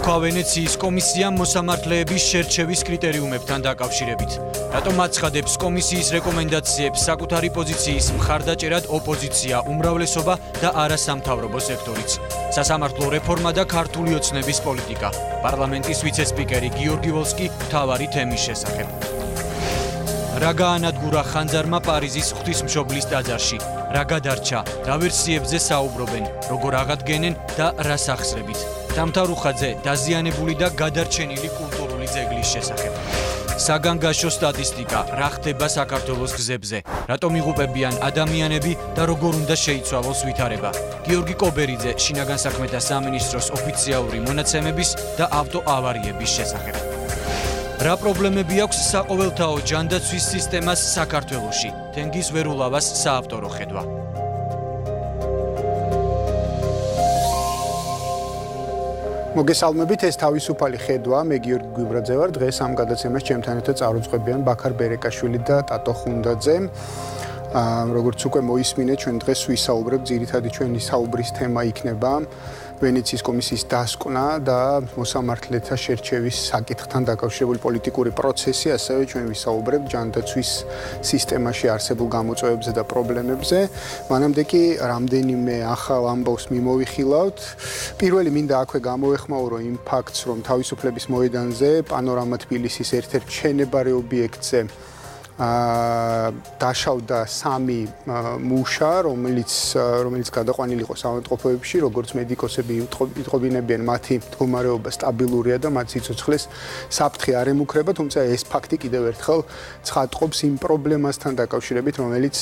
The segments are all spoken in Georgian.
მოთქვა ვენეციის კომისიამ მოსამართლეების შერჩევის კრიტერიუმებთან დაკავშირებით. რატომ აცხადებს კომისიის რეკომენდაციებს საკუთარი პოზიციის მხარდაჭერად ოპოზიცია, უმრავლესობა და არასამთავრობო სექტორიც. სასამართლო რეფორმა და ქართული ოცნების პოლიტიკა. პარლამენტის ვიცე-სპიკერი გიორგი ვოლსკი მთავარი თემის შესახებ. რა გაანადგურა ხანძარმა პარიზის ღვთისმშობლის ტაძარში? რა გადარჩა? რა ვერსიებზე საუბრობენ? როგორ აღადგენენ და რას ახსრებით? დამთარუხაძე დაზიანებული და გადარჩენილი კულტურული ძეგლის შესახებ. საგანგაშო სტატისტიკა, რა ხდება საქართველოს გზებზე, რატომ იღუპებიან ადამიანები და როგორ უნდა შეიცვალოს ვითარება. გიორგი კობერიძე შინაგან საქმეთა სამინისტროს ოფიციალური მონაცემების და ავტოავარიების შესახებ. რა პრობლემები აქვს საყოველთაო ჯანდაცვის სისტემას საქართველოში? თენგიზ ვერულავას საავტორო ხედვა. მოგესალმებით, ეს თავისუფალი ხედვა, მე გიორგი გვიბრაძე ვარ. დღეს ამ გადაცემას ჩემთან ერთად წარუწყებიან ბაქარ ბერეკაშვილი და ტატო ხუნდაძე. როგორც უკვე მოისმინეთ, ჩვენ დღეს ვისაუბრებთ, ძირითადი ჩვენი საუბრის თემა იქნება ვენეციის კომისიის დასკვნა და მოსამართლეთა შერჩევის საკითხთან დაკავშირებული პოლიტიკური პროცესი, ასევე ჩვენ ვისაუბრებთ ჯანდაცვის სისტემაში არსებულ გამოწვევებზე და პრობლემებზე. მანამდე კი რამდენიმე ახალ ამბავს მიმოვიხილავთ. პირველი მინდა აქვე გამოვეხმაურო იმ ფაქტს, რომ თავისუფლების მოედანზე პანორამა თბილისის ერთ-ერთ მშენებარე ობიექტზე დაშავდა 3 მუშა, რომელიც გადაყვანილი იყო საავადმყოფოებში, როგორც მედიკოსები იტყობინებიან, მათი მდგომარეობა სტაბილურია და მათ სიცოცხლეს საფრთხე არ ემუქრება, თუმცა ეს ფაქტი კიდევ ერთხელ ცხადყოფს იმ პრობლემასთან დაკავშირებით, რომელიც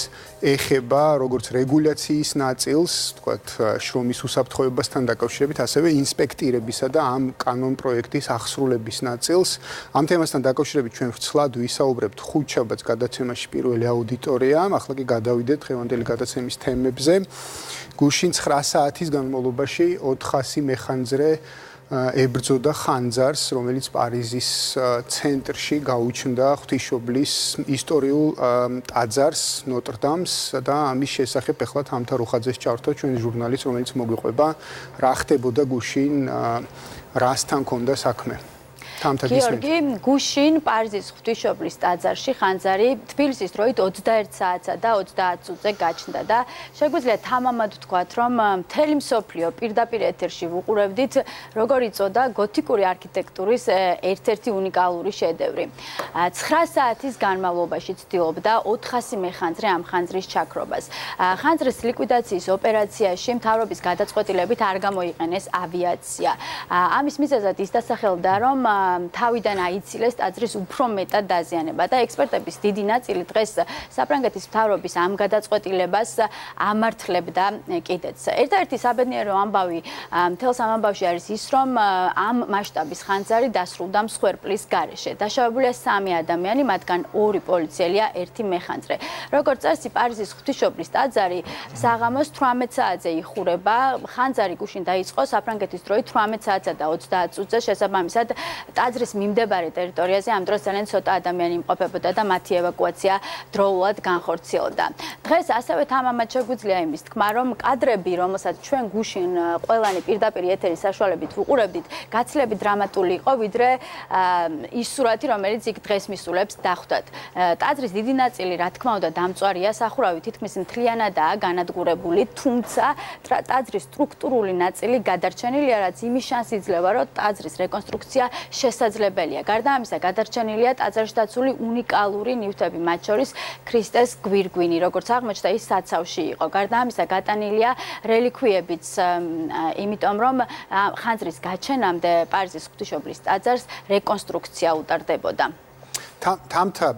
ეხება როგორც რეგულაციის ნაწილს, თქვათ, შრომის უსაფრთხოებასთან დაკავშირებით, ასევე ინსპექტირებისა და ამ კანონპროექტის აღსრულების ნაწილს. ამ თემასთან დაკავშირებით ჩვენ ვრცლად ვისაუბრებთ ხუთშაბათს გადაცემაში პირველი აუდიტორია. ახლა კი გადავიდეთ დღევანდელი გადაცემის თემებზე. გუშინ 9 საათის განმავლობაში 400 მეხანძრე ებრძოდა ხანძარს, რომელიც პარიზის ცენტრში გაუჩნდა ღვთისმშობლის ისტორიულ ტაძარს, ნოტრ-დამს და ამის შესახებ ახლა თამთარუხაძეს ჩავრთვა ჩვენი ჟურნალისტ, რომელიც მოგვიყვება, რა ხდებოდა გუშინ, რასთან ქონდა საქმე. გიორგი, გუშინ პარიზის ღვთისმშობლის ტაძარში ხანძარი თბილისის დროით 21 საათსა და 30 წუთზე გაჩნდა და შეგვიძლია თამამად ვთქვათ, რომ მთელი მსოფლიო პირდაპირ ეთერში ვუყურებდით, როგორ იწოდა გოთიკური არქიტექტურის ერთ-ერთი უნიკალური შედევრი. 9 საათის განმავლობაში ცდილობდა 400 მეხანძრე ამ ხანძრის ჩაქრობას. ხანძრის ლიკვიდაციის ოპერაციაში მთავრობის გადაწყვეტილებით არ გამოიყენეს ავიაცია. ამის მიზეზად ის დასახელდა, რომ თავიდან აიცილეს ტაძრის უფრო მეტად დაზიანება და ექსპერტების დიდი ნაწილი დღეს საფრანგეთის მთავრობის ამ გადაწყვეტილებას ამართლებდა კიდეც. ერთადერთი საბედნიერო ამბავი მთელს ამ ამბავში არის ის, რომ ამ მასშტაბის ხანძარი დასრულდა მსხვერპლის გარეშე. დაშავებულია 3 ადამიანი, მათგან 2 პოლიციელია, 1 მეხანძრე. როგორც წესი, პარიზის ღვთისმშობლის ტაძარი საღამოს 18 საათზე იხურება. ხანძარი გუშინ დაიწყო საფრანგეთის დროით 18 საათსა და 30 წუთზე შესაბამისად ტაძრის მიმდებარე ტერიტორიაზე ამ დროს ძალიან ცოტა ადამიანი იმყოფებოდა და მათი ევაკუაცია დროულად განხორციელდა. დღეს ასევე თამამად შეგვიძლია იმის თქმა, რომ კადრები, რომელსაც ჩვენ გუშინ ყველანი პირდაპირ ეთერის საშუალებით ვუყურებდით, გაცილებით დრამატული იყო, ვიდრე ის სურათი, რომელიც იქ დღეს მისულებს დახვდათ. ტაძრის დიდი ნაწილი, რა თქმა უნდა, დამწვარია, სახურავი თითქმის მთლიანადაა განადგურებული, თუმცა ტაძრის სტრუქტურული ნაწილი გადარჩენილია, რაც იმის შანსს იძლევა, რომ ტაძრის რეკონსტრუქცია შესაძლებელია. გარდა ამისა, გადარჩენილია ტაძარში დაცული უნიკალური ნივთები, მათ შორის ქრისტეს გვირგვინი, როგორც აღმოჩნდა, ის საცავში იყო. გარდა ამისა, გატანილია რელიქვიებიც, იმიტომ რომ ხანძრის გაჩენამდე პარიზის ღვთისმშობლის ტაძარს რეკონსტრუქცია უტარდებოდა. თამთა,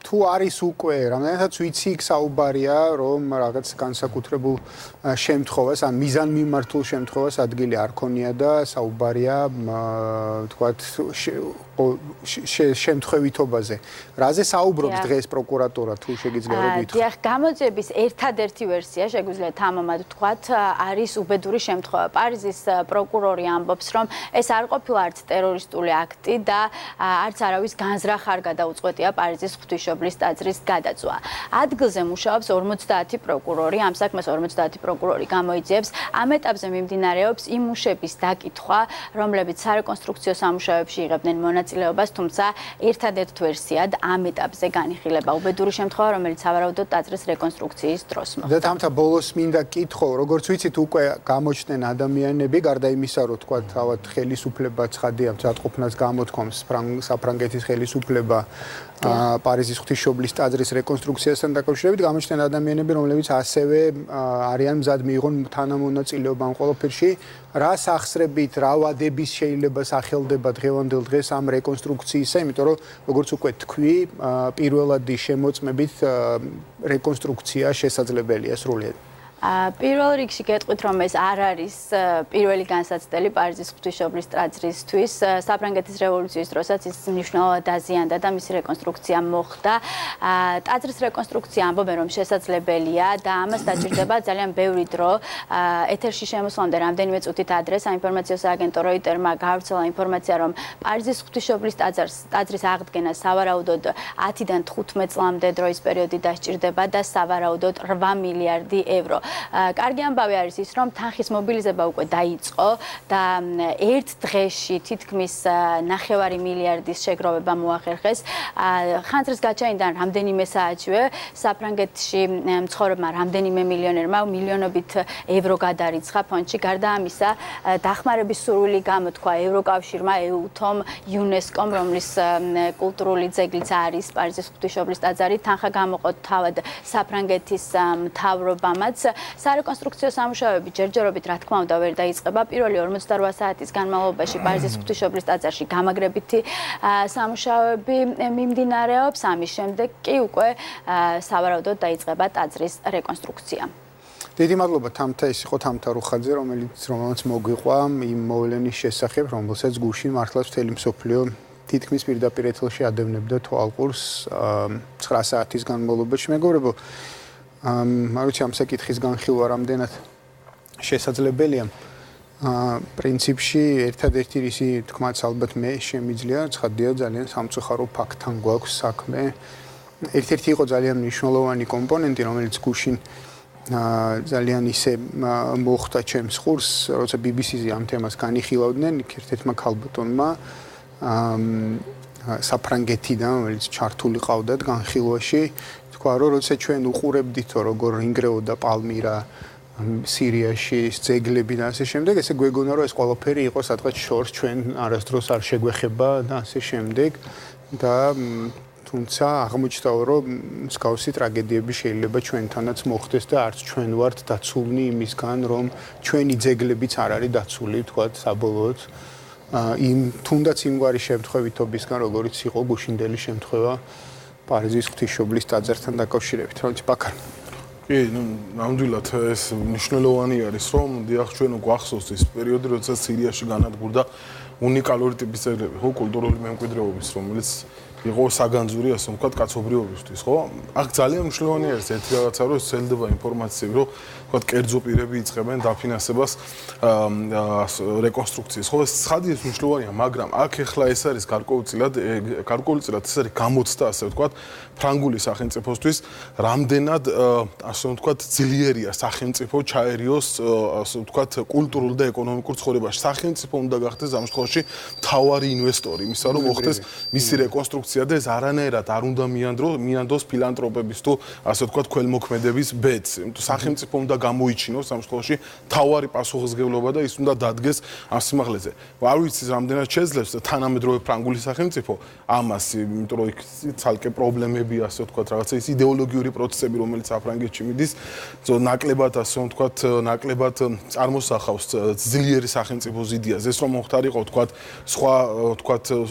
თუ არის უკვე, რამდენადაც ვიცი, იქ საუბარია, რომ რაღაც განსაკუთრებულ შემთხვევას, ან მიზანმიმართულ შემთხვევას ადგილი არ ქონია და საუბარია, თქვათ, შემთხვევითობაზე. რაზე საუბრობს დღეს პროკურატურა თუ შეგიძლია რომ გითხრათ? დიახ, გამოძიების ერთადერთი ვერსია, შეგვიძლია თამამად ვთქვათ, არის უბედური შემთხვევა. პარიზის პროკურორი ამბობს, რომ ეს არ ყოფილა არც ტერორისტული აქტი და არც არავის განზრახ არ გადაუწყვეტია პარიზის ღვთისმშობლის ტაძრის გადაწვა. ადგილზე მუშაობს 50 პროკურორი, ამ საქმეს 50 პროკურორი გამოიძიებს. ამ ეტაპზე მიმდინარეობს იმ მუშების დაკითხვა, რომლებიც სარეკონსტრუქციო სამუშაოებში იღებდნენ მონაწილეობას, თუმცა ერთადერთ ვერსიად ამ ეტაპზე განიხილება უბედური შემთხვევა, რომელიც სავარაუდოდ ტაძრის რეკონსტრუქციის დროს მოხდა. და თამთა ბოლოს მინდა კითხო, როგორც ვიცით, უკვე გამოჩნდნენ ადამიანები, გარდა იმისა, რომ თქვა თავად ხელისუფლება ცხადია მზადყოფნას გამოთქვამს საფრანგეთის ხელისუფლება პარიზის ღვთისმშობლის ტაძრის რეკონსტრუქციასთან დაკავშირებით, გამოჩნდნენ ადამიანები, რომლებიც ასევე არიან მზად მიიღონ თანამონაწილეობა ამ ყველაფერში. რას ახსრებით, რა ვადების შეიძლება სახელდება დღევანდელ დღეს ამ რეკონსტრუქციისა, იმიტომ რომ როგორც უკვე თქვი, პირველადი შემოწმებით რეკონსტრუქცია შესაძლებელია სრულიად. პირველ რიგში გეტყვით, რომ ეს არ არის პირველი განსაცდელი პარიზის ღვთისმშობლის ტაძრისთვის. საფრანგეთის რევოლუციის დროსაც ის მნიშვნელოვნად დაზიანდა და მისი რეკონსტრუქცია მოხდა. ტაძრის რეკონსტრუქცია ამბობენ, რომ შესაძლებელია და ამას დაჭირდება ძალიან ბევრი დრო. ეთერში შემოსვლამდე რამდენიმე წუთით ადრე საინფორმაციო სააგენტო როიტერმა გავრცელა ინფორმაცია, რომ პარიზის ღვთისმშობლის ტაძრის აღდგენა სავარაუდოდ 10-დან 15 წლამდე დროის პერიოდი დასჭირდება და სავარაუდოდ 8 მილიარდი ევრო. კარგი ამბავი არის ის, რომ თანხის მობილიზება უკვე დაიწყო და ერთ დღეში თითქმის 9 მილიარდის შეგროვება მოახერხეს. ხანძრის გაჩენიდან რამდენიმე საათშივე საფრანგეთში მცხოვრებმა რამდენიმე მილიონერმა მილიონობით ევრო გადარიცხა ფონდში. გარდა ამისა, დახმარების სურვილი გამოთქვა ევროკავშირმა, EU-თომ, UNESCO-მ, რომლის კულტურული ძეგლიც არის პარიზის ღვთისმშობლის ტაძარი, თანხა გამოყო თავად საფრანგეთის მთავრობამაც. სარეკონსტრუქციო სამუშაოები ჯერჯერობით, რა თქმა უნდა, ვერ დაიწყება. პირველი 48 საათის განმავლობაში პარიზის ღვთისმშობლის ტაძარში გამაგრებითი სამუშაოები მიმდინარეობს. ამის შემდეგ კი უკვე სავარაუდოდ დაიწყება ტაძრის რეკონსტრუქცია. დიდი მადლობა თამთა, ეს იყო თამთა რუხაძე, რომელიც მოგვიყვა იმ მოვლენის შესახებ, რომელსაც გუშინ მართლაც მთელი მსოფლიო თითქმის პირდაპირ ეთერში ადევნებდა თვალყურს 9 საათის განმავლობაში. მეგობრებო, მაგალითად ამ საკითხის განხილვა რამდენად შესაძლებელია. პრინციპში ერთადერთი რისი თქმაც ალბათ მე შემიძლია, ცხადია ძალიან სამწუხარო ფაქტთან გვაქვს საქმე. ერთ-ერთი იყო ძალიან მნიშვნელოვანი კომპონენტი, რომელიც გუშინ ძალიან ისე მოხდა ჩემს ხურს, როცა BBC-ზე ამ თემას განიხილავდნენ, ერთ-ერთმა ქალბატონმა საფრანგეთიდან, რომელიც ჩართული ყავდათ განხილვაში, თქვა, რომ როცა ჩვენ უყურებდითო, როგორ ინგრეოდა პალმირა სირიაში, ძეგლები და ასე შემდეგ, ესე გვეგონა, რომ ეს ყველაფერი იყო სადღაც შორს, ჩვენ არასდროს არ შეგვეხება და ასე შემდეგ და თუმცა აღმოჩნდა, რომ მსგავსი ტრაგედიები შეიძლება ჩვენთანაც მოხდეს და არც ჩვენ ვართ დაცულნი იმისგან, რომ ჩვენი ძეგლებიც არ არის დაცული, თქვათ, საბოლოოდ. თუნდაც იმგვარი შემთხვევითობისგან, როგორც იყო გუშინდელი შემთხვევა პარიზის ღვთისმშობლის ტაძართან დაკავშირებით. რა ვიცი, ბაქარ. კი, ნამდვილად ეს მნიშვნელოვანი არის, რომ დიახ, ჩვენ გვახსოვს ეს პერიოდი, როდესაც სირიაში განადგურდა უნიკალური ტიპის ძეგლები, ხო, კულტურული მემკვიდრეობის, რომელიც იყო საგანძური, ასე ვთქვათ, კაცობრიობისთვის, ხო? აქ ძალიან მნიშვნელოვანი არის ერთი რაღაცა, რომ შეიძლება ინფორმაციები, რომ ვთქვათ, კერძო პირები იწყებენ დაფინანსებას რეკონსტრუქციის, ხო? ეს ცხადია მნიშვნელოვანია, მაგრამ აქ ეხლა ეს არის გარკვეულწილად ეს არის გამოცდა, ასე ვთქვათ, ფრანგული სახელმწიფოსთვის, რამდენად ასე ვთქვათ, ძლიერია სახელმწიფო ჩაერიოს, ასე ვთქვათ, კულტურულ და ეკონომიკურ ცხოვრებაში. სახელმწიფო უნდა გახდეს ამ შემთხვევაში მთავარი ინვესტორი, იმისა, რომ მოხდეს მისი რეკონსტრუქცია და ეს არანაირად არ უნდა მიანდოს ფილანტროპების თუ ასე ვთქვათ ქველმოქმედების ბედს. სახელმწიფო უნდა გამოიჩინოს ამ შემთხვევაში მთავარი პასუხისმგებლობა და ის უნდა დადგეს ამ სიმაღლეზე. არ ვიცი რამდენად შეძლებს თანამედროვე ფრანგული სახელმწიფო ამას, იმიტომ რომ იქ ცალკე პრობლემები, ასე ვთქვათ, რაღაცა ის იდეოლოგიური პროცესები, რომელიც საფრანგეთში მიდის, ნაკლებად ასე ვთქვათ, ნაკლებად წარმოსახავს ძლიერი სახელმწიფოს იდეას. ეს რომ მოხდარიყო, ვთქვათ,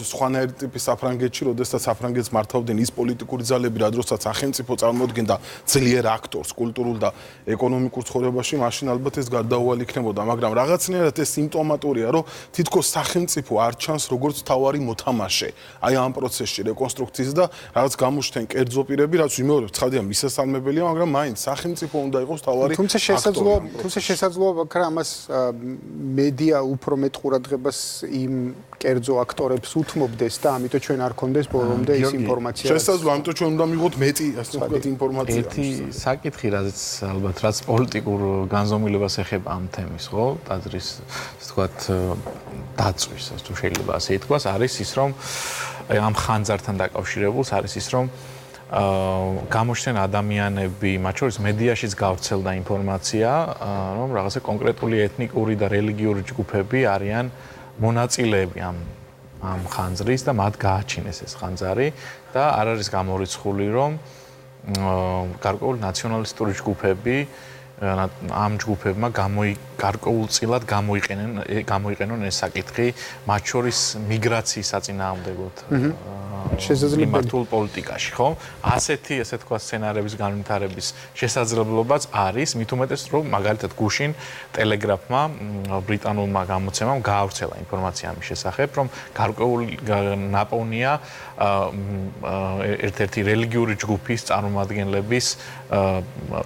სხვანაირი ტიპის საფრანგეთში, როდესაც როდესაც საფრანგეთს მართავდნენ ის პოლიტიკური ძალები, როდესაც სახელმწიფო წარმოადგენდა ძლიერ აქტორს კულტურულ და ეკონომიკურ ცხოვრებაში, მაშინ ალბათ ეს გარდაუვალი იქნებოდა, მაგრამ რაღაცნაირად ეს სიმპტომატურია, რომ თითქოს სახელმწიფო არ ჩანს როგორც თავარი მოთამაშე აი ამ პროცესში რეკონსტრუქციის და რაღაც გამოჩნდნენ კერძო პირები, რაც ვიმეორებ, ცხადია მისასალმებელია, მაგრამ მაინც სახელმწიფო უნდა იყოს თავარი თუმცა შესაძლოა ვაქრა ამას მედია უფრო მეტ ყურადღებას იმ კერძო აქტორებს უთმობდეს და ამიტომ ჩვენ არ გქონდეს ბოლომდე ის ინფორმაცია. შესაძლოა, ამიტომ ჩვენ უნდა მივიღოთ მეტი, ასე ვთქვათ, ინფორმაცია. ერთი საკითხი, რაც ალბათ რაც პოლიტიკურ განზომილებას ეხება ამ თემის, ხო? ტაძრის, ასე ვთქვათ, დაწვის, თუ შეიძლება ასე ითქვას, არის ის, რომ ამ ხანძართან დაკავშირებულს არის ის, რომ გამოჩნდნენ ადამიანები, მათ შორის მედიაშიც გავრცელდა ინფორმაცია, რომ რაღაცა კონკრეტული ეთნიკური და რელიგიური ჯგუფები არიან მონაწილეები ამ ხანძრის და მათ გააჩინეს ეს ხანძარი და არ არის გამორიცხული, რომ გარკვეული ნაციონალისტური ჯგუფები ამ ჯგუფებმა გარკვეულწილად გამოიყენონ ეს საკითხი, მათ შორის მიგრაციის საწინააღმდეგოდ მიმართულ პოლიტიკაში, ხო? ასეთი, ასე თქვა, სცენარების განვითარების შესაძლებლობაც არის, მით უმეტეს, რომ მაგალითად გუშინ ტელეგრაფმა, ბრიტანულმა გამოცემამ გაავრცელა ინფორმაცია ამის შესახებ, რომ გარკვეული ნაპოვნია ერთ-ერთი რელიგიური ჯგუფის წარმომადგენლების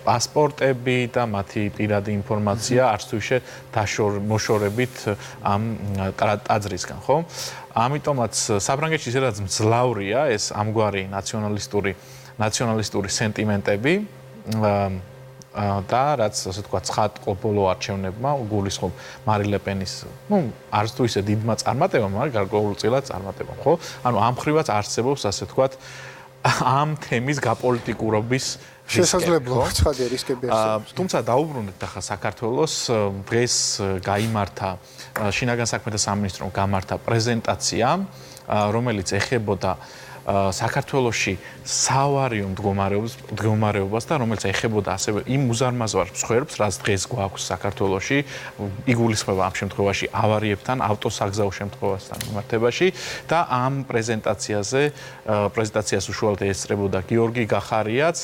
პასპორტები და მათი პირადი ინფორმაცია არც თუ ისე მოშორებით ამ ტაძრისგან, ხო? ამიტომაც საფრანგეთში ისედაც მძლავრია ეს ამგვარი ნაციონალისტური სენტიმენტები და რაც ასე თქვა ცხადყო ბოლო არჩევნებმა გულისხმობ მარი ლე პენის, არც თუ ისე დიდმა წარმატებამ, მაგრამ გარკვეულწილად წარმატებამ, ხო? ანუ ამ ხრივაც არსებობს ასე თქვა ამ თემის გაპოლიტიკურობის შესაძლებლობა, ცხადია რისკები არსებობს. თუმცა დაუბრუნდეთ ახლა საქართველოს დღეს გაიმართა შინაგან საქმეთა სამინისტრომ გამართა პრეზენტაცია, რომელიც ეხებოდა საქართველოში სავარიო მდგომარეობას და რომელიც ეხებოდა ასევე იმ უზარმაზარ მსხვერპლს, რაც დღეს გვაქვს საქართველოში, იგულისხმება ამ შემთხვევაში ავარიებთან, ავტოსაგზაო შემთხვევასთან მიმართებაში და ამ პრეზენტაციას უშუალოდ ესწრებოდა გიორგი გახარიაც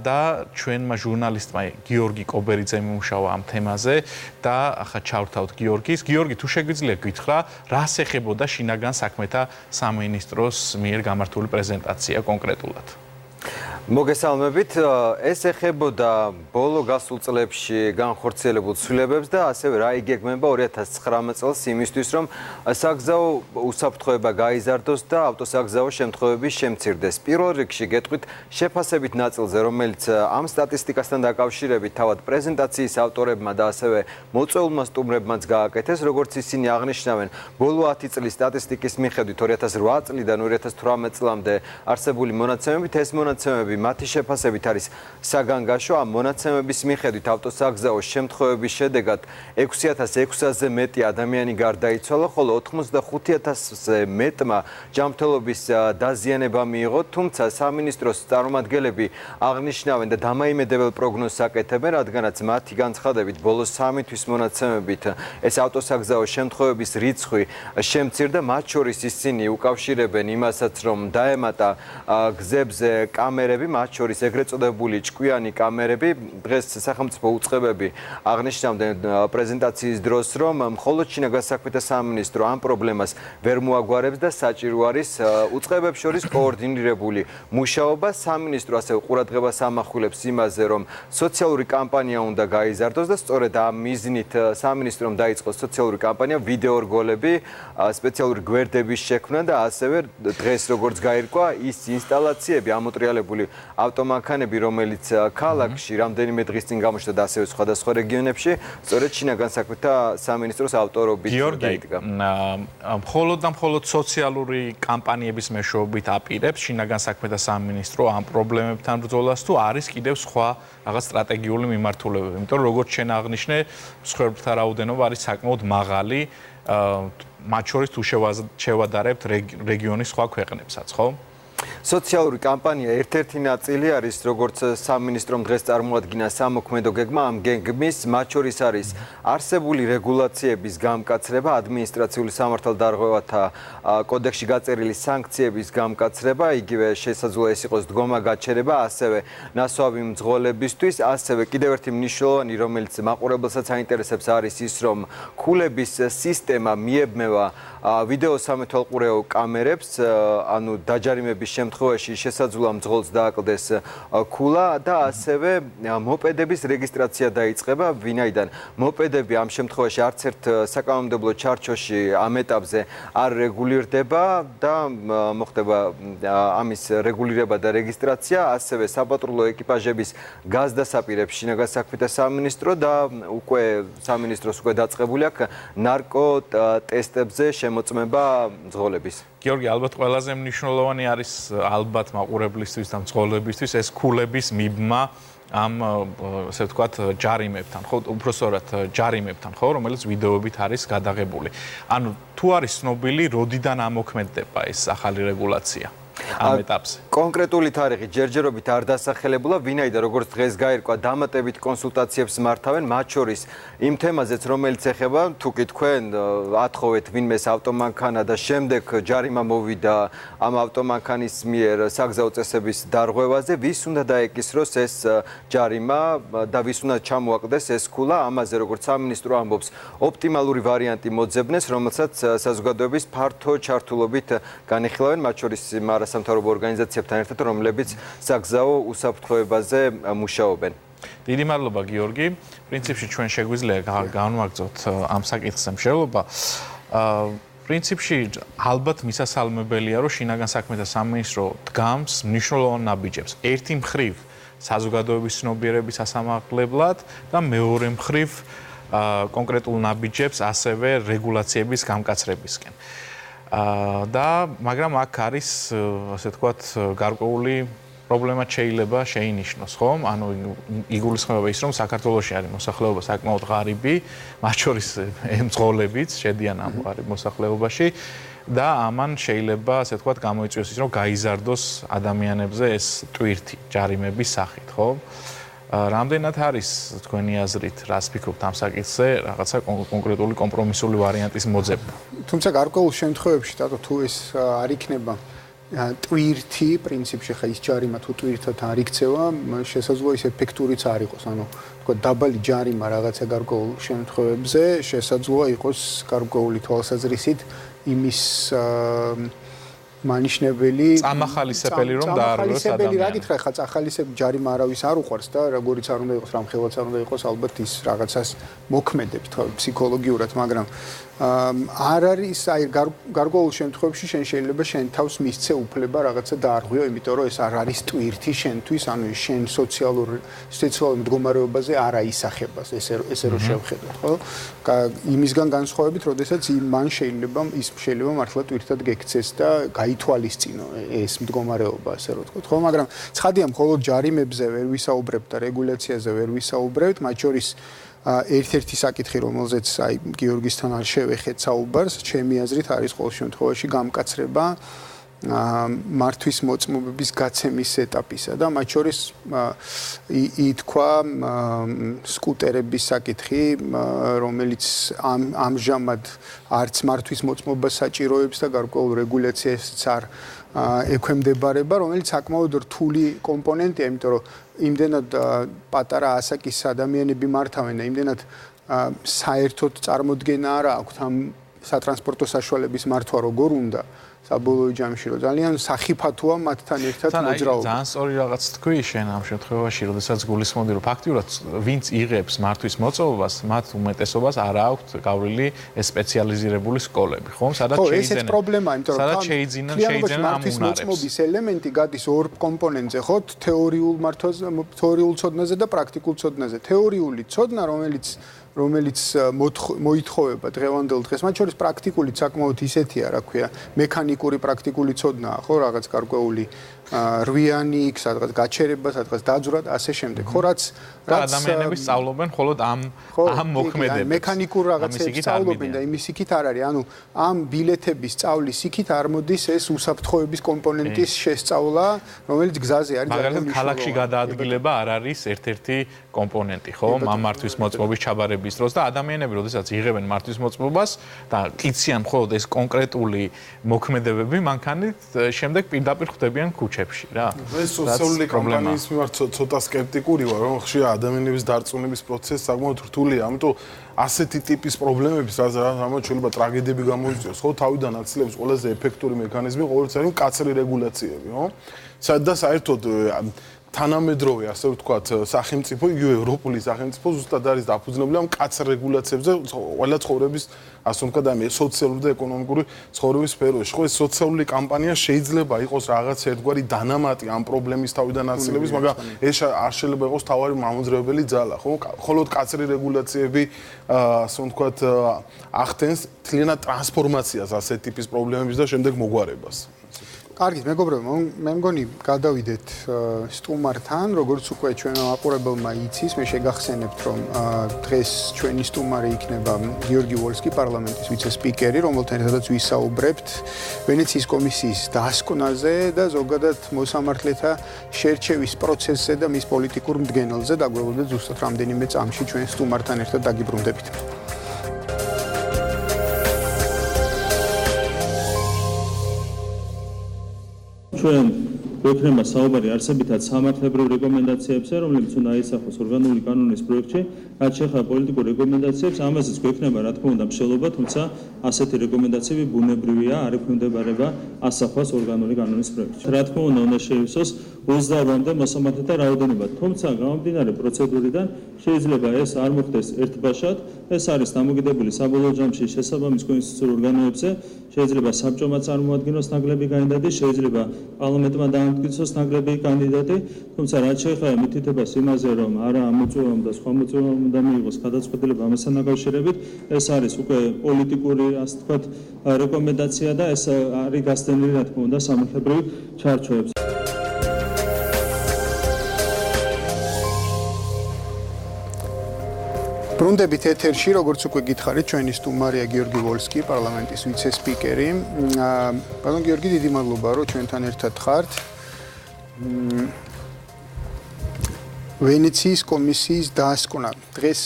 და ჩვენმა ჟურნალისტმა გიორგი კობერიძემ იმუშავა ამ თემაზე და ახლა ჩავრთავთ გიორგის. გიორგი, თუ შეგვიძლია გითხრა, რას ეხებოდა შინაგან საქმეთა სამინისტროს მიერ გამართული პრეზენტაცია კონკრეტულად? მოგესალმებით, ეს ეხებოდა ბოლო გასულ წლებში განხორციელებულ ცვლილებებს და ასევე რა იგეგმება 2019 წელს იმისთვის, რომ საგზაო უსაფრთხოება გაიზარდოს და ავტოსაგზაო შემთხვევები შემცირდეს. პირველ რიგში გეტყვით შეფასებით ნაწილზე, რომელიც ამ სტატისტიკასთან დაკავშირებით თავად პრეზენტაციის ავტორებმა და ასევე მოწვეულმა სტუმრებმაც გააკეთეს, როგორც ისინი აღნიშნავენ, ბოლო 10 წლის სტატისტიკის მიხედვით 2008 წლიდან 2018 წლამდე არსებული მონაცემებით ეს მონაცემები მათი შეფასებით არის საგანგაშო. ამ მონაცემების მიხედვით ავტოსაგზაო შემთხვევების შედეგად 6600-ზე მეტი ადამიანი გარდაიცვალა, ხოლო 85000-ზე მეტმა ჯანმრთელობის დაზიანება მიიღო, თუმცა სამინისტროს წარმომადგენლები აღნიშნავენ და დამაიმედებელ პროგნოზს აკეთებენ, რადგანაც მათი განცხადებით ბოლო 3 თვის მონაცემებით ეს ავტოსაგზაო შემთხვევების რიცხვი შემცირდა, მათ შორის ისინი უკავშირებენ იმასაც, რომ დაემატა გზებზე კამერები, მათ შორის ეგრეთ წოდებული ჭკვიანი კამერები. დღეს სახელმწიფო უწყებები აღნიშნავდნენ პრეზენტაციის დროს, რომ მხოლოდ შინაგან საქმეთა სამინისტრო ამ პრობლემას ვერ მოაგვარებს და საჭირო არის უწყებებს შორის კოორდინირებული მუშაობა. სამინისტრო ასევე ყურადღებას ამახვილებს იმაზე, რომ სოციალური კამპანია უნდა გაიზარდოს და სწორედ ამ მიზნით სამინისტრომ დაიწყო სოციალური კამპანია ვიდეო რგოლები, სპეციალური გვერდების შექმნა და ასევე დღეს როგორც გაირკვა ის ინსტალაციები ამოტრიალებული ავტომანქანები, რომელიც ქალაქში რამდენიმე დღის წინ გამოჩნდა და ასევე სხვადასხვა რეგიონებში, სწორედ შინაგან საქმეთა სამინისტროს ავტორობით დაიდგა. მხოლოდ და მხოლოდ სოციალური კამპანიების მეშვეობით აპირებს შინაგან საქმეთა სამინისტრო ამ პრობლემებთან ბრძოლას, თუ არის კიდევ სხვა რაღაც სტრატეგიული მიმართულებები, იმიტომ რომ როგორც შენ აღნიშნე, მსხვერპლთა რაოდენობა არის საკმაოდ მაღალი, მათ შორის თუ შევადარებთ რეგიონის სხვა ქვეყნებსაც, ხო? სოციალური კამპანია ერთ-ერთი ნაწილი არის, როგორც სამინისტრომ დღეს წარმოადგინა სამოქმედო გეგმა, ამ გეგმის მათ შორის არის არსებული რეგულაციების გამკაცრება, ადმინისტრაციული სამართალდარღვევათა კოდექსში გაწერილი სანქციების გამკაცრება, იგივე შესაძლოა ეს იყოს დგომა გაჩერება, ასევე ნასვავი მძღოლებისთვის, ასევე კიდევ ერთი მნიშვნელოვანი, რომელიც მაყურებელსაც აინტერესებს, არის ის, რომ ქულების სისტემა მიებმევა ვიდეო სამეთვალყურეო კამერებს, ანუ დაჯარიმების შემთხვევაში შესაძლოა მძღოლს დააკლდეს ქულა და ასევე მოპედების რეგისტრაცია დაიწყება, ვინაიდან მოპედები ამ შემთხვევაში არც ერთ საკანონმდებლო ჩარჩოში ამ ეტაპზე არ რეგულირდება და მოხდება ამის რეგულირება და რეგისტრაცია, ასევე საპატრულო ეკიპაჟების გაზდასაპირებს შინაგან საქმეთა სამინისტრო და უკვე სამინისტროს უკვე დაწყებული აქვს ნარკო ტესტებზე შემოწმება მძღოლების. გიორგი, ალბათ ყველაზე მნიშვნელოვანი არის ალბათ მაყურებლისთვის და მძღოლებისთვის ეს ქულების მიბმა ამ ასე ვთქვათ ჯარიმებთან, ხო, უпроსორად ჯარიმებთან, ხო, რომელიც ვიდეოებით არის გადაღებული. ანუ თუ არის ცნობილი, როდიდან ამოქმედდება ეს ახალი რეგულაცია? ამ ეტაპზე. კონკრეტული თარიღი ჯერჯერობით არ დასახელებულა, ვინაიდან როგორც დღეს გაირკვა, დამატებით კონსულტაციებს მართავენ, მათ შორის იმ თემაზეც, რომელიც ეხება, თუ კი თქვენ ათხოვეთ ვინმეს ავტომანქანა და შემდეგ ჯარიმა მოვიდა ამ ავტომანქანის მიერ საგზაო წესების დარღვევაზე, ვის უნდა დაეკისროს ეს ჯარიმა და ვის უნდა ჩამოაკლდეს ეს ქულა, ამაზე როგორც სამინისტრო ამბობს, ოპტიმალური ვარიანტი მოძებნეს, რომელსაც საზოგადოების ფართო ჩართულობით განიხილავენ, მათ შორის არასამთავრობო ორგანიზაციებთან ერთად, რომლებიც საგზაო უსაფრთხოებაზე მუშაობენ. დიდი მადლობა გიორგი. პრინციპში ჩვენ შეგვიძლია განვაგრძოთ ამ საკითხზე მსჯელობა. პრინციპში ალბათ მისასალმებელია, რომ შინაგან საქმეთა სამინისტრო დგამს მნიშვნელოვან ნაბიჯებს. ერთი მხრივ საზოგადოების ცნობიერების ასამაღლებლად და მეორე მხრივ კონკრეტულ ნაბიჯებს ასევე რეგულაციების გამკაცრებისკენ. მაგრამ აქ არის, ასე ვთქვათ, გარკვეული პრობლემა შეიძლება შეინიშნოს, ხო? ანუ იგულისხმება ის, რომ საქართველოში არის მოსახლეობა საკმაოდ ღარიბი, მათ შორის მძღოლებიც შედიან ამ ღარიბ მოსახლეობაში და ამან შეიძლება, ასე ვთქვათ, გამოიწვიოს ის, რომ გაიზარდოს ადამიანებზე ეს ტვირთი ჯარიმების სახით, ხო? რამდენად არის თქვენი აზრით, რას ფიქრობთ ამ საკითხზე, რაღაცა კონკრეტული კომპრომისული ვარიანტის მოძებნა? თუმცა გარკვეულ შემთხვევებში, თუ ეს არ იქნება ტვირთი, პრინციპში ხა ის ჯარიმა თუ ტვირთად არ იქცევა, შესაძლოა ის ეფექტურიც არ იყოს, ანუ თქვა დაბალი ჯარიმა რაღაცა გარკვეულ შემთხვევებზე, შესაძლოა იყოს გარკვეული თვალსაზრისით იმის მანიშნებელი წამახალისებელი რომ დაარღვევს ადამიანს. რა გითხრა, ხა წახალისები ჯარიმა არავის არ უყვარს და როგორიც არ უნდა იყოს, რამხელაც არ უნდა იყოს, ალბათ ის რაღაცას მოქმედებს ფსიქოლოგიურად, მაგრამ არ არის, აი გარკვეულ შემთხვევებში შენ შეიძლება შენ თავს მისცე უფლება რაღაცა დაარღვიო, იმიტომ რომ ეს არ არის ტვირთი შენთვის, ანუ შენ სოციალურ მდგომარეობაზე არ აისახებას, ესე რომ შევხედოთ, ხო? იმისგან განსხვავებით, როდესაც მან შეიძლება მართლა ტვირთად გექცეს და გაითვალისწინო ეს მდგომარეობა, ასე რომ ვთქვათ, ხო? მაგრამ ცხადია, მხოლოდ ჯარიმებზე ვერ ვისაუბრებთ და რეგულაციაზე ვერ ვისაუბრებთ, მათ შორის ერთ-ერთი საკითხი, რომელზეც აი გიორგისთან არ შევეხეთ საუბარს, ჩემი აზრით არის ყოველ შემთხვევაში გამკაცრება მართვის მოწმობების გაცემის ეტაპისა და მათ შორის ითქვა სკუტერების საკითხი, რომელიც ამჟამად არც მართვის მოწმობას საჭიროებს და გარკვეულ რეგულაციასაც არ ექვემდებარება, რომელიც საკმაოდ რთული კომპონენტია, იმიტომ რომ იმდენად პატარა ასაკის ადამიანები მართავენ და იმდენად საერთოდ წარმოდგენა არ აქვს ამ სატრანსპორტო საშუალების მართვა როგორ უნდა საბოლოო ჯამში, რომ ძალიან სახიფათოა მათთან ერთად მოძრაობა. ძალიან სწორი რაღაც თქვი შენ ამ შემთხვევაში, როდესაც გულისხმობდი, რომ ფაქტიურად ვინც იღებს მართვის მოწმობას, მათ უმეტესობას არ აქვს გავლილი ეს სპეციალიზირებული სკოლები, ხო? სადაც შეიძენენ. ხო, ესეც პრობლემაა, იმიტომ რომ შეიძენენ მართვის მოწმობის ელემენტი გადის ორ კომპონენტზე, ხო? თეორიულ ცოდნაზე და პრაქტიკულ ცოდნაზე. თეორიული ცოდნა, რომელიც მოითხოვება დღევანდელ დღეს, მათ შორის პრაქტიკული საკმაოდ ისეთია, რა ქვია, მექანიკური პრაქტიკული ცოდნაა, ხო, რაღაც გარკვეული რვიანი, სადღაც გაჩერება, სადღაც დაძვრა და ასე შემდეგ. ხო რაც ადამიანები სწავლობენ მხოლოდ ამ მოქმედებას. მექანიკურ რაღაცებს სწავლობენ და იმის იქით არ არის. ანუ ამ ბილეთების სწავლის იქით არ მოდის ეს უსაფრთხოების კომპონენტის შესწავლა, რომელიც გზაზე არის. მაგალითად, ქალაქში გადაადგილება არ არის ერთ-ერთი კომპონენტი, ხო? მამართვის მოწყობის ჩაბარების დროს და ადამიანები, როდესაც იღებენ მართვის მოწყობას და კიციან მხოლოდ ეს კონკრეტული მოქმედებები, მანქანით შემდეგ პირდაპირ ხვდებიან ქუჩებში, რა. ეს სოციალური კამპანიის მიმართ ცოტა სკეპტიკური ვარ, რომ ხშირად ადამიანების დარწმუნების პროცესი საკმაოდ რთულია, ამიტომ ასეთი ტიპის პრობლემების რამაც შეიძლება ტრაგედიები გამოიწვიოს, ხო, თავიდან აცილებს ყველაზე ეფექტური მექანიზმი ყოველთვის არის მკაცრი რეგულაციები, ხო? და საერთოდ თანამედროვე, ასე ვთქვათ, სახელმწიფო, იგივე ევროპული სახელმწიფო ზუსტად არის დაფუძნებული ამ მკაცრ რეგულაციებზე ყველა ცხოვრების, ასე ვთქვათ, ამ სოციალური და ეკონომიკური ცხოვრების სფეროში. ხო, ეს სოციალური კამპანია შეიძლება იყოს რაღაც ერთგვარი დანამატი ამ პრობლემის თავიდან აცილების, მაგრამ ეს არ შეიძლება იყოს თავარი მამოძრავებელი ძალა, ხო? მხოლოდ მკაცრი რეგულაციები, ასე ვთქვათ, ახდენს თლიანად ტრანსფორმაციას ასეთ ტიპის პრობლემების და შემდეგ მოგვარებას. კარგით, მეგობრებო, მე მგონი გადავიდეთ სტუმართან, როგორც უკვე ჩვენ მაუწყებელმა იცის, მე შეგახსენებთ, რომ დღეს ჩვენი სტუმარი იქნება გიორგი ვოლსკი, პარლამენტის ვიცე-სპიკერი, რომელთან ერთადაც ვისაუბრებთ ვენეციის კომისიის დასკვნაზე და ზოგადად მოსამართლეთა შერჩევის პროცესზე და მის პოლიტიკურ მდგენელზე. დაგვეუბნეთ ზუსტად რამდენიმე წამში ჩვენ სტუმართან ერთად დაგიბრუნდებით. ჩვენ გვექნება საუბარი არსებითად სამართლებრივ რეკომენდაციებზე, რომლებიც უნდა აისახოს ორგანული კანონის პროექტში, რაც შეეხება პოლიტიკურ რეკომენდაციებს, ამაზეც გვექნება რა თქმა უნდა მსჯელობა, თუმცა ასეთი რეკომენდაციები ბუნებრივია, არ ექვემდებარება ასახვას ორგანული კანონის პროექტში. რა თქმა უნდა შეივსოს 28-მდე მოსამართლეთა რაოდენობა, თუმცა გამომდინარე პროცედურიდან შეიძლება ეს არ მოხდეს ერთბაშად, ეს არის დამოკიდებული საბოლოო ჯამში შესაბამის კონსტიტუციურ ორგანოებზე, შეიძლება საბჭომა წარმოადგინოს ნაკლები კანდიდატი, შეიძლება პარლამენტმა დაამტკიცოს ნაკლები კანდიდატი, თუმცა რაც შეეხება მითითებას იმაზე, რომ არა მოწვევამ და სხვა მოწვევამ უნდა მიიღოს გადაწყვეტილება ამასთან დაკავშირებით, ეს არის უკვე პოლიტიკური, ასე ვთქვათ, რეკომენდაცია და ეს არის გასცემული, რა თქმა უნდა, სამართლებრივ ჩარჩოებს. ბრუნდებით ეთერში, როგორც უკვე გითხარით, ჩვენი სტუმარია გიორგი ვოლსკი, პარლამენტის ვიცე-სპიკერი. ბატონ გიორგი, დიდი მადლობა, რომ ჩვენთან ერთად ხართ. ვენეციის კომისიის დასკვნა. დღეს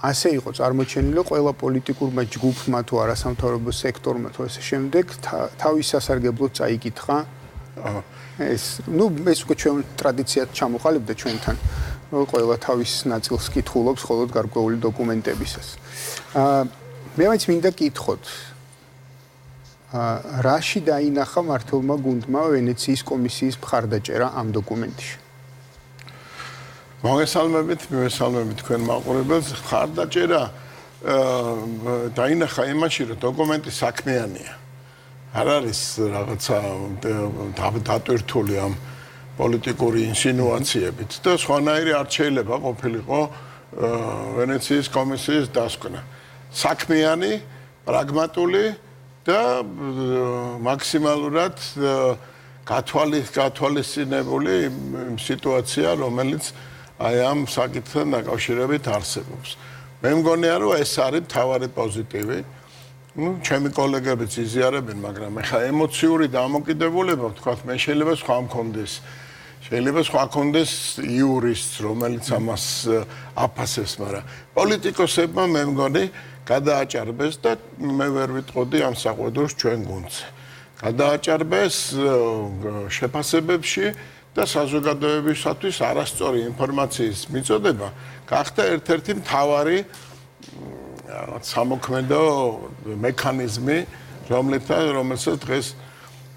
ასე იყო წარმოჩენილი, ყველა პოლიტიკურმა ჯგუფმა თუ არასამთავრობო სექტორმა თუ ასე შემდეგ თავის სასარგებლოდ წაიკითხა. ეს უკვე ჩვენ ტრადიციად ჩამოყალიბდა ჩვენთან. ყველა თავის ნაწილს კითხულობს მხოლოდ გარკვეული დოკუმენტებისას. მე მაინც მინდა კითხოთ, რაში დაინახა მართლმა გუნდმა ვენეციის კომისიის მხარდაჭერა ამ დოკუმენტში? მოგესალმებით თქვენ მაუწყებელს. მხარდაჭერა დაინახა იმაში, რომ დოკუმენტი საქმიანია. არ არის რაღაცა დატვირთული ამ პოლიტიკური ინსინუაციებით და სხვანაირი არ შეიძლება ყოფილიყო ვენეციის კომისიის დასკვნა. საქმიანი, პრაგმატული და მაქსიმალურად გათვალისწინებული სიტუაცია, რომელიც აი ამ საკითხთან დაკავშირებით არსებობს. მე მგონია, რომ ეს არის მთავარი პოზიტივი. ჩემი კოლეგებიც იზიარებენ, მაგრამ ეხლა ემოციური დამოკიდებულება, ვთქვათ, მე შეიძლება სხვა მქონდეს. შეიძლება სხვა მქონდეს იურისტს, რომელიც ამას აფასებს, მაგრამ პოლიტიკოსებმა მე მგონი გადააჭარბეს და მე ვერ ვიტყოდი ამ საყვედურს ჩვენ გუნდზე. გადააჭარბეს შეფასებებში და საზოგადოებისათვის არასწორი ინფორმაციის მიწოდება გახდა ერთ-ერთი მთავარი სამოქმედო მექანიზმი, რომელსაც დღეს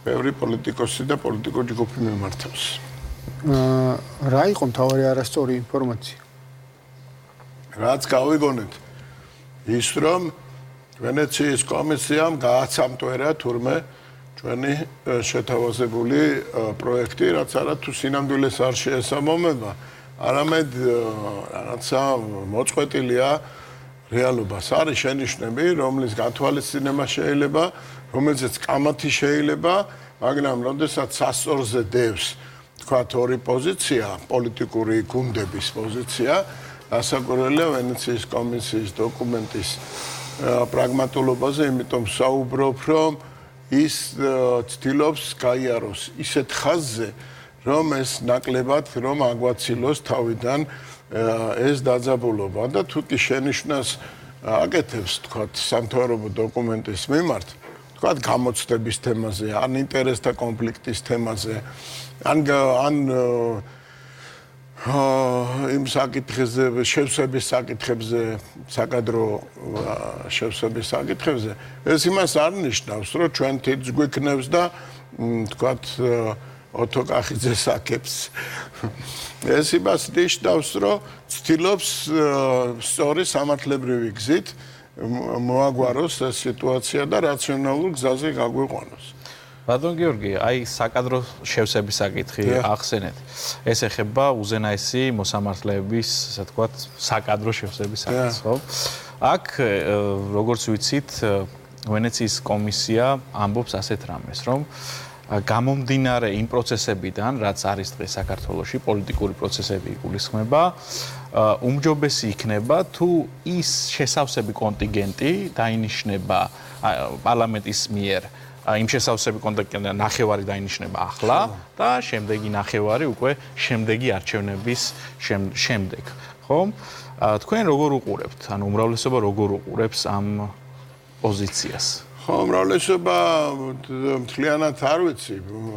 ბევრი პოლიტიკოსი და პოლიტიკური ჯგუფი მიმართავს. რა იყო მთავარი არასწორი ინფორმაცია? რაც გავიგონეთ, ის რომ ვენეციის კომისიამ გააცამტვერა თურმე ჩვენი შეთავაზებული პროექტი, რაც არა თუ სინამდვილეს არ შეესაბამება, არამედ რაღაცა მოწყვეტილია რეალობას. არის შენიშვნები, რომლის გათვალისწინება შეიძლება, რომელზეც კამათი შეიძლება მაგრამ როდესაც სასწორზე დევს თქვათ ორი პოზიცია, პოლიტიკური გუნდების პოზიცია, ასაკურველია ვენეციის კომისიის დოკუმენტის პრაგმატულობაზე, იმიტომ საუბრობ, რომ ის ცდილობს გაიაროს ისეთ ხაზზე, რომ ეს ნაკლებად რომ აგვაცილოს თავიდან ეს დაძაბულობა და თუ კი შენიშვნას აკეთებს თქვათ სამთავრობო დოკუმენტის მიმართ, თქვათ გამოცდების თემაზე, ან ინტერესთა კონფლიქტის თემაზე, ან იმ საკითხებზე, შევსების საკითხებზე, საკადრო შევსების საკითხებზე, ეს იმას არ ნიშნავს, რომ ჩვენ თითს გვიქნევს და თქვათ ოთოკახიძეს აკებს. ეს იმას ნიშნავს, რომ ცდილობს სწორი სამართლებრივი გზით მოაგვაროს ეს სიტუაცია და რაციონალურ გზაზე გაგვიყვანოს. ბატონ გიორგი, აი საკადრო შევსების საკითხი ახსენეთ. ეს ეხება უზენაესი მოსამართლეების, ასე ვთქვათ, საკადრო შევსების საკითხს, ხო? აქ როგორც ვიცით, ვენეციის კომისია ამბობს ასეთ რამეს, რომ გამომდინარე იმ პროცესებიდან, რაც არის დღეს საქართველოში, პოლიტიკური პროცესები იგულისხმება, უმჯობესი იქნება თუ ის შესავსები კონტინგენტი დაინიშნება პარლამენტის მიერ იმ შესავსები კონტინგენტი ნახევარი დაინიშნება ახლა და შემდეგი ნახევარი უკვე შემდეგი არჩევნების შემდეგ, ხო? თქვენ როგორ უყურებთ, ანუ უმრავლესობა როგორ უყურებს ამ პოზიციას? ხო, უმრავლესობა მთლიანად არ ვიცი,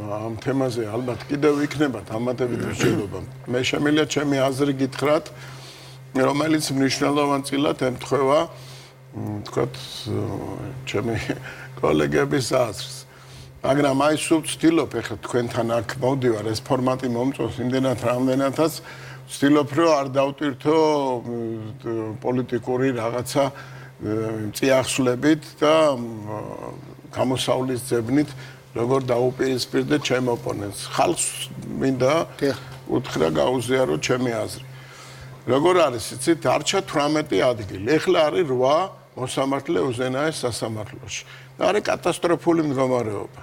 ამ თემაზე ალბათ კიდევ იქნება დამატებით მსჯელობა. მე შემიძლია ჩემი აზრი გითხრათ, რომელიც მნიშვნელოვანწილად ემთხვევა, თქვათ, ჩემი კოლეგების აზრს. მაგრამ აი სულ ვცდილობ, ეხლა თქვენთან აქ მოვდივარ, ეს ფორმატი მომწონს იმდენად რამდენადაც ვცდილობ, რომ არ დავტვირთო პოლიტიკური რაღაცა წიაღსვლებით და გამოსავლის ძებნით, როგორ დაუპირისპირდე ჩემ ოპონენტს. ხალხს მინდა უთხრა გაუზიარო ჩემი აზრი. როგორ არის, იცით, არჩა 18 ადგილი. ეხლა არის 8 მოსამართლე უზენაეს სასამართლოში. და არის კატასტროფული მდგომარეობა.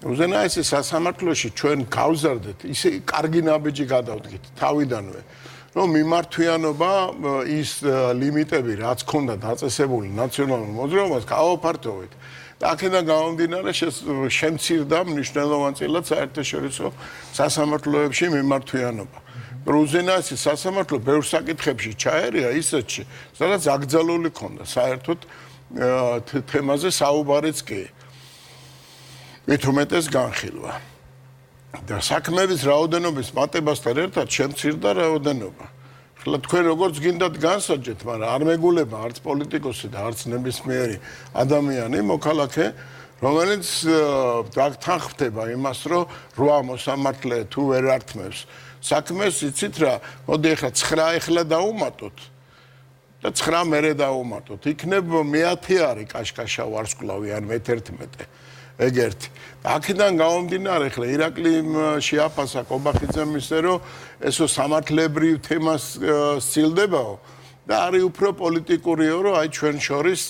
უზენაესი სასამართლოში ჩვენ გავზარდეთ, ისე კარგი ნაბიჯი გადავდგით თავიდანვე. რომ მიმართვიანობა ის ლიმიტები, რაც ქონდა დაწესებული ნაციონალურ მოძრაობას, გავაფართოვეთ. და აქედან გამომდინარე შემცირდა მნიშვნელოვანწილად საერთაშორისო სასამართლოებში მიმართვიანობა. უზენაესი სასამართლო ბევრ საკითხებში ჩაერია ისეთში, სადაც აკრძალული ქონდა საერთოდ თემაზე საუბარიც კი. მით უმეტეს განხილვა. და საქმეების რაოდენობის მატებასთან ერთად შემცირდა რაოდენობა. ხლა თქვენ როგორც გინდათ განსაჯეთ, მაგრამ არ მეგულება არც პოლიტიკოსი და არც ნებისმიერი ადამიანი, მოქალაქე, რომელიც დაგთანხმდება იმას, რომ 8 მოსამართლე თუ ვერ ართმევს საქმეს, იცით რა, მოდი ეხლა 9 ეხლა დაუმატოთ და 9 მერე დაუმატოთ. იქნებ მე-10 არის კაშკაშა ვარსკვლავი ან მე-11. ეგერთი. აქედან გამომდინარე, ხლა ირაკლი შეაფასა კობახიძემ ისე, რომ ესო სამართლებრივ თემას სცილდებაო და არის უფრო პოლიტიკურიო, რომ აი ჩვენ შორის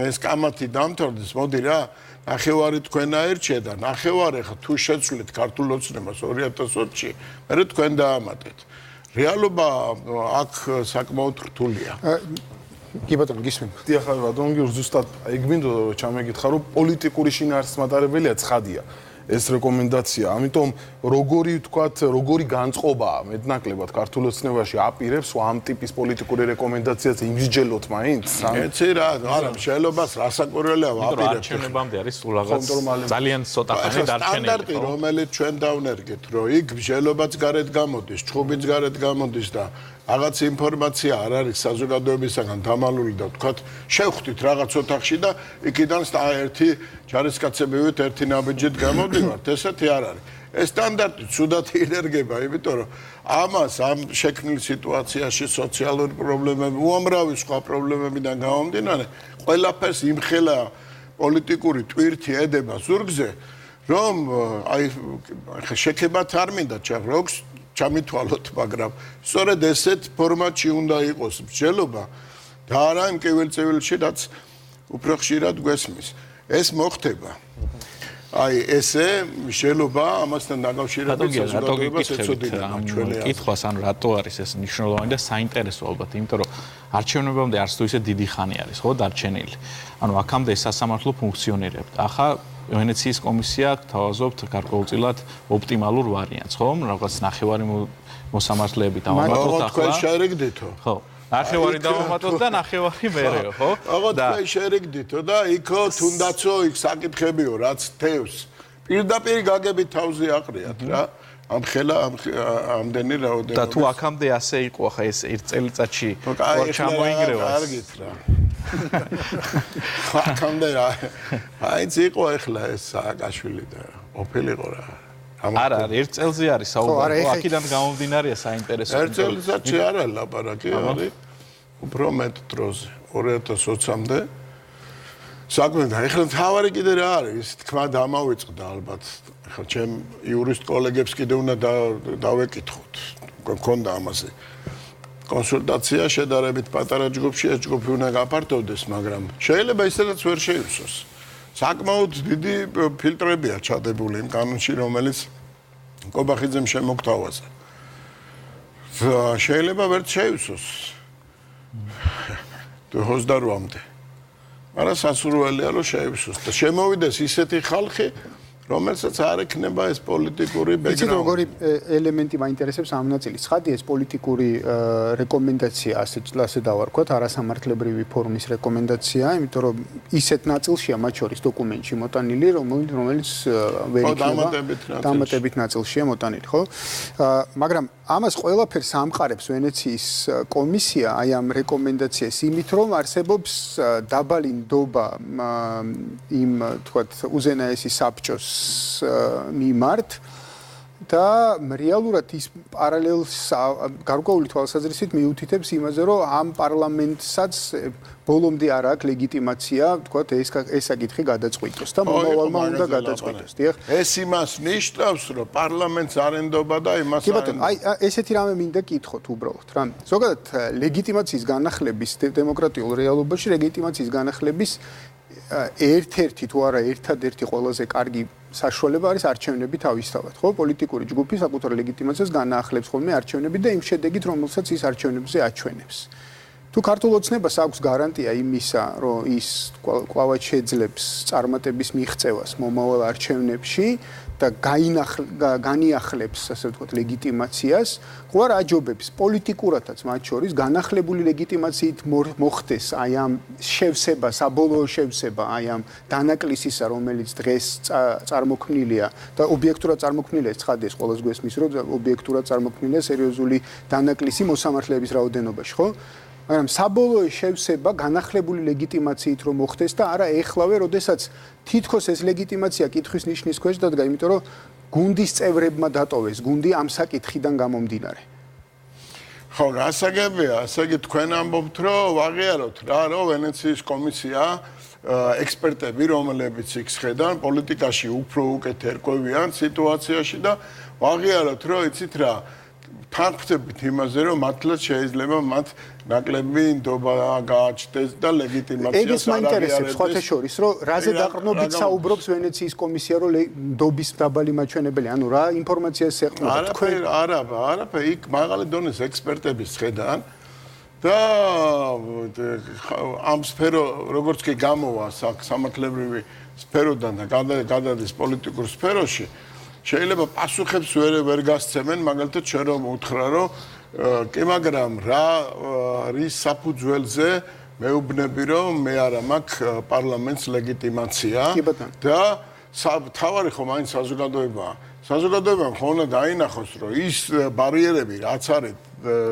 ეს კამათი დამთავრდეს. მოდი რა, ნახევარი თქვენ აერჩიეთ და ნახევარი ხა თუ შეცვლით ქართულ ოცნებას 2020-ში, მერე თქვენ დაამატეთ. რეალობა აქ საკმაოდ რთულია. კი ბატონო, გისმენთ. დიახ, ბატონო გიორგი, ზუსტად ეგ მინდოდა ჩამეგითხა, რომ პოლიტიკური შინაარსის მატარებელია ცხადია ეს რეკომენდაცია. ამიტომ როგორი განწყობაა მეტნაკლებად ქართულ ოცნებაში აპირებს ამ ტიპის პოლიტიკური რეკომენდაციას იმსჯელოთ მაინც? ეცი რა, არა, შეიძლება რასაკვირველია ვაპირებთ. არჩევნებამდე არის სულ რაღაც ძალიან ცოტა ხანი დარჩენილი. სტანდარტი, რომელიც ჩვენ დავნერგეთ, რომ იქ მსჯელობაც გარეთ გამოდის, ჩხუბიც გარეთ გამოდის და რაღაც ინფორმაცია არ არის საზოგადოებისაგან დამალული და თქვათ შევხვდით რაღაც ოთახში და იქიდან ერთი ჯარისკაცებივით ერთი ნაბიჯით გამოდივართ, ესეთი არ არის. ეს სტანდარტი ცუდად ინერგება, იმიტომ რომ ამას ამ შექმნილ სიტუაციაში სოციალური პრობლემები, უამრავი სხვა პრობლემებიდან გამომდინარე, ყველაფერს იმხელა პოლიტიკური ტვირთი ედება ზურგზე, რომ აი შექებათ არ მინდა ჩაღროქს ჩამითვალოთ, მაგრამ სწორედ ესეთ ფორმატში უნდა იყოს მსჯელობა და არა იმ კივილ-წივილში, რაც უფრო ხშირად გვესმის. ეს მოხდება. აი ესე შეიძლება ამასთან დაკავშირებით საზოგადოებას ეცოდინება ჩვენი კითხვას ან რატო არის ეს მნიშვნელოვანი და საინტერესო ალბათ იმიტომ რომ არჩევნებამდე არც თუ ისე დიდი ხანი არის ხო დარჩენილი ანუ აქამდე სასამართლო ფუნქციონირებდა ახლა ვენეციის კომისია გთავაზობთ გარკვეულწილად ოპტიმალურ ვარიანტს ხო რაღაც ნახევარი მოსამართლეები დავამატოთ ახლა შეერიგდითო ხო ნახევარი დავამატოთ და ნახევარი მერეო ხო და შეერიგდითო და იქო თუნდაცო იქ საკითხებიო რაც თევს პირდაპირ გაგებით თავზე აყრიათ რა ამ ხელა ამდენი რაოდენობა და თუ აქამდე ასე იყო ახლა ეს ერთ წელიწადში ჩამოინგრევა კარგით რა აქამდე აიც იყო ახლა ეს სააკაშვილი და ოფილიყო რა არა ერთ წელზე არის საუბარი აქედან გამომდინარეა საინტერესო ერთ წელიწადში არა ლაპარაკი არის უფრო მეტ დროზე 2020-მდე საქმე და ეხლა თავარი კიდე რა არის თქვა დამავიწყდა ალბათ ეხლა ჩემ იურისტ კოლეგებს კიდე უნდა დავეკითხოთ მქონდა ამაზე კონსულტაცია შედარებით პატარა ჯგუფში ეს ჯგუფი უნდა გაფართოვდეს მაგრამ შეიძლება ისედაც ვერ შეივსოს საკმაოდ დიდი ფილტრებია ჩადებული იმ კანონში რომელიც კობახიძემ შემოგთავაზა შეიძლება ვერ შეივსოს 28-მდე არა სასურველია რომ შეივსოს და შემოვიდეს ისეთი ხალხი რომელსაც არ ექნება ეს პოლიტიკური ბექგრაუნდი. იცით როგორი ელემენტი მაინტერესებს ამ ნაწილში. ცხადია ეს პოლიტიკური რეკომენდაცია ასე დავარქვათ, არასამართლებრივი ფორმის რეკომენდაცია, იმიტომ რომ ისეთ ნაწილშია მათ შორის დოკუმენტში მოტანილი, რომელიც ვერ იქნება დამატებით ნაწილშია მოტანილი, ხო? მაგრამ ამას ყველაფერს ამყარებს ვენეციის კომისია აი ამ რეკომენდაციას იმით, რომ არსებობს დაბალი ნდობა იმ თქვათ უზენაესი საბჭოს მიმართ და რეალურად ის პარალელს გარკვეული თვალსაზრისით მიუთითებს იმაზე, რომ ამ პარლამენტსაც ბოლომდე არ აქვს ლეგიტიმაცია, თქვათ ეს საკითხი გადაწყვიტოს და მომავალმა უნდა გადაწყვიტოს. დიახ. ეს იმას ნიშნავს, რომ პარლამენტს არ ენდობა და იმას კი ბატონო, აი ესეთი რამე მინდა კითხოთ უბრალოდ რა. ზოგადად ლეგიტიმაციის განახლების დემოკრატიულ რეალობაში ლეგიტიმაციის განახლების ერთ-ერთი თუ არა ერთადერთი ყველაზე კარგი საშუალება არის არჩევნები თავისთავად, ხო? პოლიტიკური ჯგუფი საკუთარ ლეგიტიმაციას განაახლებს ხოლმე არჩევნებით და იმ შედეგით, რომელსაც ის არჩევნებზე აჩვენებს. თუ ქართულ ოცნებას აქვს გარანტია იმისა, რომ ის კვლავაც შეძლებს წარმატების მიღწევას მომავალ არჩევნებში და განიახლებს, ასე ვთქვათ, ლეგიტიმაციას, ხო არ აჯობებს პოლიტიკურადაც მათ შორის განახლებული ლეგიტიმაციით მოხდეს აი ამ შევსება, საბოლოო შევსება აი ამ დანაკლისისა, რომელიც დღეს წარმოქმნილია და ობიექტურად წარმოქმნილია, ცხადია, ყველას გვესმის, რომ ობიექტურად წარმოქმნილია სერიოზული დანაკლისი მოსამართლეების რაოდენობაში, ხო? მაგრამ საბოლოო შევსება განახლებული ლეგიტიმაციით რომ მოხდეს და არა ეხლავე, როდესაც თითქოს ეს ლეგიტიმაცია კითხვის ნიშნის ქვეშ დადგა, იმიტომ რომ გუნდის წევრებმა დატოვეს გუნდი ამ საკითხიდან გამომდინარე. ხო, გასაგებია, ასე იგი თქვენ ამბობთ, რომ ვაღიაროთ რა, რომ ვენეციის კომისია ექსპერტები, რომლებიც იქ შედან პოლიტიკაში უფრო უკეთ ერკვევიან სიტუაციაში და ვაღიაროთ, რომ იცით რა თანხმდებით იმაზე, რომ მართლაც შეიძლება მათ ნაკლები ნდობა გააჩნდეს და ლეგიტიმაციას ეგეც მაინტერესებს სხვათა შორის, რომ რაზე დაყრდნობით საუბრობს ვენეციის კომისია, რომ ნდობის დაბალი მაჩვენებელი, ანუ რა ინფორმაციას ეყრდნობა თქვენ? არაფერი, იქ მაღალი დონის ექსპერტების შედან და ამ სფერო როგორც კი გამოვა სამართლებრივი სფეროდან და გადადის პოლიტიკურ სფეროში შეიძლება პასუხებს ვერ გასცემენ, მაგალითად ჩვენ რომ უთხრა, რომ კი მაგრამ რის საფუძველზე მეუბნები, რომ მე არა მაქვს პარლამენტს ლეგიტიმაცია და თავარი ხო მაინც საზოგადოებაა. საზოგადოებამ ხო უნდა დაინახოს, რომ ის ბარიერები, რაც არის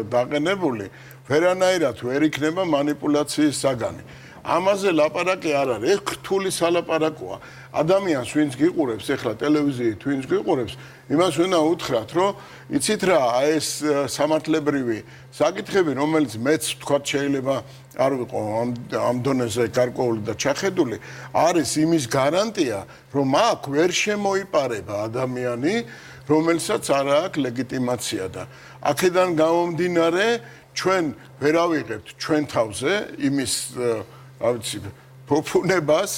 დაყენებული, ვერანაირად ვერ იქნება манипуляციის საგანი. ამაზე ლაპარაკი არ არის, ეს რთული სალაპარაკოა. ადამიანს ვინც გიყურებს ახლა ტელევიზიით, ვინც გიყურებს, იმას უნდა უთხრათ, რომ იცით რა, ეს სამართლებრივი საკითხები, რომელიც მეც თქვა შეიძლება არ ვიყო ამ დონეზე გარკვეული და ჩახედული, არის იმის გარანტია, რომ აქ ვერ შემოიპარება ადამიანი, რომელსაც არ აქვს ლეგიტიმაცია და აქედან გამომდინარე ჩვენ ვერ ავიღებთ ჩვენ თავზე იმის რა ვიცი ფუფუნებას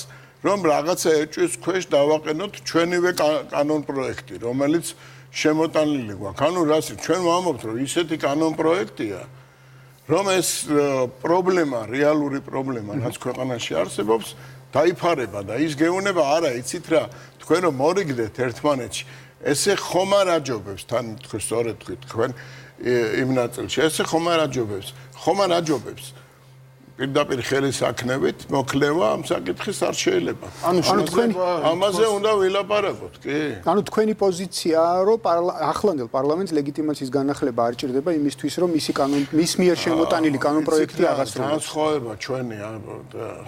რომ რაღაცა ეჭვის ქვეშ დავაყენოთ ჩვენივე კანონპროექტი, რომელიც შემოტანილი გვაქვს. ანუ რას ჩვენ ვამბობთ, რომ ისეთი კანონპროექტია, რომ ეს პრობლემა, რეალური პრობლემა, რაც ქვეყანაში არსებობს, დაიფარება და ის გეუბნება, არა, იცით რა, თქვენ რომ მორიგდეთ ერთმანეთში, ესე ხომ არ აჯობებს, თან თქვენ სწორედ თქვით, თქვენ იმ ნაწილში, ესე ხომ არ აჯობებს. პირდაპირ ხელის აქნებით მოკლევა ამ საკითხის არ შეიძლება. ანუ თქვენ ამაზე უნდა ვილაპარაკოთ, კი? ანუ თქვენი პოზიციაა, რომ ახლანდელ პარლამენტს ლეგიტიმაციის განახლება არ ჭირდება იმისთვის, რომ მის მიერ შემოტანილი კანონპროექტი აღასრულოს. განსხვავება ჩვენი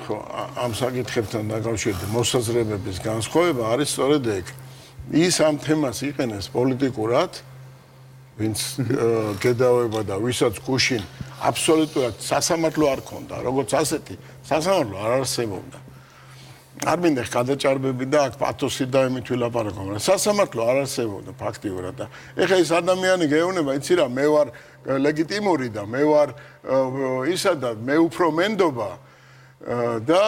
ხო ამ საკითხებთან დაკავშირებით მოსაზრებების განსხვავება არის სწორედ ეგ. ის ამ თემას იყენებს პოლიტიკურად, ვინც გედავება და ვისაც გუშინ აბსოლუტურად სასამართლო არ ქონდა, როგორც ასეთი, სასამართლო არ არსებობდა. არ მინდა გადაჭარბები და აქ პათოსი და იმით ვილაპარაკო, მაგრამ სასამართლო არ არსებობდა ფაქტიურად და ეხლა ეს ადამიანი გეუბნება, იცი რა, მე ვარ ლეგიტიმური და მე ვარ ისა და მე უფრო მენდობა და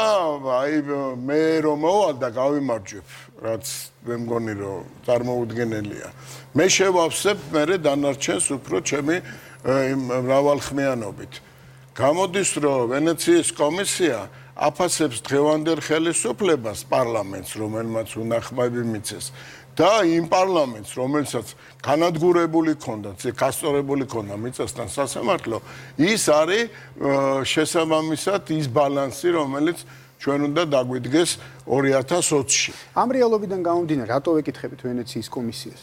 აი მე რომ მოვალ და გავიმარჯვებ, რაც მე მგონი რომ წარმოუდგენელია. მე შევავსებ მე დანარჩენს უფრო ჩემი მრავალხმიანობით. გამოდის რომ ვენეციის კომისია აფასებს დღევანდელ ხელისუფლებას პარლამენტს, რომელმაც უნახმები მიცეს და იმ პარლამენტს, რომელსაც განადგურებული ქონდა, გასწორებული ქონდა მიწასთან სასამართლო, ის არის შესაბამისად ის ბალანსი, რომელიც ჩვენ უნდა დაგვიდგეს 2020-ში. ამ რეალობიდან გამომდინარე, რატო ვეკითხებით ვენეციის კომისიას?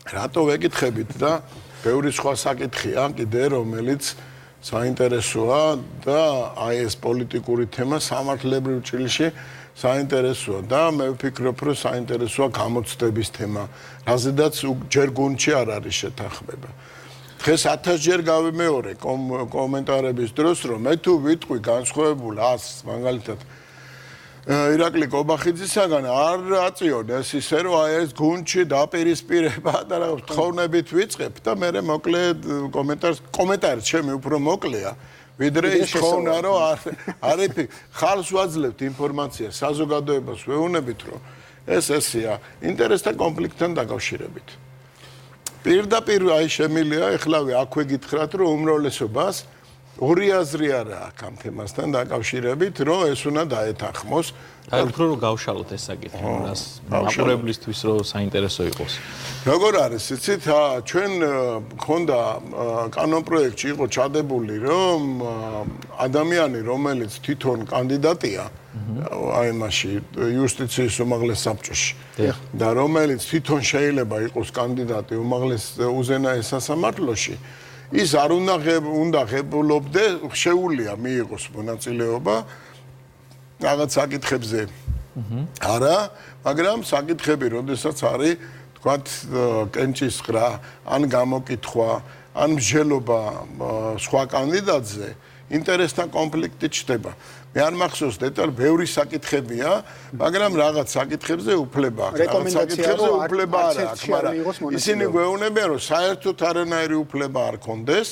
რატო ვეკითხებით და ბევრი სხვა საკითხია კიდე, რომელიც საინტერესოა და აი ეს პოლიტიკური თემა სამართლებრივ ჭრილში საინტერესოა და მე ვფიქრობ, რომ საინტერესოა გამოცდების თემა, რაზედაც ჯერ გუნდში არ არის შეთანხმება. დღეს 1000 ჯერ გავიმეორე კომენტარების დროს, რომ მე თუ ვიტყვი განსხვავებულ 100-ს, მაგალითად ირაკლი კობახიძისაგან არ აწიონ ეს ისე რომ აი ეს გუნდში დაპირისპირება და რაღაც თხოვნებით ვიწყებ და მე მოკლე კომენტარი ჩემი უფრო მოკლეა ვიდრე ის თხოვნა რომ არის ხალხს ვაძლევთ ინფორმაციას საზოგადოებას ვეუბნებით რომ ეს ესეა ინტერესთა კონფლიქტთან დაკავშირებით პირდაპირ აი შემილია ეხლავე აქვე გითხრათ რომ უმრავლესობას ორი აზრი არა აქ ამ თემასთან დაკავშირებით, რომ ეს უნდა დაეთანხმოს. აი უფრო რომ გავშალოთ ეს საკითხი, რას მაუწყებლისთვის რომ საინტერესო იყოს. როგორ არის, იცით, ჩვენ მქონდა კანონპროექტში იყო ჩადებული, რომ ადამიანი, რომელიც თვითონ კანდიდატია, აი მასში იუსტიციის უმაღლეს საბჭოში და რომელიც თვითონ შეიძლება იყოს კანდიდატი უმაღლეს უზენაეს სასამართლოში ის არ უნდა ღებულობდე, შეუძლია მიიღოს მონაწილეობა რაღაც საკითხებზე. არა, მაგრამ საკითხები, როდესაც არის, თქვათ, კენჭისყრა, ან გამოკითხვა, ან მსჯელობა სხვა კანდიდატზე, ინტერესთა კონფლიქტი ჩნდება. მე არ მახსოვს დეტალ, ბევრი საკითხებია, მაგრამ რაღაც საკითხებზე უფლება აქვს. რაღაც საკითხებზე უფლება არ აქვს, მაგრამ ისინი გვეუბნებიან, რომ საერთოდ არანაირი უფლება არ კონდეს,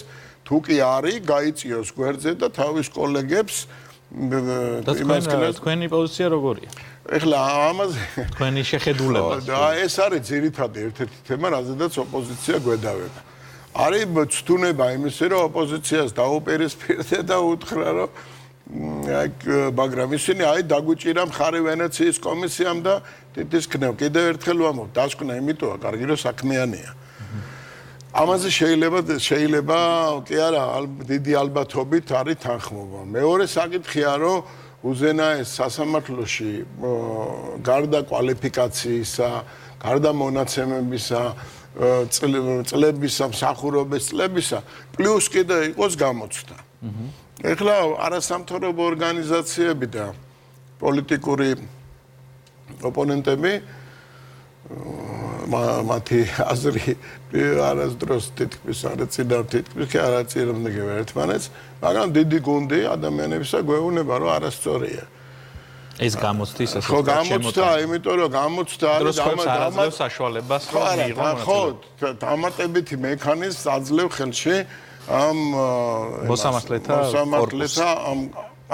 თუ კი არის, გაიწიოს გვერდზე და თავის კოლეგებს თქვენი პოზიცია როგორია? ეხლა ამაზე თქვენი შეხედულება. ეს არის ძირითადი ერთ-ერთი თემა, რაზედაც ოპოზიცია გვედავება. არის ცდუნება იმისი, რომ ოპოზიციას დაუპირისპირდე და უთხრა, რომ მაგრამ ისინი აი დაგვიჭირა მხარი ვენეციის კომისიამ და თითქოს კიდევ ერთხელ ვამბობ, დასკვნა იმიტოა, კარგი რომ საქმიანია. ამაზე შეიძლება კი არა, დიდი ალბათობით არის თანხმობა. მეორე საკითხია, რომ უზენაეს სასამართლოში გარდა კვალიფიკაციისა, გარდა მონაცემებისა, წლებისა, მსახურობის წლებისა, პლუს კიდე იყოს გამოცდა. ეხლა არასამთავრობო ორგანიზაციები და პოლიტიკური ოპონენტები მათი აზრი არასდროს თითქმის არ ეწინათ, თითქმის კი არ აწინებდნენ ერთმანეთს, მაგრამ დიდი გუნდი ადამიანებისა გვეუბნება, რომ არასწორია. ეს გამოცდის ასე ხო, გამოცდა, იმიტომ რომ გამოცდა არის ამაძლევს საშუალებას რომ მიიღო ხო, დამატებითი მექანიზმს აძლევ ხელში ამ მოსამართლეთა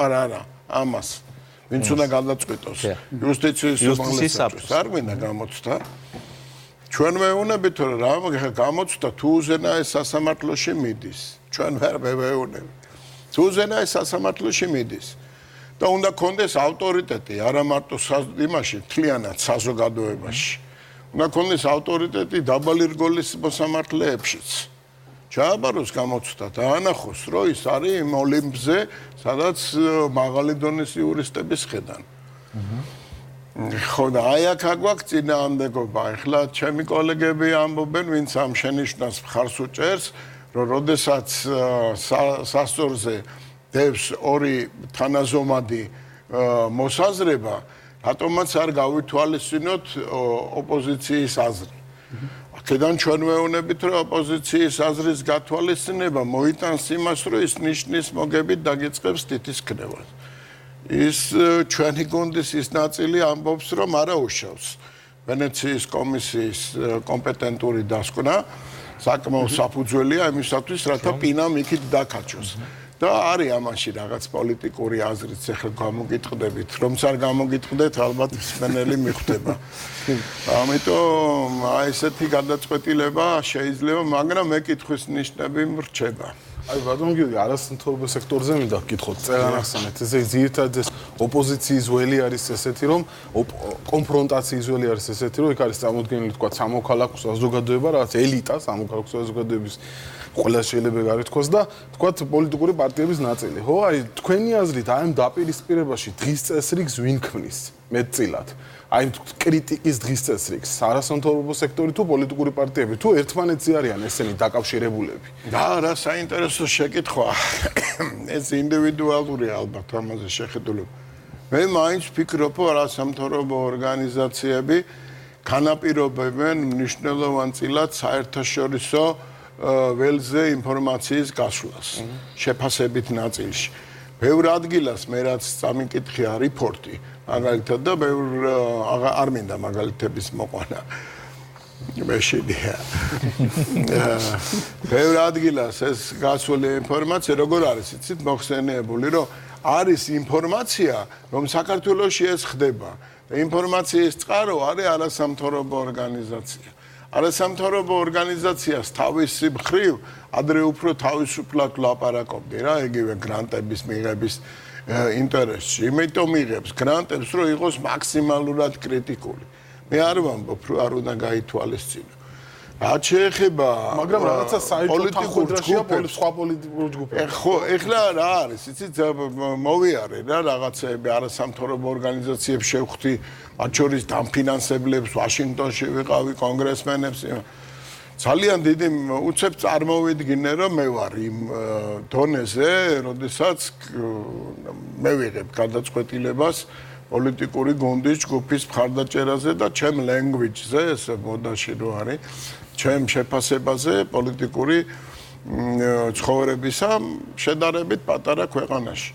არა ამას ვინც უნდა გადაწყვიტოს იუსტიციის უმაღლესობაშიც არ გვინდა გამოცდა ჩვენ ვეუბნებით რომ რა გამოცდა თუ უზენაეს სასამართლოში მიდის ჩვენ ვერ ვეუბნებით თუ უზენაეს სასამართლოში მიდის და უნდა კონდეს ავტორიტეტი არა მარტო იმაში მთლიანად საზოგადოებაში უნდა კონდეს ავტორიტეტი დაბალი რგოლის მოსამართლეებშიც ჩააბაროს გამოცდა და ანახოს რომ ის არის იმ ოლიმპზე სადაც მაღალი დონის იურისტების ხედან ხო და აი აქ აგვაქვს წინააღმდეგობა ეხლა ჩემი კოლეგები ამბობენ ვინც ამ შენიშვნას მხარს უჭერს რომ როდესაც სასწორზე დევს ორი თანაზომადი მოსაზრება რატომაც არ გავითვალისწინოთ ოპოზიციის აზრი აქედან ჩვენ ვეუბნებით რომ ოპოზიციის აზრის გათვალისწინება მოიტანს იმას რომ ის ნიშნის მოგებით დაგიწყებს თითის ქნევას ის ჩვენი გუნდის ის ნაწილი ამბობს რომ არა უშავს ვენეციის კომისიის კომპეტენტური დასკვნა საკმაოდ საფუძველია იმისათვის რათა პინამ იქით დაკაჩოს და არის ამაში რაღაც პოლიტიკური აზრიც ახლა გამოგიტყდებით რომც არ გამოგიტყდეთ ალბათ მსმენელი მიხვდება ამიტომ აი ესეთი გადაწყვეტილება შეიძლება მაგრამ მეკითხვის ნიშნები მრჩება აი ბატონ გიორგი არასამთავრობო სექტორზე მინდა გკითხოთ წეგანახსენეთ ესე ძირითადად ოპოზიციის ველი არის ესეთი რომ კონფრონტაციის ველი არის ესეთი რომ იქ არის წარმოდგენილი თქვა სამოქალაქო საზოგადოება რაღაც ელიტა სამოქალაქო საზოგადოების ყველა შეიძლება გარეთქოს და თქვა პოლიტიკური პარტიების ნაწილი ხო აი თქვენი აზრით აი ამ დაპირისპირებაში დღის წესრიგს ვინ ქმნის მეტწილად აი კრიტიკის დღის წესრიგს არასამთავრობო სექტორი თუ პოლიტიკური პარტიები თუ ერთმანეთზე არიან ესენი დაკავშირებულები და რა საინტერესო შეკითხვა ეს ინდივიდუალურია ალბათ ამაზე შეხედულება მე მაინც ვფიქრობ რომ არასამთავრობო ორგანიზაციები განაპირობებენ მნიშვნელოვან წილად საერთაშორისო ველზე ინფორმაციის გასვლას შეფასებით ნაწილში. ბევრ ადგილას მე რაც წამიკითხია რიპორტი, მაგალითად და ბევრ არ მინდა მაგალითების მოყვანა. მეშინია. ბევრ ადგილას ეს გასული ინფორმაცია როგორ არის, იცით, მოხსენიებული, რომ არის ინფორმაცია, რომ საქართველოში ეს ხდება. ინფორმაციის წყარო არის არასამთავრობო ორგანიზაცია. არასამთავრობო ორგანიზაციას თავისი მხრივ ადრე უფრო თავისუფლად ლაპარაკობდი რა, იგივე გრანტების მიღების ინტერესში. იმიტომ იღებს გრანტებს, რომ იყოს მაქსიმალურად კრიტიკული. მე არ ვამბობ, რომ არ უნდა გაითვალისწინო. რაც შეეხება, მაგრამ რაღაცა საერთო თანხმდრაშია სხვა პოლიტიკურ ჯგუფებში. ხო, ეხლა რა არის, იცით, მოვიარე რა რაღაცეები არასამთავრობო ორგანიზაციებს შევხვდი, მათ შორის დამფინანსებლებს, ვაშინგტონში ვიყავი, კონგრესმენებს. ძალიან დიდი უცებ წარმოვიდგინე, რომ მე ვარ იმ დონეზე, როდესაც მე ვიღებ გადაწყვეტილებას პოლიტიკური გუნდის ჯგუფის მხარდაჭერაზე და ჩემ language-ზე, ესე მოდაში რო არის, ჩემ შეფასებაზე პოლიტიკური ცხოვრებისა შედარებით პატარა ქვეყანაში.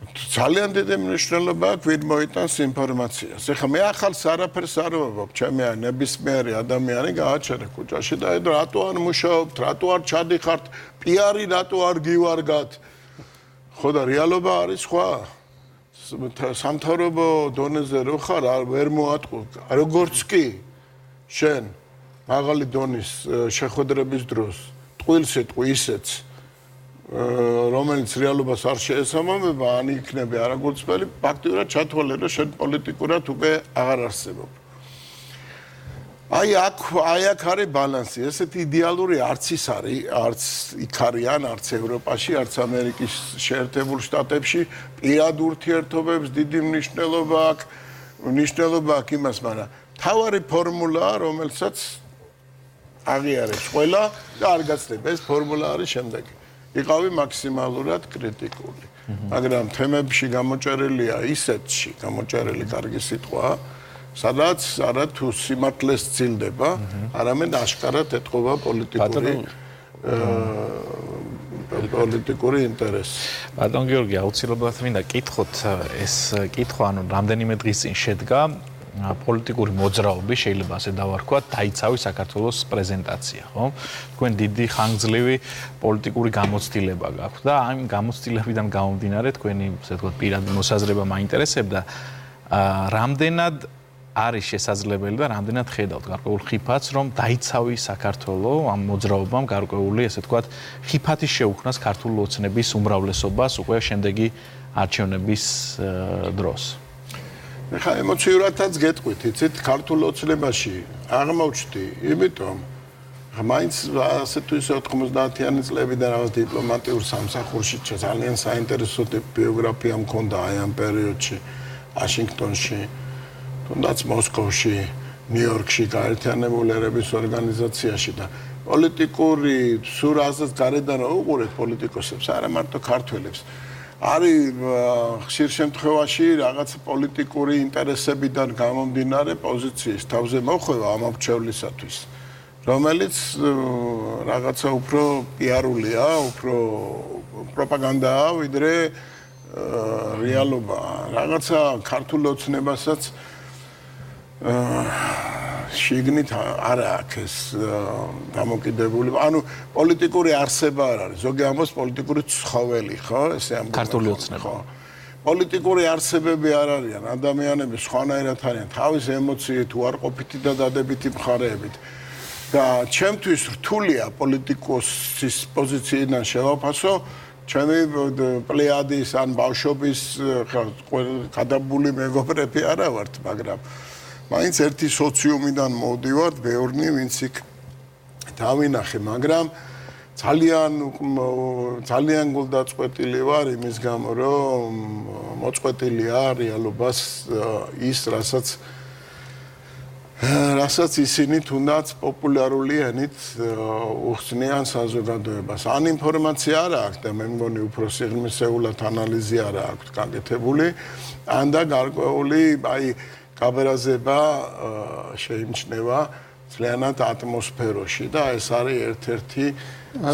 ძალიან დიდი მნიშვნელობა აქვს ვინ მოიტანს ინფორმაციას. ეხლა მე ახალს არაფერს არ ვამბობ, ჩემი ნებისმიერი ადამიანი გააჩერე ქუჩაში და რატო არ მუშაობთ, რატო არ ჩადიხართ, პიარი რატო არ გივარგათ. ხო და რეალობა არის სხვა. სამთავრობო დონეზე რო ხარ, ვერ მოატყუს. როგორც კი შენ მაღალი დონის შეხვედრების დროს ტყუილსიტყვი ისეც რომელიც რეალობას არ შეესაბამება, ან იქნები არაგულწრფელი, ფაქტიურად ჩათვალე, რომ შენ პოლიტიკურად უკვე აღარ არსებობ. აი აქ არის ბალანსი. ესეთი იდეალური არც ის არის, არც იქ არიან, არც ევროპაში, არც ამერიკის შეერთებულ შტატებში პირად ურთიერთობებს დიდი მნიშვნელობა აქვს იმას, მაგრამ თავარი ფორმულაა, რომელსაც აღიარებს ყველა და არ გაცდება. ეს ფორმულა არის შემდეგი. იყავი მაქსიმალურად კრიტიკული. მაგრამ თემებში გამოჭერილია ისეთში, გამოჭერილი კარგი სიტყვა, სადაც არა თუ სიმართლეს ცილდება, არამედ აშკარად ეთყობა პოლიტიკური ინტერესი. ბატონ გიორგი, აუცილებლად მინდა კითხოთ ეს კითხვა, ანუ რამდენიმე დღის წინ შედგა პოლიტიკური მოძრაობის შეიძლება ასე დავარქვათ, დაიცავი საქართველოს პრეზენტაცია, ხო? თქვენ დიდი ხანგრძლივი პოლიტიკური გამოცდილება გაქვთ და ამ გამოცდილებიდან გამომდინარე თქვენი, ასე ვთქვათ, პირადი მოსაზრება მაინტერესებდა, რამდენად არის შესაძლებელი და რამდენად ხედავთ გარკვეულ ხიფათს, რომ დაიცავი საქართველოს ამ მოძრაობამ გარკვეული, ასე ვთქვათ, ხიფათი შეუქმნას ქართული ოცნების უმრავლესობას უკვე შემდეგი არჩევნების დროს. ხა ემოციურადაც გეტყვით, იცით, ქართულ ოცნებაში აღმოჩნდი, იმიტომ მაინც ასე თუ ისე 90-იანი წლებიდან რაღაც დიპლომატიურ სამსახურში ძალიან საინტერესო ბიოგრაფია მქონდა აი ამ პერიოდში, ვაშინგტონში, თუნდაც მოსკოვში, ნიუ-იორკში, გაერთიანებული ერების ორგანიზაციაში და პოლიტიკური სულ რასაც გარედან უყურეთ პოლიტიკოსებს, არა მარტო ქართველებს. არის ხშირ შემთხვევაში რაღაც პოლიტიკური ინტერესებიდან გამომდინარე პოზიციის თავზე მოხვევა ამ მრჩევლისათვის, რომელიც რაღაცა უფრო პიარულია, უფრო პროპაგანდაა, ვიდრე რეალობაა. რაღაცა ქართულ ოცნებასაც შიგნით არ აქვს ეს დამოკიდებული, ანუ პოლიტიკური არსება არ არის, ზოგი ამბობს პოლიტიკური ცხოველი, ხო? ესე ამბობს. ქართული ოცნება. პოლიტიკური არსებები არ არიან, ადამიანები სხვანაირად არიან, თავის ემოციით, უარყოფითი და დადებითი მხარეებით. და ჩემთვის რთულია პოლიტიკოსის პოზიციიდან შევაფასო, ჩემი პლეიადის ან ბავშვობის გადაბული მეგობრები არა ვართ, მაგრამ მაინც ერთი სოციუმიდან მოვდივართ, ბევრნი, ვინც იქ დავინახე, მაგრამ ძალიან გულდაწყვეტილი ვარ იმის გამო, რომ მოწყვეტილია რეალობას ის, რასაც ისინი თუნდაც პოპულარული ენით უხსნიან საზოგადოებას. ან ინფორმაცია არ აქვს და მე მგონი უფრო სიღრმისეულად ანალიზი არ აქვს გაკეთებული, ან და გარკვეული აი გაბრაზება შეიმჩნევა ძალიანად ატმოსფეროში და ეს არის ერთ-ერთი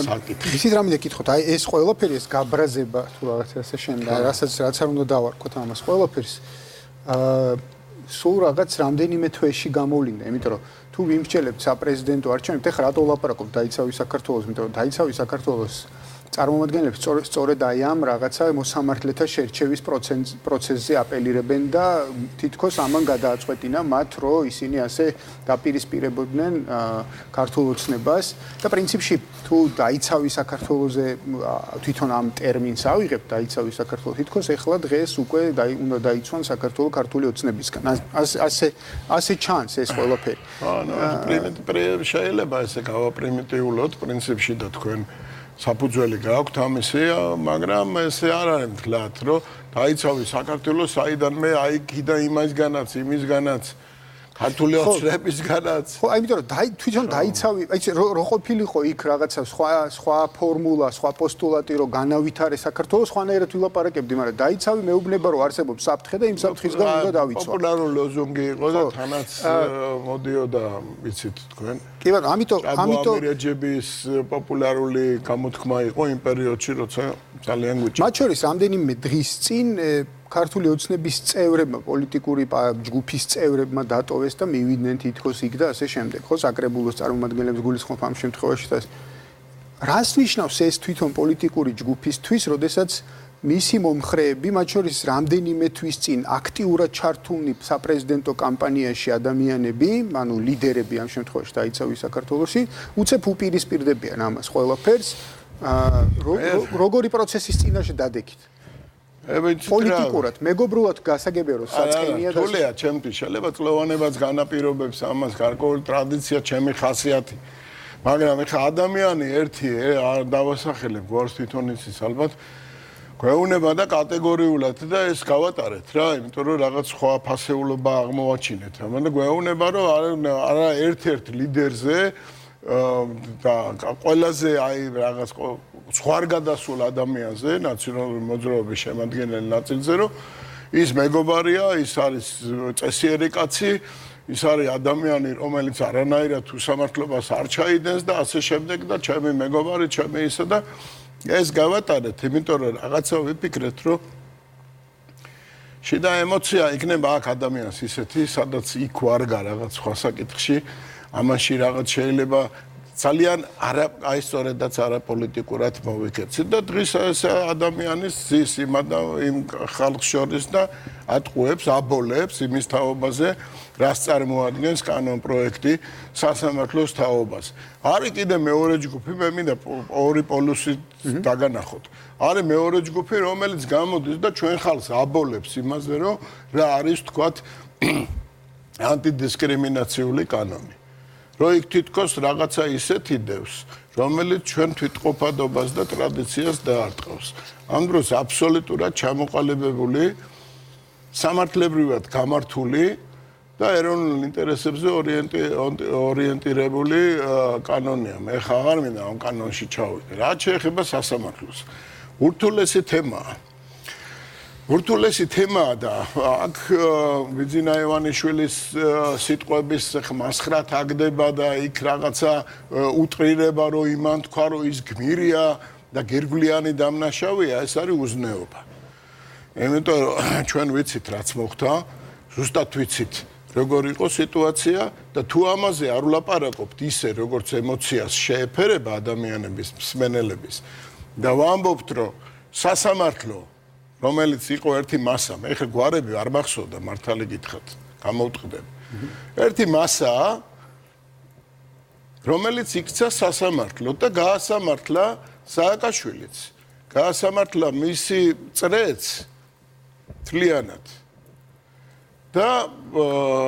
საკითხი. ისიც რამე გითხოთ, აი ეს ყველაფერი, ეს გაბრაზება თუ რაღაცა ასე შემდეგ, რასაც არ უნდა დავარქოთ ამას ყველაფერს. სულ რაღაც რამდენიმე თვეში გამოვლინდა, იმიტომ რომ თუ ვიმსჯელებთ საპრეზიდენტო არჩევნებს, ეხლა რატო ვლაპარაკობ დაიცავი საქართველოს, იმიტომ რომ დაიცავი საქართველოს წარმომადგენლებს სწორედ აი ამ რაღაცა მოსამართლეთა შერჩევის პროცესზე აპელირებენ და თითქოს ამან გადააწყვეტინა მათ, რომ ისინი ასე დაპირისპირებოდნენ ქართულ ოცნებას და პრინციპში თუ დაიცავი საქართველოზე თვითონ ამ ტერმინს ავიღებთ დაიცავი საქართველოს, თითქოს ეხლა დღეს უკვე უნდა დაიცვან საქართველოს ქართული ოცნებისგან. ასე ჩანს ეს ყველაფერი. შეიძლება ესე გავაპრიმიტიულოთ პრინციპში და თქვენ საფუძველი გაქვთ ამისი, მაგრამ ესე არ არის მართლაც, რომ დაიცავი საქართველოს საიდანმე აი კიდე იმისგანაც ქართული ოცნებისგანაც. ხო, იმიტომ რომ თვითონ დაიცავი, აი რო ყოფილიყო იქ რაღაცა სხვა ფორმულა, სხვა პოსტულატი, რომ განავითარე საქართველოს, სხვანაირად ვილაპარაკებდი, მაგრამ დაიცავი მეუბნება, რომ არსებობს საფრთხე და იმ საფრთხისგან უნდა დავიცვა. პოპულარული ლოზუნგი იყო და თანაც მოდიოდა, ვიცით თქვენ. კი ბატონო, ამიტომ რეჯების პოპულარული გამოთქმა იყო იმ პერიოდში, როცა ძალიან გვიჭირდა. მათ შორის რამდენიმე დღის წინ ქართული ოცნების წევრებმა, პოლიტიკური ჯგუფის წევრებმა დატოვეს და მივიდნენ თითქოს იქ და ასე შემდეგ. ხო, საკრებულოს წარმომადგენლებს გულისხმობ ამ შემთხვევაში და რას ნიშნავს ეს თვითონ პოლიტიკური ჯგუფისთვის, როდესაც მისი მომხრეები, მათ შორის რამდენიმე თვის წინ აქტიურად ჩართულნი საპრეზიდენტო კამპანიაში ადამიანები, ანუ ლიდერები ამ შემთხვევაში დაიცავი საქართველოსი, უცებ უპირისპირდებიან ამას ყველაფერს, როგორი პროცესის წინაშე დადექით. პოლიტიკურად, მეგობრულად გასაგებია რომ საწყენია და თულია ჩემთვის შეიძლება წლოვანებაც განაპირობებს ამას გარკვეული ტრადიცია, ჩემი ხასიათი. მაგრამ ეხა ადამიანი ერთი არ დავასახელებ, გვარს თვითონ იცის ალბათ გვეუბნება და კატეგორიულად და ეს გავატარეთ რა, იმიტომ რომ რაღაც სხვა ფასეულობა აღმოვაჩინეთ. მაგრამ გვეუბნება რომ არა ერთ-ერთ ლიდერზე და ყველაზე აი რაღაც სხვარგადასულ ადამიანზე, ნაციონალური მოძრაობის შემადგენელი ნაწილზე, რომ ის მეგობარია, ის არის წესიერი კაცი, ის არის ადამიანი, რომელიც არანაირად უსამართლობას არ ჩაიდენს და ასე შემდეგ და ჩემი მეგობარი, ჩემი ისა და ეს გავატარეთ, იმიტომ რომ რაღაცა ვიფიქრეთ, რომ შიდა ემოცია იქნება აქ ადამიანს ისეთი, სადაც იქ ვარგა რაღაც სხვა საკითხში, ამაში რაღაც შეიძლება ძალიან აი სწორედაც არაპოლიტიკურად მოვიქეცით და დღის ეს ადამიანის ზის იმ ხალხს შორის და ატყუებს, აბოლებს იმის თაობაზე, რაც წარმოადგენს კანონ პროექტი სასამართლოს თაობას. არის კიდე მეორე ჯგუფი, მე მინდა ორი პოლუსი დაგანახოთ. არის მეორე ჯგუფი, რომელიც გამოდის და ჩვენ ხალხს აბოლებს იმაზე, რომ რა არის თქვათ ანტიდისკრიმინაციული კანონი. რო იქ თითქოს რაღაცა ისეთი დევს, რომელიც ჩვენ თვითყოფადობას და ტრადიციას დაარტყავს. ამ დროს აბსოლუტურად ჩამოყალიბებული, სამართლებრივად გამართული და ეროვნულ ინტერესებზე ორიენტირებული კანონია. მე ხარ მინდა ამ კანონში ჩავიდე. რაც შეეხება სასამართლოს. ურთულესი თემაა და აქ ბიძინა ივანიშვილის სიტყვების მასხრად აგდება და იქ რაღაცა უტრირება, რომ იმან თქვა, რომ ის გმირია და გირგვლიანი დამნაშავეა, ეს არის უზნეობა. იმიტომ რომ ჩვენ ვიცით რაც მოხდა, ზუსტად ვიცით როგორ იყო სიტუაცია და თუ ამაზე არ ვლაპარაკობთ ისე როგორც ემოციას შეეფერება ადამიანების მსმენელების და ვამბობთ რომ სასამართლო რომელიც იყო ერთი მასა, მე ხე გვარები არ მახსოვდა მართალი გითხრათ, გამოვტყდები. ერთი მასაა, რომელიც იქცა სასამართლოდ და გაასამართლა სააკაშვილიც. გაასამართლა მისი წრეც თლიანად. და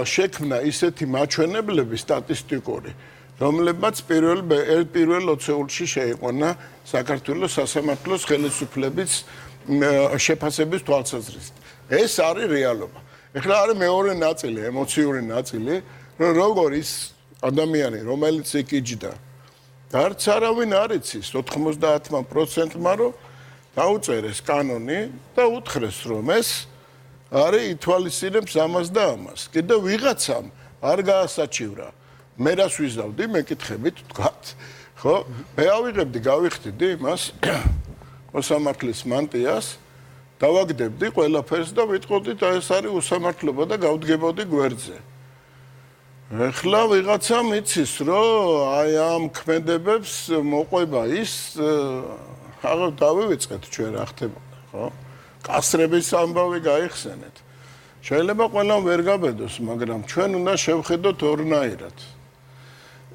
შექმნა ისეთი მაჩვენებლები სტატისტიკური, რომლებმაც პირველ 20-ში შეიყვანა საქართველოს სასამართლოს ხელისუფლების შეფასების თვალსაზრისით. ეს არის რეალობა. ეხლა არის მეორე ნაწილი, ემოციური ნაწილი, რომ როგორ ის ადამიანი, რომელიც იქ იჯდა, არც არავინ არ იცის 90%-მა, რომ დაუწერეს კანონი და უთხრეს, რომ ეს არის ითვალისწინებს ამას და ამას. კიდევ ვიღაცამ არ გაასაჩივრა. მე რას ვიზავდი, მეკითხებით თქვათ. ხო? მე ავიღებდი, გავიხდიდი იმას მოსამართლის მანტიას, დავაგდებდი ყველაფერს და ვიტყოდით, ეს არის უსამართლობა და გავდგებოდი გვერდზე. ეხლა ვიღაცამ იცის, რომ აი ამ ქმედებებს მოყვება ის, აღარ დავივიწყეთ ჩვენ რა ხდებოდა, ხო? კასრების ამბავი გაიხსენეთ. შეიძლება ყველამ ვერ გაბედოს, მაგრამ ჩვენ უნდა შევხედოთ ორნაირად.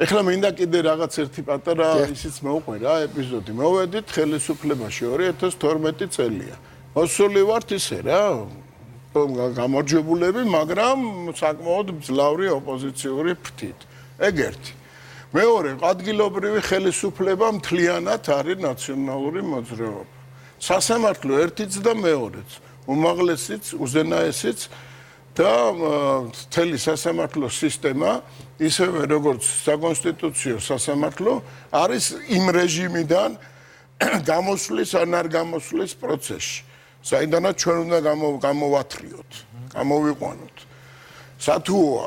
ეხლა მინდა კიდე რაღაც ერთი პატარა ისიც მოვყვე რა ეპიზოდი. მოვედით ხელისუფლებაში 2012 წელია. მოსული ვართ ისე რა, გამარჯვებულები, მაგრამ საკმაოდ მძლავრი ოპოზიციური ფრთით. ეგ ერთი. მეორე, ადგილობრივი ხელისუფლება მთლიანად არის ნაციონალური მოძრაობა. სასამართლო ერთიც და მეორეც, უმაღლესიც, უზენაესიც და მთელი სასამართლო სისტემა, ისევე როგორც საკონსტიტუციო სასამართლო, არის იმ რეჟიმიდან გამოსვლის ან არ გამოსვლის პროცესში, საიდანაც ჩვენ უნდა გამოვათრიოთ, გამოვიყვანოთ. სათუოა,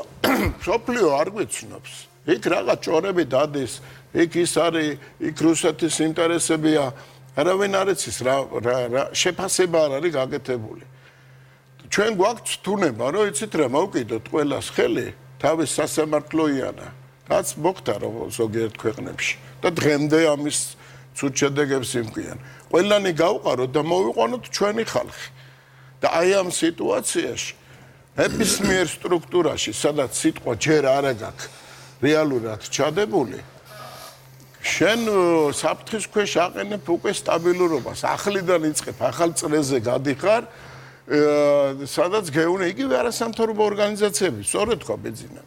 სოფლიო არ გვიცნობს. იქ რაღაც ჭორები დადის, იქ ის არის, იქ რუსეთის ინტერესებია, არავინ არ იცის რა შეფასება არ არის გაკეთებული. ჩვენ გვაქვს თუნება, რომ იცით რა, მოვკიდოთ ყველას ხელი, თავის სასამართლოიანა, რაც მოხდა ზოგიერთ ქვეყნებში და დღემდე ამის ცუდ შედეგებს იმკვიან. ყველანი გავყაროთ და მოვიყვანოთ ჩვენი ხალხი. და აი ამ სიტუაციაში, ნებისმიერ სტრუქტურაში, სადაც სიტყვა ჯერ არ აქვს რეალურად ჩადებული, შენ საფრთხის ქვეშ აყენებ უკვე სტაბილურობას. ახლიდან იწყებ, ახალ წრეზე გადიხარ, სადაც გეუნე იგივე არასამთავრობო ორგანიზაციები, სწორედ თქვა ბიძინა.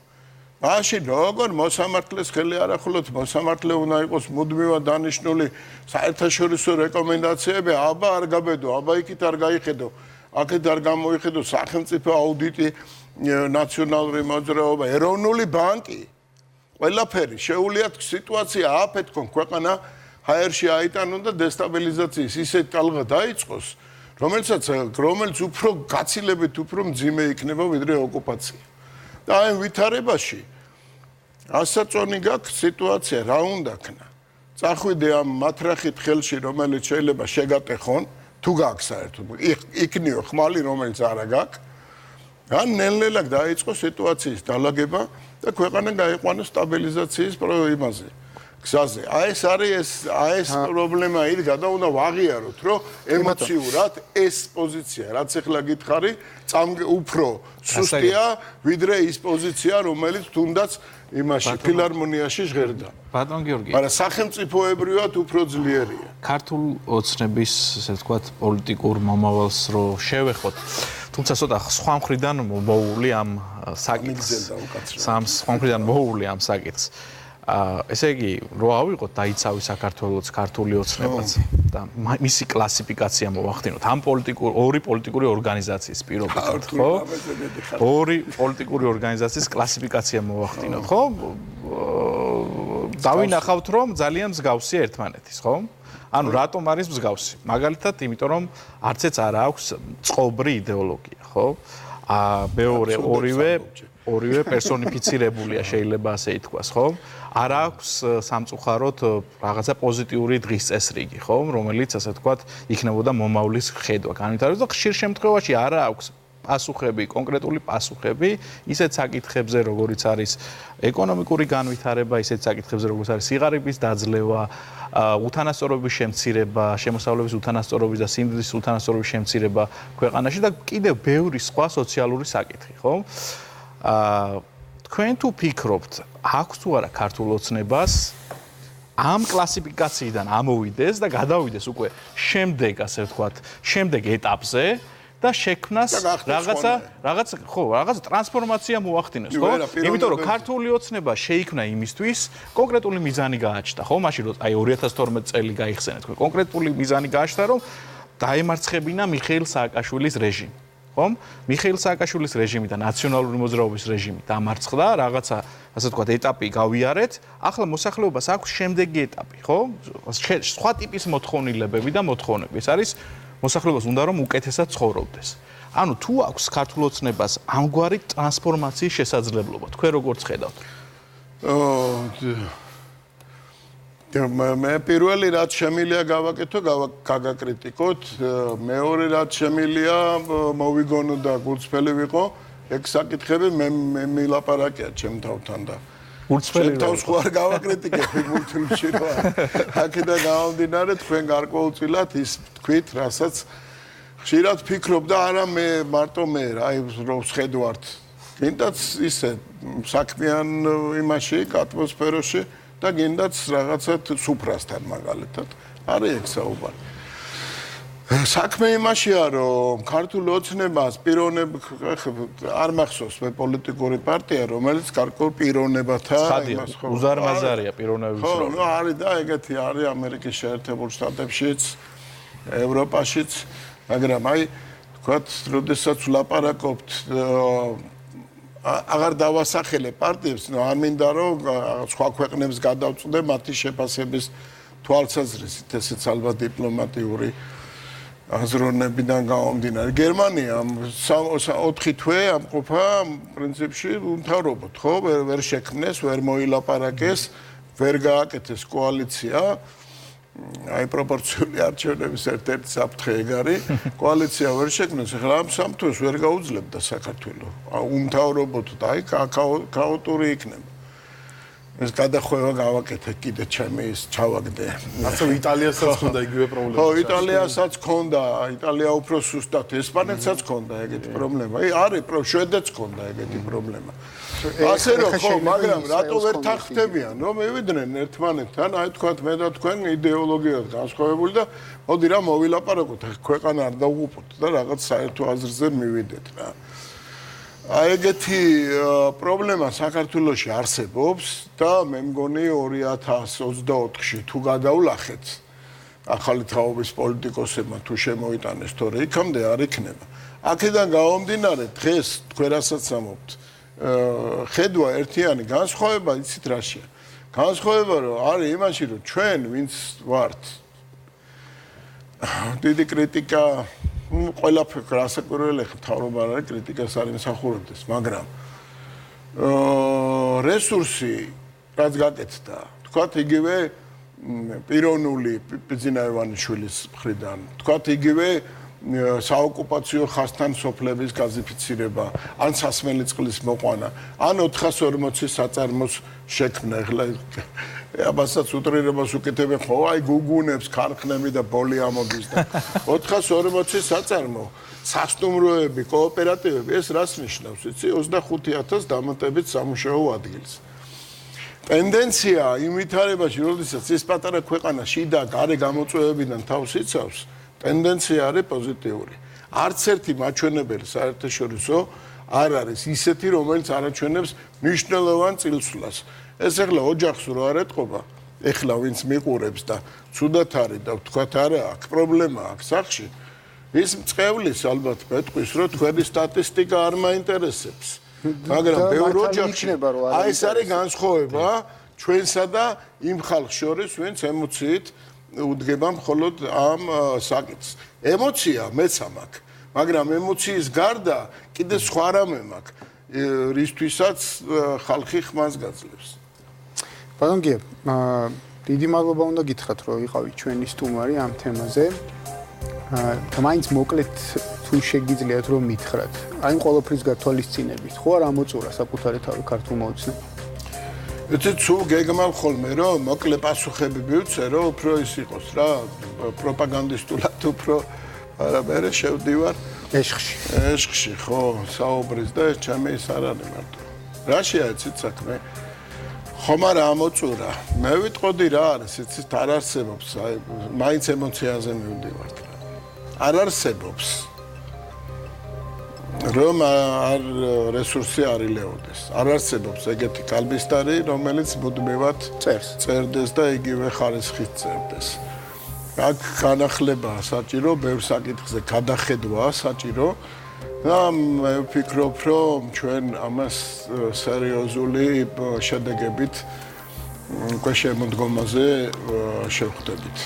მაშინ როგორ მოსამართლეს ხელი არ ახლოთ, მოსამართლე უნდა იყოს მუდმივად დანიშნული საერთაშორისო რეკომენდაციები, აბა არ გაბედო, აბა იქით არ გაიხედო, აქეთ არ გამოიხედო სახელმწიფო აუდიტი, ნაციონალური მოძრაობა, ეროვნული ბანკი. ყველაფერი შეუულიათ სიტუაცია ააფეთქონ ქვეყანა ჰაერში აიტანონ და დესტაბილიზაციის ისეთ ტალღა დაიწყოს, რომელიც უფრო გაცილებით უფრო მძიმე იქნება ვიდრე ოკუპაცია. და აი ვითარებაში ასაწონი გაქვს სიტუაცია, რა უნდა ქნა. წახვიდე ამ მათრახით ხელში, რომელიც შეიძლება შეგატეხონ თუ გაქვს საერთოდ იქნიო ხმალი რომელიც არა გაქვს ან ნელ-ნელა დაიწყო სიტუაციის დალაგება და ქვეყანა გაიყვანა სტაბილიზაციის იმაზე გზაზე. აი ეს პრობლემა იდგა და უნდა ვაღიაროთ, რომ ემოციურად ეს პოზიცია, რაც ახლა გითხარი, უფრო სუსტია, ვიდრე ის პოზიცია, რომელიც თუნდაც იმაში ფილარმონიაში ჟღერდა. ბატონ გიორგი. მაგრამ სახელმწიფოებრივად უფრო ძლიერია. ქართულ ოცნების, ესე ვთქვათ, პოლიტიკურ მომავალს რო შევეხოთ, თუმცა ცოტა სხვა მხრიდან მოუვული ამ საკითხს. სხვა მხრიდან მოუვული ამ საკითხს. ესე იგი, რო ავიღოთ დაიცავი საქართველოს ქართული ოცნებაც და მისი კლასიფიკაცია მოვახდინოთ ამ ორი პოლიტიკური ორგანიზაციის პირობითად, ხო? ორი პოლიტიკური ორგანიზაციის კლასიფიკაცია მოვახდინოთ, ხო? დავინახავთ, რომ ძალიან მსგავსია ერთმანეთის, ხო? ანუ რატომ არის მსგავსი? მაგალითად, იმიტომ რომ არც ეც არ აქვს წყობრი იდეოლოგია, ხო? ორივე პერსონიფიცირებულია, შეიძლება ასე ითქვას, ხო? არ აქვს სამწუხაროდ რაღაცა პოზიტიური დღის წესრიგი, ხო, რომელიც ასე ვთქვათ, იქნებოდა მომავლის ხედვა. განვითარებოდა და ხშირ შემთხვევაში არ აქვს პასუხები, კონკრეტული პასუხები ისეთ საკითხებზე, როგორიც არის ეკონომიკური განვითარება, ისეთ საკითხებზე, როგორც არის სიღარიბის დაძლევა, უთანასწორობის შემცირება, შემოსავლების უთანასწორობის და სიმდიდრის უთანასწორობის შემცირება ქვეყანაში და კიდევ ბევრი სხვა სოციალური საკითხი, ხო? თქვენ თუ ფიქრობთ, აქვს თუ არა ქართულ ოცნებას ამ კლასიფიკაციიდან ამოვიდეს და გადავიდეს უკვე შემდეგ, ასე ვთქვათ, შემდეგ ეტაპზე და შექმნას რაღაცა ტრანსფორმაცია მოახდინოს, ხო? იმიტომ რომ ქართული ოცნება შეიქმნა იმისთვის, კონკრეტული მიზანი გააჩნდა, ხო? მაშინ რომ აი 2012 წელი გაიხსენეთ, თქვენ კონკრეტული მიზანი გააჩნდა, რომ დაემარცხებინა მიხეილ სააკაშვილის რეჟიმი. მიხეილ სააკაშვილის რეჟიმი და ნაციონალური მოძრაობის რეჟიმი დამარცხდა, რაღაცა ასე ვთქვათ, ეტაპი გავიარეთ, ახლა მოსახლეობას აქვს შემდეგი ეტაპი, ხო? სხვა ტიპის მოთხოვნილებები და მოთხოვნები. ეს არის მოსახლეობას უნდა რომ უკეთესად ცხოვრობდეს. ანუ თუ აქვს ქართულ ოცნებას ამგვარი ტრანსფორმაციის შესაძლებლობა, თქვენ როგორც ხედავთ? მე პირველი რაც შემილია გავაკეთო, გაგაკრიტიკოთ, მეორე რაც შემილია მოვიგონო და გულწრფელი ვიყო, ეგ საკითხები მე მილაპარაკია ჩემ თავთან და გულწრფელი თავს ხო არ გავაკრიტიკებ მულტიმში რა. აქედან გამომდინარე თქვენ გარკვეულწილად ის თქვით, რასაც ხშირად ფიქრობ და არა მე მარტო მე რა, რომ შედვართ. გინდაც ისე საქმიან იმაში, ატმოსფეროში და გინდაც რაღაცა სუფრასთან მაგალითად. არის ეგ საუბარი. საქმე იმაშია, რომ ქართულ ოცნებას არ მახსოვს მე პოლიტიკური პარტია, რომელიც გარკვეულ პიროვნებათა იმას ხო. უზარმაზარია პიროვნების როლი. ხო, არის და ეგეთი არის ამერიკის შეერთებულ შტატებშიც, ევროპაშიც, მაგრამ აი თქვათ, როდესაც ვლაპარაკობთ აღარ დავასახელე პარტიებს, არ მინდა რომ სხვა ქვეყნებს გადავწყვდე მათი შეფასების თვალსაზრისით, ესეც ალბათ დიპლომატიური აზროვნებიდან გამომდინარე. გერმანია 4 თვე ამყოფა პრინციპში უმთავრობოდ, ხო, ვერ შექმნეს, ვერ მოილაპარაკეს, ვერ გააკეთეს კოალიცია. აი პროპორციული არჩევნების ერთ-ერთი საფრთხე ეგ არის. კოალიცია ვერ შექმნეს, ახლა ამ სამთოს ვერ გაუძლებდა საქართველოს. უმთავრობოდ და აი ქაოტური იქნება. ეს გადახვევა გავაკეთე კიდე ჩემი ის ჩავაგდე. ასე იტალიასაც ხონდა იგივე პრობლემა. ხო, იტალიასაც ხონდა, იტალია უფრო სუსტად, ესპანეთსაც ხონდა ეგეთი პრობლემა. არის შვედეთს ხონდა ეგეთი პრობლემა. ასე რომ ხო, მაგრამ რატო ვერ თანხმდებიან, რომ მივიდნენ ერთმანეთთან, აი თქვათ მე და თქვენ იდეოლოგიად განსხვავებული და მოდი რა მოვილაპარაკოთ, ქვეყანა არ დაუღუპოთ და რაღაც საერთო აზრზე მივიდეთ რა. აი ეგეთი პრობლემა საქართველოში არსებობს და მე მგონი 2024-ში თუ გადავლახეთ ახალი თაობის პოლიტიკოსებმა თუ შემოიტანეს თორე იქამდე არ იქნება. აქედან გამომდინარე დღეს თქვენ რასაც ამობთ ხედვა ერთიანი განსხვავება იცით რაშია. განსხვავება რომ არის იმაში რომ ჩვენ ვინც ვართ დიდი კრიტიკა ყველაფერს რასაკვირველი მთავრობა არის კრიტიკას არ იმსახურებდეს, მაგრამ რესურსი რაც გაკეთდა, თქვათ იგივე პიროვნული ბიზნესმენის მხრიდან. თქვათ იგივე საოკუპაციო ხასთან სოფლების გაზიფიცირება, ან სასმელი წყლის მოყვანა, ან 440 საწარმოს შექმნა. ეხლა აბასაც უტრირებას უკეთებენ, ხო, აი გუგუნებს, ქარხნები და ბოლი ამოდის და 440 საწარმო, სასტუმროები, კოოპერატივები, ეს რას ნიშნავს, იცი? 25000 დამატებით სამუშაო ადგილს. ტენდენცია იმ ვითარებაში, როდესაც ეს პატარა ქვეყანა შიდა გარე გამოწვევებიდან თავს იცავს, ტენდენცია არის პოზიტიური. არც ერთი მაჩვენებელი საერთაშორისო არ არის ისეთი, რომელიც არაჩვენებს მნიშვნელოვან წილსვლას. ეს ახლა ოჯახს რო არ ეტყობა, ეხლა ვინც მიყურებს და ცუდად არის და ვთქვათ არა, აქ პრობლემა აქვს სახში, ის მწყევლის ალბათ მეტყვის, რომ თქვენი სტატისტიკა არ მაინტერესებს. მაგრამ ბევრ ოჯახში აი ეს არის განსხვავება ჩვენსა და იმ ხალხს შორის, ვინც ემოციით უდგება მხოლოდ ამ საკითხს. ემოცია მეც მაქვს, მაგრამ ემოციის გარდა კიდე სხვა რამე მაქვს, რისთვისაც ხალხი ხმას გაძლევს. ბატონ გიორგი, დიდი მადლობა უნდა გითხრათ, რომ იყავით ჩვენი სტუმარი ამ თემაზე. და მაინც მოკლედ თუ შეგიძლიათ რომ მითხრათ, აი ამ ყოველფრის გათვალისწინებით, ხო არ ამოწურა საკუთარი თავი ქართულ მოუწნე? იცით, სულ გეგმავ ხოლმე, რომ მოკლე პასუხები მივცე, რომ უფრო ის იყოს რა, პროპაგანდისტულად უფრო არაბერე შევდივარ ეშხში, ხო, საუბრის და ეს ჩემი ის არ არის მარტო. რაშია იცით საქმე? ხომ არა ამოწურა. მე ვიტყოდი რა არის, იცით, არ არსებობს, აი, მაინც ემოციაზე მივდივართ. არ არსებობს. რომ არ რესურსი არ ილეოდეს. არ არსებობს ეგეთი კალბისტარი, რომელიც მუდმივად წერდეს და იგივე ხარისხით წერდეს. აქ განახლება საჭირო, ბევრ საკითხზე გადახედვა საჭირო და მე ვფიქრობ, რომ ჩვენ ამას სერიოზული შედეგებით უკვე შემოდგომაზე შევხვდებით.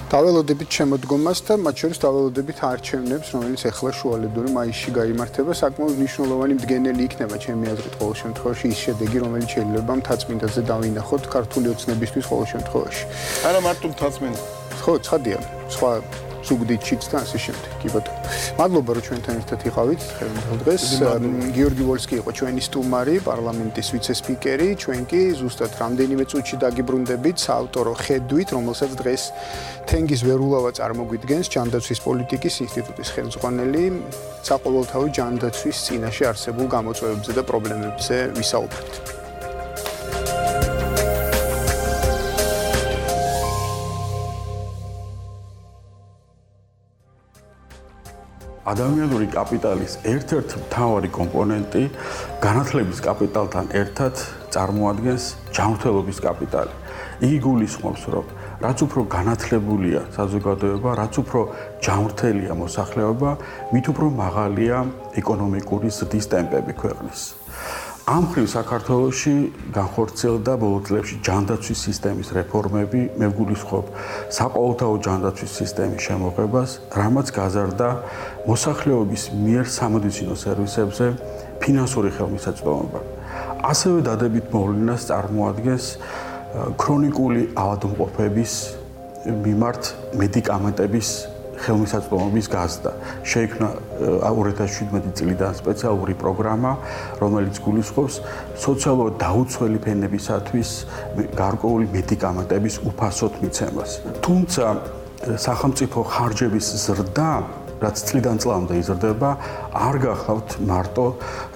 დაველოდებით შემოდგომას და მათ შორის დაველოდებით არჩევნებს, რომელიც ახლა შუალედური მაისში გაიმართება, საკმაოდ მნიშვნელოვანი მდგენელი იქნება ჩემი აზრით ყოველ შემთხვევაში ის შედეგი, რომელიც შეიძლება მთაწმინდაზე დავინახოთ ქართული ოცნებისთვის ყოველ შემთხვევაში. არა მარტო მთაწმინდა. ხო, ცხადია. სხვა ზუგდიდშიც და ასე შემდეგ. კი ბატონო. მადლობა რომ ჩვენთან ერთად იყავით დღეს. გიორგი ვოლსკი იყო ჩვენი სტუმარი, პარლამენტის ვიცე-სპიკერი, ჩვენ კი ზუსტად რამდენიმე წუთში დაგიბრუნდებით საავტორო ხედვით, რომელსაც დღეს თენგიზ ვერულავა წარმოგვიდგენს, ჯანდაცვის პოლიტიკის ინსტიტუტის ხელმძღვანელი, საყოველთაო ჯანდაცვის წინაშე არსებულ გამოწვევებზე და პრობლემებზე ვისაუბრეთ. ადამიანური კაპიტალის ერთ-ერთი მთავარი კომპონენტი განათლების კაპიტალთან ერთად წარმოადგენს ჯანმრთელობის კაპიტალი. იგი გულისხმობს, რომ რაც უფრო განათლებულია საზოგადოება, რაც უფრო ჯანმრთელია მოსახლეობა, მით უფრო მაღალია ეკონომიკური ზრდის ტემპები ქვეყნის. ამ მხრივ საქართველოში განხორციელდა ბოლო წლებში ჯანდაცვის სისტემის რეფორმები, მე ვგულისხმობ საყოველთაო ჯანდაცვის სისტემის შემოღებას, რამაც გაზარდა მოსახლეობის მიერ სამედიცინო სერვისებზე ფინანსური ხელმისაწვდომობა. ასევე დადებით მოვლენას წარმოადგენს ქრონიკული ავადმყოფების მიმართ მედიკამენტების ხელმისაწვდომობის გაზრდა. შეიქმნა 2017 წლიდან სპეციალური პროგრამა, რომელიც გულისხმობს სოციალურად დაუცველი ფენებისათვის გარკვეული მედიკამენტების უფასოდ მიცემას. თუმცა სახელმწიფო ხარჯების ზრდა, რაც წლიდან წლამდე იზრდება, არ გახლავთ მარტო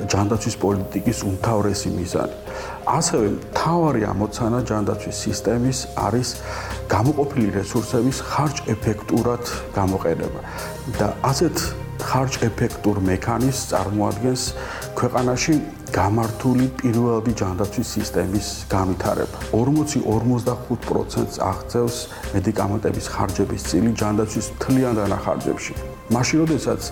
ჯანდაცვის პოლიტიკის უმთავრესი მიზანი. ასევე მთავარი ამოცანა ჯანდაცვის სისტემის არის გამოყოფილი რესურსების ხარჯ-ეფექტურად გამოყენება და ასეთ ხარჯ-ეფექტურ მექანიზმს წარმოადგენს ქვეყანაში გამართული პირველადი ჯანდაცვის სისტემის განვითარება. 40-55%-ს აღწევს მედიკამენტების ხარჯების წილი ჯანდაცვის მთლიან დანახარჯებში. მაშინ, როდესაც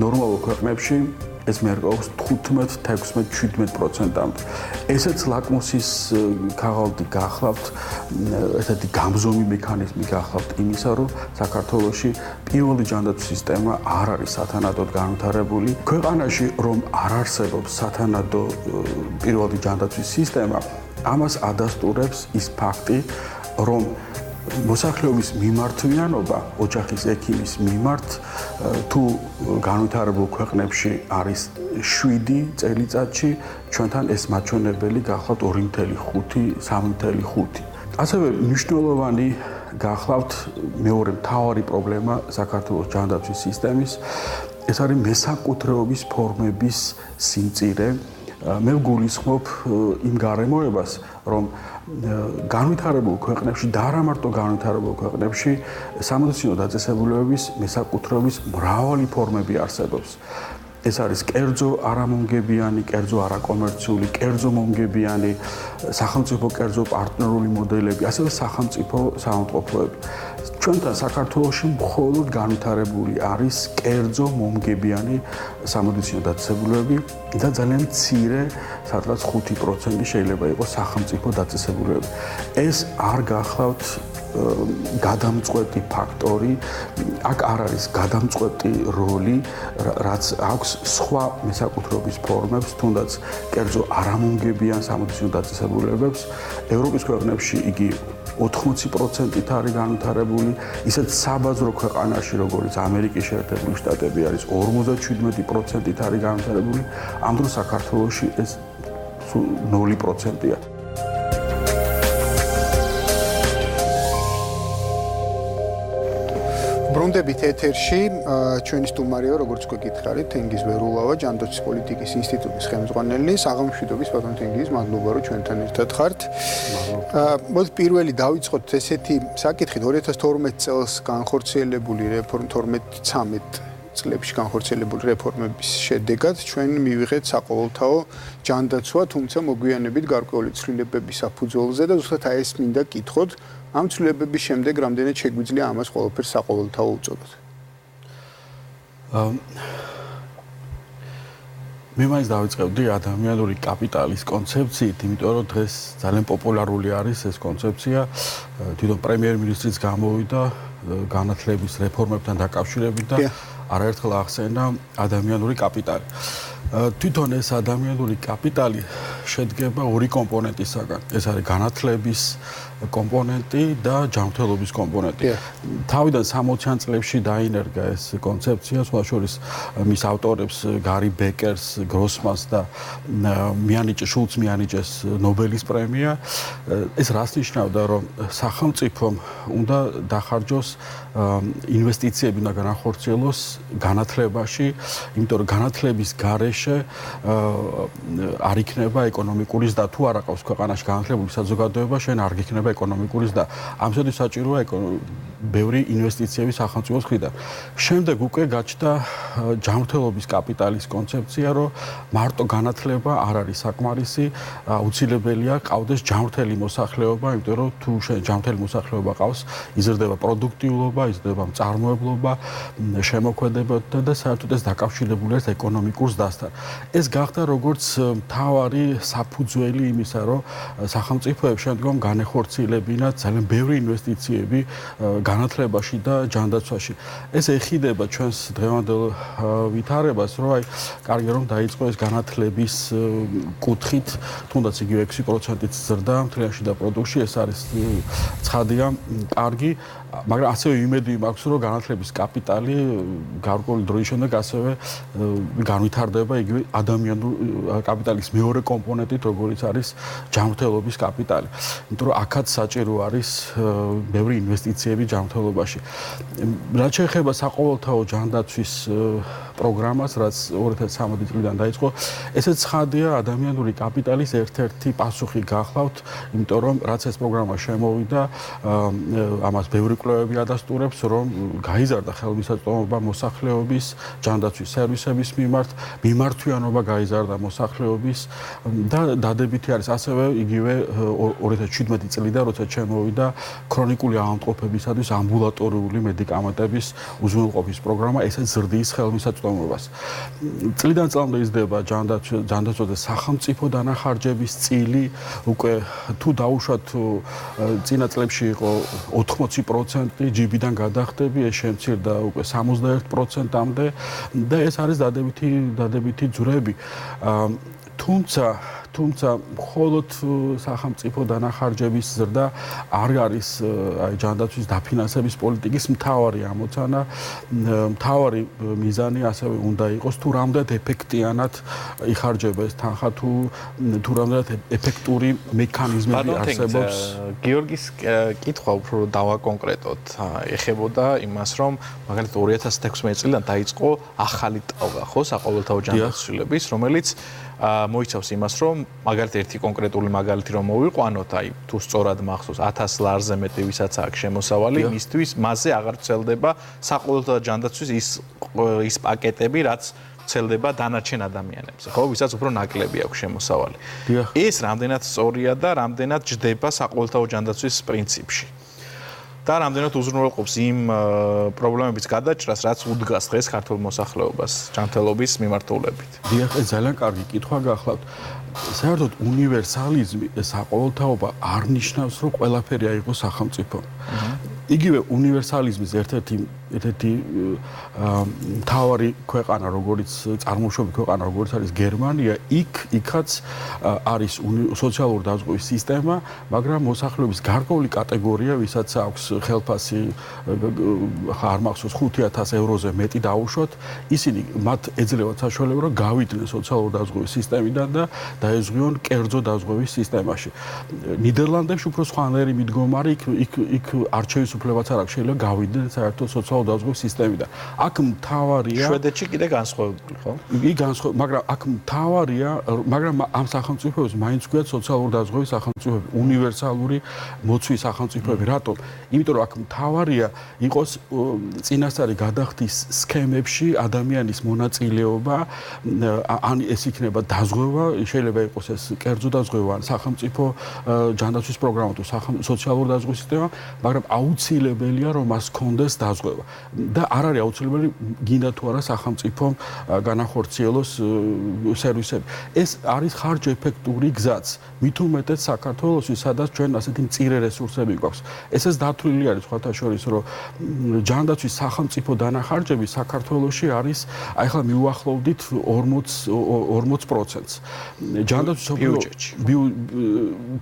ნორმალურ ქვეყნებში ეს მერყეობს 15-16-17%-მდე. ესეც ლაკმუსის ქაღალდი გახლავთ, ესეთი გამზომი მექანიზმი გახლავთ იმისა, რომ საქართველოში პირველი ჯანდაცვის სისტემა არ არის სათანადოდ განვითარებული. ქვეყანაში რომ არ არსებობს სათანადო პირველი ჯანდაცვის სისტემა, ამას ადასტურებს ის ფაქტი, რომ მოსახლეობის მიმართვიანობა ოჯახის ექიმის მიმართ თუ განვითარებულ ქვეყნებში არის 7 წელიწადში, ჩვენთან ეს მაჩვენებელი გახლავთ 2.5, 3.5. ასევე მნიშვნელოვანი გახლავთ მეორე მთავარი პრობლემა საქართველოს ჯანდაცვის სისტემის, ეს არის მესაკუთრეობის ფორმების სიმწირე. მე ვგულისხმობ იმ გარემოებას, რომ განვითარებულ ქვეყნებში და არა მარტო განვითარებულ ქვეყნებში სამედიცინო დაწესებულებების მესაკუთრეობის მრავალი ფორმები არსებობს. ეს არის კერძო არამომგებიანი, კერძო არაკომერციული, კერძო მომგებიანი, სახელმწიფო კერძო პარტნიორული მოდელები, ასევე სახელმწიფო საავადმყოფოები. ჩვენთან საქართველოში მხოლოდ განვითარებული არის კერძო მომგებიანი სამედიცინო დაწესებულებები და ძალიან მცირე, სადღაც 5% შეიძლება იყოს სახელმწიფო დაწესებულებები. ეს არ გახლავთ გადამწყვეტი ფაქტორი, აქ არ არის გადამწყვეტი როლი, რაც აქვს სხვა მესაკუთრეობის ფორმებს, თუნდაც კერძო არამომგებიან სამედიცინო დაწესებულებებს. ევროპის ქვეყნებში იგი 80%-ით არის განვითარებული, ისეთ საბაზრო ქვეყანაში, როგორც ამერიკის შეერთებული შტატები არის 57%-ით არის განვითარებული, ამ დროს საქართველოში ეს 0%-ია. ბრუნდებით ეთერში, ჩვენი სტუმარია, როგორც გეკითხარით, თენგიზ ვერულავა, ჯანდაცვის პოლიტიკის ინსტიტუტის ხელმძღვანელი, საღამოშვიდობის ბატონ თენგიზ, მადლობა, რომ ჩვენთან ერთად ხართ. მოდით პირველი დავიწყოთ ესეთი საკითხით, 2012 წელს განხორციელებული რეფორმა 12-13 წლებში განხორციელებული რეფორმების შედეგად ჩვენ მივიღეთ საყოველთაო ჯანდაცვა, თუმცა მოგვიანებით გარკვეული ცვლილებების საფუძველზე და ზუსტად ეს მინდა კითხოთ, ამ ცვლილებების შემდეგ რამდენად შეგვიძლია ამას ყველაფერს საყოველთაო უწოდოთ? მე მაინც დავიწყებდი ადამიანური კაპიტალის კონცეფციით, იმიტომ რომ დღეს ძალიან პოპულარული არის ეს კონცეფცია. თვითონ პრემიერ-მინისტრიც გამოვიდა განათლების რეფორმებთან დაკავშირებით და არაერთხელ ახსენა ადამიანური კაპიტალი. თვითონ ეს ადამიანური კაპიტალი შედგება ორი კომპონენტისაგან. ეს არის განათლების კომპონენტი და ჯანმრთელობის კომპონენტი. თავიდან 60-იან წლებში დაინერგა ეს კონცეფცია, სხვა შორის მის ავტორებს გარი ბეკერს, გროსმანს და შულც მიანიჭეს ნობელის პრემია. ეს რას ნიშნავდა, რომ სახელმწიფომ უნდა დახარჯოს ინვესტიციები უნდა განახორციელოს განათლებაში, იმიტომ რომ განათლების გარეშე არ იქნება ეკონომიკური ზრდა. თუ არ აყავს ქვეყანაში განათლებული საზოგადოება, შენ არ გიქნება ეკონომიკური ზრდა. ამისათვის საჭიროა ბევრი ინვესტიციები სახელმწიფოს მხრიდან. შემდეგ უკვე გაჩნდა ჯანმრთელობის კაპიტალის კონცეფცია, რომ მარტო განათლება არ არის საკმარისი, აუცილებელია ყავდეს ჯანმრთელი მოსახლეობა, იმიტომ რომ თუ შენ ჯანმრთელი მოსახლეობა ყავს, იზრდება პროდუქტიულობა, იზრდება მწარმოებლობა, შემოქმედებათა და საერთოდ ეს დაკავშირებული არის ეკონომიკურ ზრდასთან. ეს გახდა როგორც მთავარი საფუძველი იმისა, რომ სახელმწიფოებს შემდგომ განეხორციელებინათ ძალიან ბევრი ინვესტიციები განათლებაში და ჯანდაცვაში. ეს ეხიდება ჩვენს დღევანდელ ვითარებას, რომ კარგი რომ დაიწყო ეს განათლების კუთხით, თუნდაც იგი 6%-ით ზრდა მთლიანში და პროდუქტში, ეს არის ცხადია, კარგი, მაგრამ ასევე იმედი მაქვს, რომ განათლების კაპიტალი გარკვეული დროის შემდეგ ასევე განვითარდება იგივე ადამიანური კაპიტალის მეორე კომპონენტით, როგორიც არის ჯანმრთელობის კაპიტალი. იმიტომ რომ აქაც საჭირო არის ბევრი ინვესტიციები ჯანმრთელობაში. რაც შეეხება საყოველთაო ჯანდაცვის პროგრამას, რაც 2013 წლიდან დაიწყო, ესეც ცხადია ადამიანური კაპიტალის ერთ-ერთი პასუხი გახლავთ, იმიტომ რომ რაც ეს პროგრამა შემოვიდა, ამას ბევრი კვლევები ადასტურებს, რომ გაიზარდა ხელმისაწვდომობა მოსახლეობის ჯანდაცვის სერვისების მიმართ, მიმართვიანობა გაიზარდა მოსახლეობის და დადებითი არის ასევე იგივე 2017 წლიდან, როცა შემოვიდა ქრონიკული ავადმყოფობისათვის ამბულატორიული მედიკამენტების უზრუნველყოფის პროგრამა, ესეც ზრდის ხელმისაწვდომობას. წლიდან წლამდე იზრდება ჯანდაცვაზე სახელმწიფო დანახარჯების წილი, უკვე თუ დაუშვათ წინა წლებში იყო 80% ჯიბიდან გადახდები, ეს შემცირდა უკვე 61%-მდე და ეს არის დადებითი ძვრები. თუმცა თუმცა მხოლოდ სახელმწიფო დანახარჯების ზრდა არ არის აი ჯანდაცვის დაფინანსების პოლიტიკის მთავარი ამოცანა. მთავარი მიზანი ასევე უნდა იყოს თუ რამდენად ეფექტიანად იხარჯება ეს თანხა თუ რამდენად ეფექტური მექანიზმები არსებობს. გიორგის კითხვა უფრო დავაკონკრეტოთ. ეხებოდა იმას, რომ მაგალითად 2016 წლიდან დაიწყო ახალი ტალღა, ხო, საყოველთაო ჯანდაცვლების, რომელიც მოიცავს იმას, რომ მაგალითად ერთი კონკრეტული მაგალითი რომ მოვიყვანოთ, აი თუ სწორად მახსოვს 1000 ლარზე მეტი ვისაც აქვს შემოსავალი, მისთვის მასზე აღარ ვრცელდება საყოველთაო ჯანდაცვის ის პაკეტები, რაც ვრცელდება დანარჩენ ადამიანებზე, ხო, ვისაც უფრო ნაკლები აქვს შემოსავალი. ეს რამდენად სწორია და რამდენად ჯდება საყოველთაო ჯანდაცვის პრინციპში. და რამდენად უზრუნველყოფს იმ პრობლემების გადაჭრას, რაც უდგას დღეს ქართულ მოსახლეობას ჯანმრთელობის მიმართულებით. დიახ, ეს ძალიან კარგი კითხვა გახლავთ. საერთოდ უნივერსალიზმი, საყოველთაობა არ ნიშნავს, რომ ყველაფერი აიღოს სახელმწიფო. იგივე უნივერსალიზმის ერთ-ერთი მთავარი ქვეყანა, როგორც წარმოშობილი ქვეყანა, როგორც არის გერმანია, იქაც არის სოციალური დაზღვევის სისტემა, მაგრამ მოსახლეობის გარკვეული კატეგორია, ვისაც აქვს ხელფასი არ მახსოვს 5000 ევროზე მეტი დაუშვათ, ისინი მათ ეძლევათ საშუალება, რომ გავიდნენ სოციალური დაზღვევის სისტემიდან და დაეზღვიონ კერძო დაზღვევის სისტემაში. ნიდერლანდებში უფრო სხვანაირი მიდგომა არის, იქ არჩევის უფლებაც არ აქვს, შეიძლება გავიდნენ საერთოდ სოციალურ დაზღვევის სისტემიდან. აქ მთავარია შვედეთში კიდე განსხვავებული, ხო? იგი განსხვავებული, მაგრამ აქ მთავარია, მაგრამ ამ სახელმწიფოებს მაინც გვიათ სოციალური დაზღვევის სახელმწიფოები, უნივერსალური მოცვის სახელმწიფოები. რატომ? იმიტომ რომ აქ მთავარია იყოს წინასწარი გადახდის სქემებში ადამიანის მონაწილეობა, ან ეს იქნება დაზღვევა, შეიძლება იყოს ეს კერძო დაზღვევა, ან სახელმწიფო ჯანდაცვის პროგრამა თუ სოციალური დაზღვევის სისტემა, მაგრამ აუცილებელია რომ მას ჰქონდეს დაზღვევა. და არ არის აუცილებელი გინდა თუ არა სახელმწიფო განახორციელოს სერვისები. ეს არის ხარჯ-ეფექტური გზაც. მით უმეტეს საქართველოსთვის, სადაც ჩვენ ასეთი მწირე რესურსები გვაქვს. ესეც დათვლილი არის სხვათა შორის, რომ ჯანდაცვის სახელმწიფო დანახარჯები საქართველოში არის, აი ახლა მიუახლოვდით 40%-ს. ჯანდაცვის ბიუჯეტში.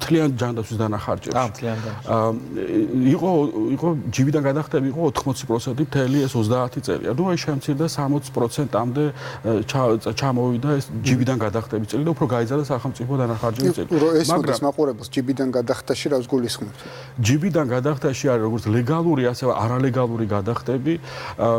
თლიან ჯანდაცვის დანახარჯებში. თლიან. იყო ჯიბიდან გადახდები იყო 80% მთელი ეს 30 წელია. ნუ აი შემცირდა 60%-ამდე ჩამოვიდა ეს ჯიბიდან გადახდები წელი და უფრო გაიზარდა სახელმწიფო დანახარჯების წელი. მაგრამ მაყურებელს ჯიბიდან გადახდაში რას გულისხმობთ? ჯიბიდან გადახდაში არის როგორც ლეგალური, ასევე არალეგალური გადახდები.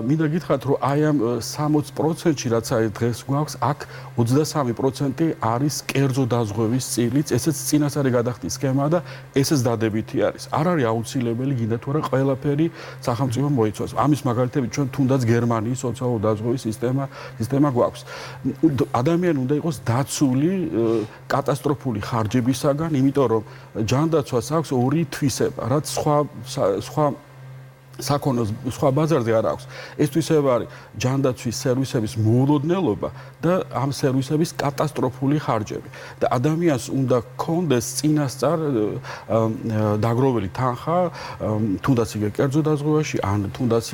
მინდა გითხრათ, რომ აი ამ 60%-ში რაც არის დღეს გვაქვს, აქ 23% არის კერძო დაზღვევის წილიც, ესეც წინასწარი გადახდის სქემაა და ესეც დადებითი არის. არ არის აუცილებელი გინდა თუ არა ყველაფერი სახელმწიფო მოიცავს. ამის მაგალითები ჩვენ თუნდაც გერმანიის სოციალური დაზღვევის სისტემა გვაქვს. ადამიანი უნდა იყოს დაცული კატასტროფული ხარჯებისაგან, იმიტომ რომ ჯანდაცვას აქვს ორი თვისება, რაც სხვა საქონელს სხვა ბაზარზე არ აქვს. ეს თვისება არის ჯანდაცვის სერვისების მოულოდნელობა და ამ სერვისების კატასტროფული ხარჯები. და ადამიანს უნდა ჰქონდეს წინასწარ დაგროვილი თანხა, თუნდაც იგი კერძო დაზღვევაში, ან თუნდაც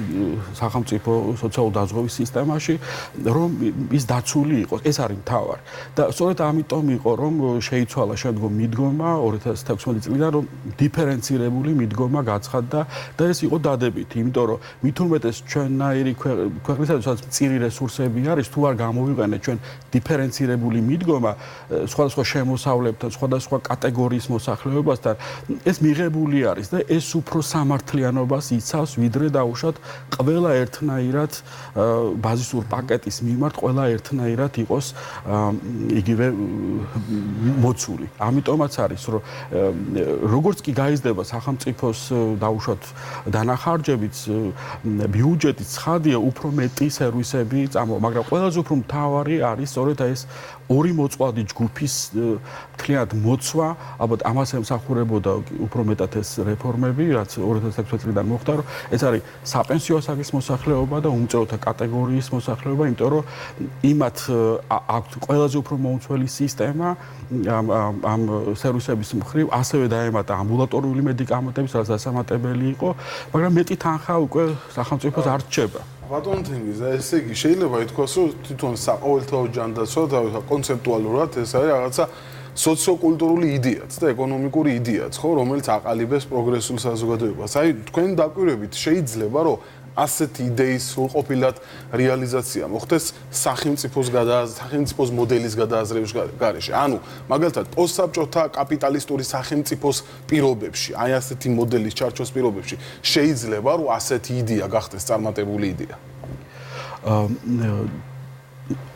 სახელმწიფო სოციალური დაზღვევის სისტემაში, რომ ის დაცული იყოს. ეს არის მთავარი. და სწორედ ამიტომ იყო, რომ შეიცვალა შემდგომ მიდგომა 2016 წლიდან, რომ დიფერენცირებული მიდგომა გაცხადდა და ეს იყო იმიტომ რომ მით უმეტეს ჩვენნაირი ქვეყნისათვის მწირი რესურსები არის, თუ არ გამოვიყენეთ ჩვენ დიფერენცირებული მიდგომა სხვადასხვა შემოსავლებთან, სხვადასხვა კატეგორიის მოსახლეობასთან, ეს მიღებული არის და ეს უფრო სამართლიანობას იცავს, ვიდრე დაუშვათ ყველა ერთნაირად ბაზისურ პაკეტის მიმართ ყველა ერთნაირად იყოს იგივე მოცული. ამიტომაც არის, რომ როგორც კი გაიზრდება სახელმწიფოს დაუშვათ დანახარჯებიც, ბიუჯეტი ცხადია, უფრო მეტი სერვისები წამოვა, მაგრამ ყველაზე უფრო მთავარი არის სწორედ ეს ორი მოწყვეტი ჯგუფის მთლიანად მოცვა, ალბათ ამას ემსახურებოდა უფრო მეტად ეს რეფორმები, რაც 2016 წლიდან მოხდა, რომ ეს არის საპენსიო ასაკის მოსახლეობა და უმწეოთა კატეგორიის მოსახლეობა, იმიტომ რომ იმათ აქვთ ყველაზე უფრო მოუცველი სისტემა ამ სერვისების მხრივ, ასევე დაემატა ამბულატორიული მედიკამენტების, რაც დასამატებელი იყო, მაგრამ მეტი თანხა უკვე სახელმწიფოს არ რჩება. ბატონ თინგიზ, ესე იგი შეიძლება ითქვას, რომ თვითონ საყოველთაო ჯანდაცვა და კონცეპტუალურად ეს არის რაღაცა სოციოკულტურული იდეაც და ეკონომიკური იდეაც, ხო, რომელიც აყალიბებს პროგრესულ საზოგადოებას. აი, თქვენ დაკვირვებით შეიძლება, რომ ასეთი იდეის სრულყოფილად რეალიზაცია მოხდეს სახელმწიფოს მოდელის გადააზრების გარეშე. ანუ, მაგალითად, პოსტსაბჭოთა კაპიტალისტური სახელმწიფოს პირობებში, აი ასეთი მოდელის ჩარჩოს პირობებში შეიძლება, რომ ასეთი იდეა გახდეს წარმატებული იდეა.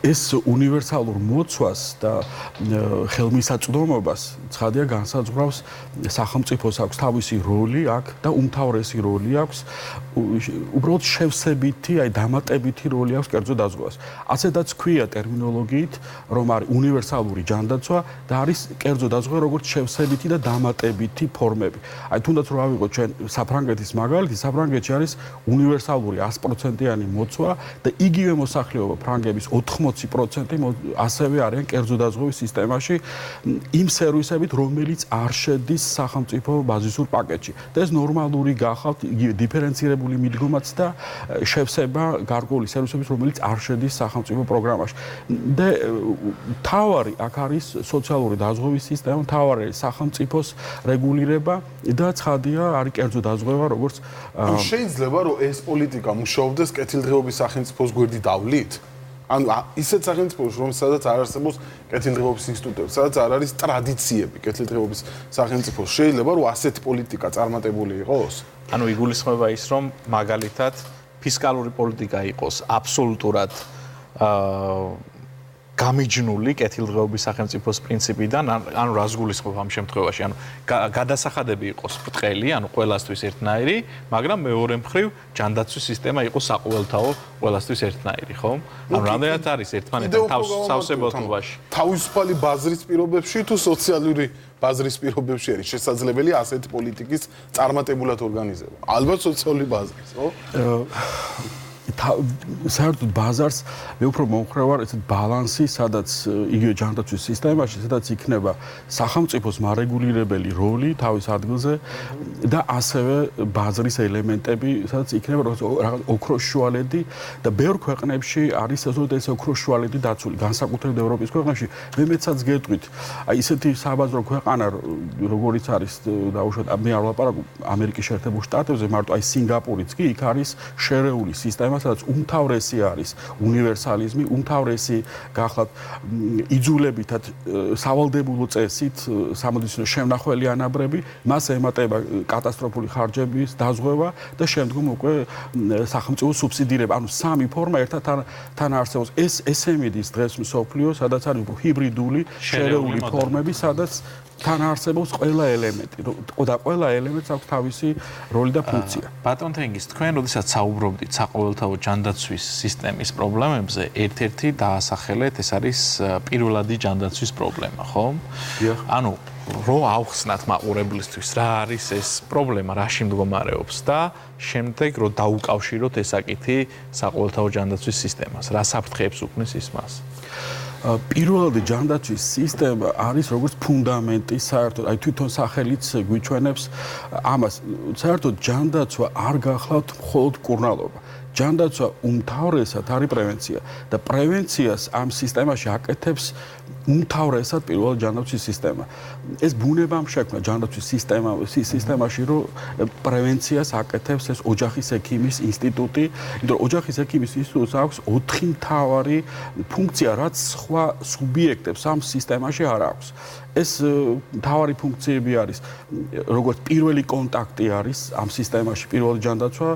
ეს უნივერსალურ მოცვას და ხელმისაწვდომობას ცხადია განსაზღვრავს სახელმწიფოს აქვს თავისი როლი აქ და უმთავრესი როლი აქვს უბრალოდ შევსებითი, აი დამატებითი როლი აქვს კერძო დაზღვევას. ასედაც ქვია ტერმინოლოგიით, რომ არის უნივერსალური ჯანდაცვა და არის კერძო დაზღვევა როგორც შევსებითი და დამატებითი ფორმები. აი თუნდაც რომ ავიღოთ ჩვენ საფრანგეთის მაგალითი, საფრანგეთში არის უნივერსალური 100%-იანი მოცვა და იგივე მოსახლეობა ფრანგების 80% ასევე არიან კერძო დაზღვევის სისტემაში იმ სერვისებით, რომელიც არ შედის სახელმწიფო ბაზისურ პაკეტში. და ეს ნორმალური გახავთ დიფერენცირებული მიდგომაც და შევსება გარკვეული სერვისების, რომელიც არ შედის სახელმწიფო პროგრამაში. და თავარი აქ არის სოციალური დაზღვევის სისტემა, თავარი არის სახელმწიფოს რეგულირება და ცხადია არის კერძო დაზღვევა, როგორც შეიძლება რომ ეს პოლიტიკა მუშაობდეს კეთილდღეობის სახელმწიფოს გვერდით დავლით? ანუ ისეთ სახელმწიფოში, რომელსაც არ არსებობს კეთილდღეობის ინსტიტუტები, სადაც არ არის ტრადიციები კეთილდღეობის სახელმწიფოს, შეიძლება რომ ასეთი პოლიტიკა წარმატებული იყოს? ანუ იგულისხმება ის, რომ მაგალითად ფისკალური პოლიტიკა იყოს აბსოლუტურად გამიჯნული კეთილდღეობის სახელმწიფოს პრინციპიდან, ანუ რას გულისხმობ ამ შემთხვევაში? ანუ გადასახადები იყოს ბრტყელი, ანუ ყველასთვის ერთნაირი, მაგრამ მეორე მხრივ ჯანდაცვის სისტემა იყოს საყოველთაო ყველასთვის ერთნაირი, ხო? ანუ რამდენად არის ერთმანეთთან თავსებურობაში? თავისუფალი ბაზრის პირობებში თუ სოციალური ბაზრის პირობებში არის შესაძლებელია ასეთი პოლიტიკის წარმატებულად ორგანიზება? ალბათ სოციალური ბაზრის, ხო? საერთოდ ბაზარს მე უფრო მომხრე ვარ ესეთ ბალანსი, სადაც იგივე ჯანდაცვის სისტემაში, სადაც იქნება სახელმწიფოს მარეგულირებელი როლი თავის ადგილზე და ასევე ბაზრის ელემენტები, სადაც იქნება რაღაც ოქროშუალედი და ბევრ ქვეყნებში არის ეს ოქროშუალედი დაცული, განსაკუთრებით ევროპის ქვეყნებში. მე მეცაც გეტყვით, აი ესეთი საბაზრო ქვეყანა, როგორიც არის დაუშვათ, მე არ ვლაპარაკობ ამერიკის შეერთებულ შტატებზე, მარტო აი სინგაპურიც კი იქ არის შერეული სისტემა, სადაც უმთავრესი არის უნივერსალიზმი, უმთავრესი გახლავთ იძულებითად სავალდებულო წესით სამედიცინო შემნახველი ანაბრები, მას ემატება კატასტროფული ხარჯების დაზღვევა და შემდგომ უკვე სახელმწიფო სუბსიდირება. ანუ სამი ფორმა ერთად თან არსებობს. ეს ემიდის დღეს მსოფლიო, სადაც არის უფრო ჰიბრიდული, შერეული ფორმები, სადაც თან არსებობს ყველა ელემენტი და ყველა ელემენტს აქვს თავისი როლი და ფუნქცია. ბატონ თენგის, თქვენ როდესაც საუბრობდით საყოველთაო ჯანდაცვის სისტემის პრობლემებზე, ერთ-ერთი დაასახელეთ, ეს არის პირველადი ჯანდაცვის პრობლემა, ხო? ანუ რო ავხსნათ მაუწყებლისთვის რა არის ეს პრობლემა, რაში მდგომარეობს და შემდეგ რო დაუკავშიროთ ეს საკითხი საყოველთაო ჯანდაცვის სისტემას, რა საფრთხეებს უქმნის ის მას? პირველადი ჯანდაცვის სისტემა არის როგორც ფუნდამენტი საერთოდ, აი თვითონ სახელიც გვიჩვენებს ამას. საერთოდ ჯანდაცვა არ გახლავთ მხოლოდ მკურნალობა. ჯანდაცვა უმთავრესად არის პრევენცია და პრევენციას ამ სისტემაში აკეთებს უმთავრესად პირველად ჯანდაცვის სისტემა. ეს ბუნებამ შექმნა ჯანდაცვის სისტემაში, რომ პრევენციას აკეთებს ეს ოჯახის ექიმის ინსტიტუტი, იმიტომ რომ ოჯახის ექიმის ინსტიტუტს აქვს 4 მთავარი ფუნქცია, რაც სხვა სუბიექტებს ამ სისტემაში არ აქვს. ეს მთავარი ფუნქციები არის, როგორც პირველი კონტაქტი არის ამ სისტემაში, პირველი ჯანდაცვა,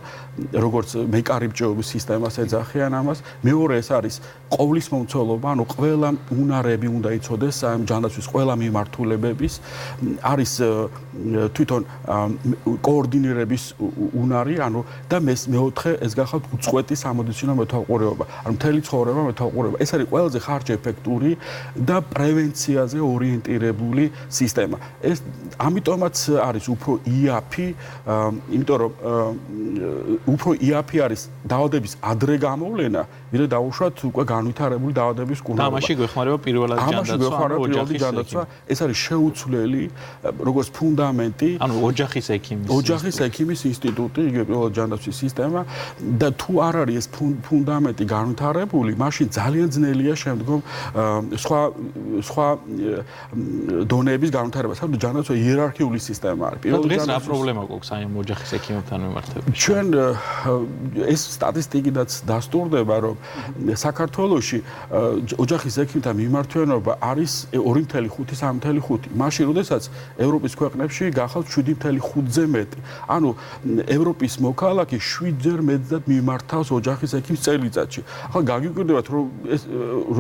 როგორც მეკარიბჭეობის სისტემას ეძახიან ამას, მეორე ეს არის ყოვლის მომცველობა, ანუ ყველა უნარები უნდა იცოდეს ამ ჯანდაცვის ყველა მიმართულებების, არის თვითონ კოორდინირების უნარი, ანუ და მეოთხე ეს გახავთ უწყვეტი სამედიცინო მეთვალყურეობა, ანუ მთელი ცხოვრება მეთვალყურეობა. ეს არის ყველაზე ხარჯეფექტური და პრევენციაზე ორიენტირებული სისტემა. ეს ამიტომაც არის უფრო იაფი, იმიტომ რომ უფრო იაფი არის დაავადების ადრე გამოვლენა, ვიდრე დაუშვათ უკვე განვითარებული დაავადების კურნალობა. ამაში გვეხმარება პირველად ჯანდაცვა, ეს არის შეუცვლელი, როგორც ფუნდამენტი, ანუ ოჯახის ექიმის ინსტიტუტი, იგივე პირველად ჯანდაცვის სისტემა და თუ არ არის ეს ფუნდამენტი განვითარებული, მაშინ ძალიან ძნელია შემდგომ სხვა დონეების განვითარება. საერთოდ ჯანდაცვა იერარქიული სისტემა არის. დღეს რა პრობლემა გვაქვს აი ოჯახის ექიმებთან მიმართებით? ჩვენ ეს სტატისტიკიდაც დასტურდება, რომ საქართველოში ოჯახის ექიმთან მიმართვიანობა არის 2.5-3.5. მაშინ, როდესაც ევროპის ქვეყნებში გახალთ 7.5-ზე მეტი. ანუ ევროპის მოქალაქე 7-ჯერ მეტად მიმართავს ოჯახის ექიმს წელიწადში. ახლა გაგიკვირდებათ, რომ ეს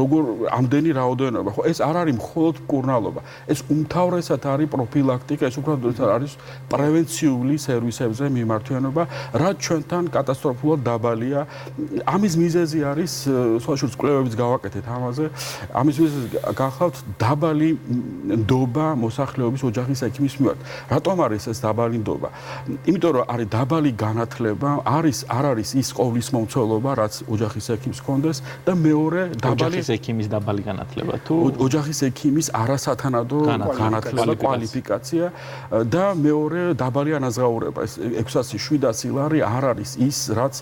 როგორ ამდენი რაოდენობა, ხო, ეს არ არის მხოლოდ მკურნალობა. ეს უმთავრესად არის პროფილაქტიკა, ეს უბრალოდ არის პრევენციული სერვისებზე მიმართვიანობა, რაც ჩვენთან კატასტროფულად დაბალია. ამის მიზეზი არის, სხვაშორის კვლევებიც გავაკეთეთ ამაზე, ამის მიზეზი გახავთ დაბალი ნდობა მოსახლეობის ოჯახის ექიმის მიმართ. რატომ არის ეს დაბალი ნდობა? იმიტომ რომ არის დაბალი განათლება, არ არის ის ყოვლის მომცველობა, რაც ოჯახის ექიმს ჰქონდეს და მეორე ოჯახის ექიმის დაბალი განათლება თუ ოჯახის ექიმის არასათანადო განათლება, კვალიფიკაცია და მეორე დაბალი ანაზღაურება. ეს 600-700 ლარი არ არის ის, რაც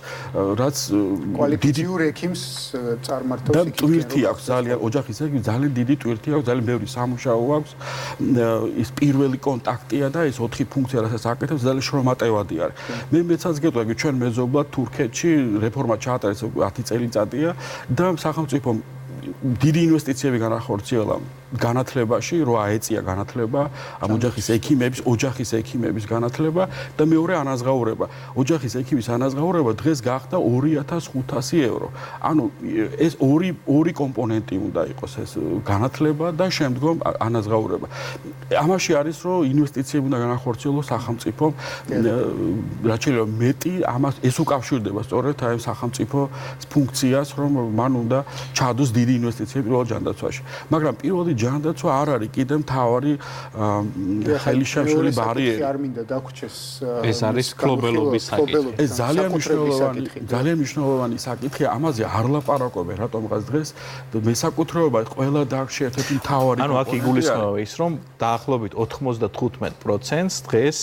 კვალიფიციურ ექიმს წარმართავს და ტვირთი აქვს ძალიან ოჯახის ექიმს ძალიან დიდი ტვირთი აქვს, ძალიან ბევრი სამუშაო აქვს. ის პირველი კონტაქტია და ეს 4 ფუნქცია, რასაც აკეთებს, ძალიან შრომატევადი არის. მე მეცაც გეტყვი, ჩვენ მეზობლად თურქეთში რეფორმა ჩაატარეს 10 წელიწადია და სახელმწიფო დიდი ინვესტიციები განახორციელა განათლებაში, რო აეწია განათლება, ამ ოჯახის ექიმების განათლება და მეორე ანაზღაურება. ოჯახის ექიმის ანაზღაურება დღეს გახდა 2500 евро. ანუ ეს ორი კომპონენტი უნდა იყოს, ეს განათლება და შემდგომ ანაზღაურება. ამაში არის, რომ ინვესტიციები უნდა განახორციელოს სახელმწიფომ, რაც შეიძლება მეტი, ამას ეს უკავშირდება სწორედ აი სახელმწიფო ფუნქციას, რომ მან უნდა ჩადოს დიდი ინვესტიციები პირველ ჯანდაცვაში. მაგრამ პირველი ჯანდაცვა არ არის კიდე მთავარი ხელისშემშელი ბარიერი. არ მინდა დაგვრჩეს ეს არის ფლობელობის საკითხი. ეს ძალიან მნიშვნელოვანი საკითხია, ამაზე არ ლაპარაკობენ რატომღაც დღეს მესაკუთრეობა ყველა დარგში ერთ-ერთი მთავარი. ანუ აქ იგულისხმება ის, რომ დაახლოებით 95%-ს დღეს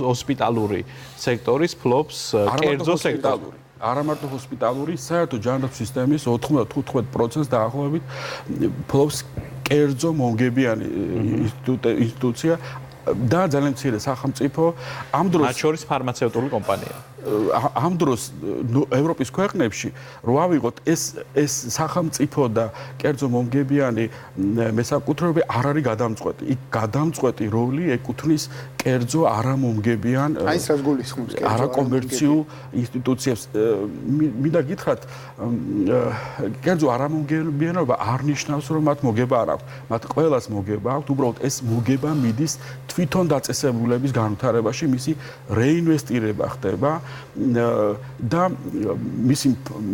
ჰოსპიტალური სექტორის ფლობს კერძო სექტორი. არა მარტო ჰოსპიტალური, საერთო ჯანდაცვის სისტემის 95%-ს დაახლოებით ფლობს კერძო მომგებიანი ინსტიტუცია და ძალიან მცირე სახელმწიფო ამ დროს მათ შორის ფარმაცევტული კომპანია. ამ დროს ევროპის ქვეყნებში რო ავიღოთ ეს სახელმწიფო და კერძო მომგებიანი მესაკუთრეობები არ არის გადამწყვეტი. იქ გადამწყვეტი როლი ეკუთვნის კერძო არამომგებიან არაკომერციულ ინსტიტუციებს. მინდა გითხრათ, კერძო არამომგებიანობა არ ნიშნავს, რომ მათ მოგება არ აქვს. მათ ყველას მოგება აქვს, უბრალოდ ეს მოგება მიდის თვითონ დაწესებულების განვითარებაში, მისი რეინვესტირება ხდება და მისი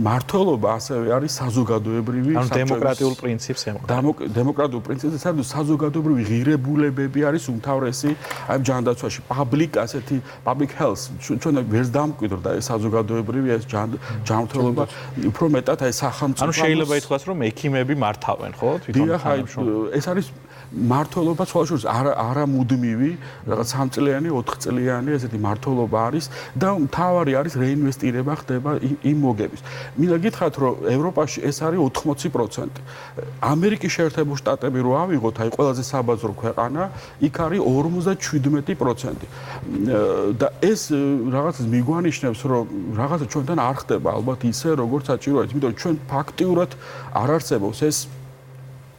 მართლობა ასევე არის საზოგადოებრივი, ანუ დემოკრატიულ პრინციპს ემყარება. დემოკრატიულ პრინციპს საზოგადოებრივი ღირებულებები არის უმთავრესი აი ჯანდაცვაში. public health ჩვენ ვერც დამკვიდრდა ეს საზოგადოებრივი ეს ჯანმრთელობა, უფრო მეტად აი სახელმწიფო. ანუ შეიძლება ითქვას, რომ ექიმები მართავენ, ხო? ეს არის მართლობა სხვაშორის არამუდმივი, რაღაც 3 წლიანი, 4 წლიანი ესეთი მართლობა არის და მთავარი არის რეინვესტირება ხდება იმ მოგების. მინდა გითხრათ, რომ ევროპაში ეს არის 80%. ამერიკის შეერთებული შტატები რო ავიღოთ, აი ყველაზე საბაზრო ქვეყანა, იქ არის 57%. და ეს რაღაც მიგვანიშნებს, რომ რაღაცა ჩვენთან არ ხდება ალბათ ისე, როგორც საჭიროა, იმიტომ რომ ჩვენ ფაქტიურად არ არსებობს ეს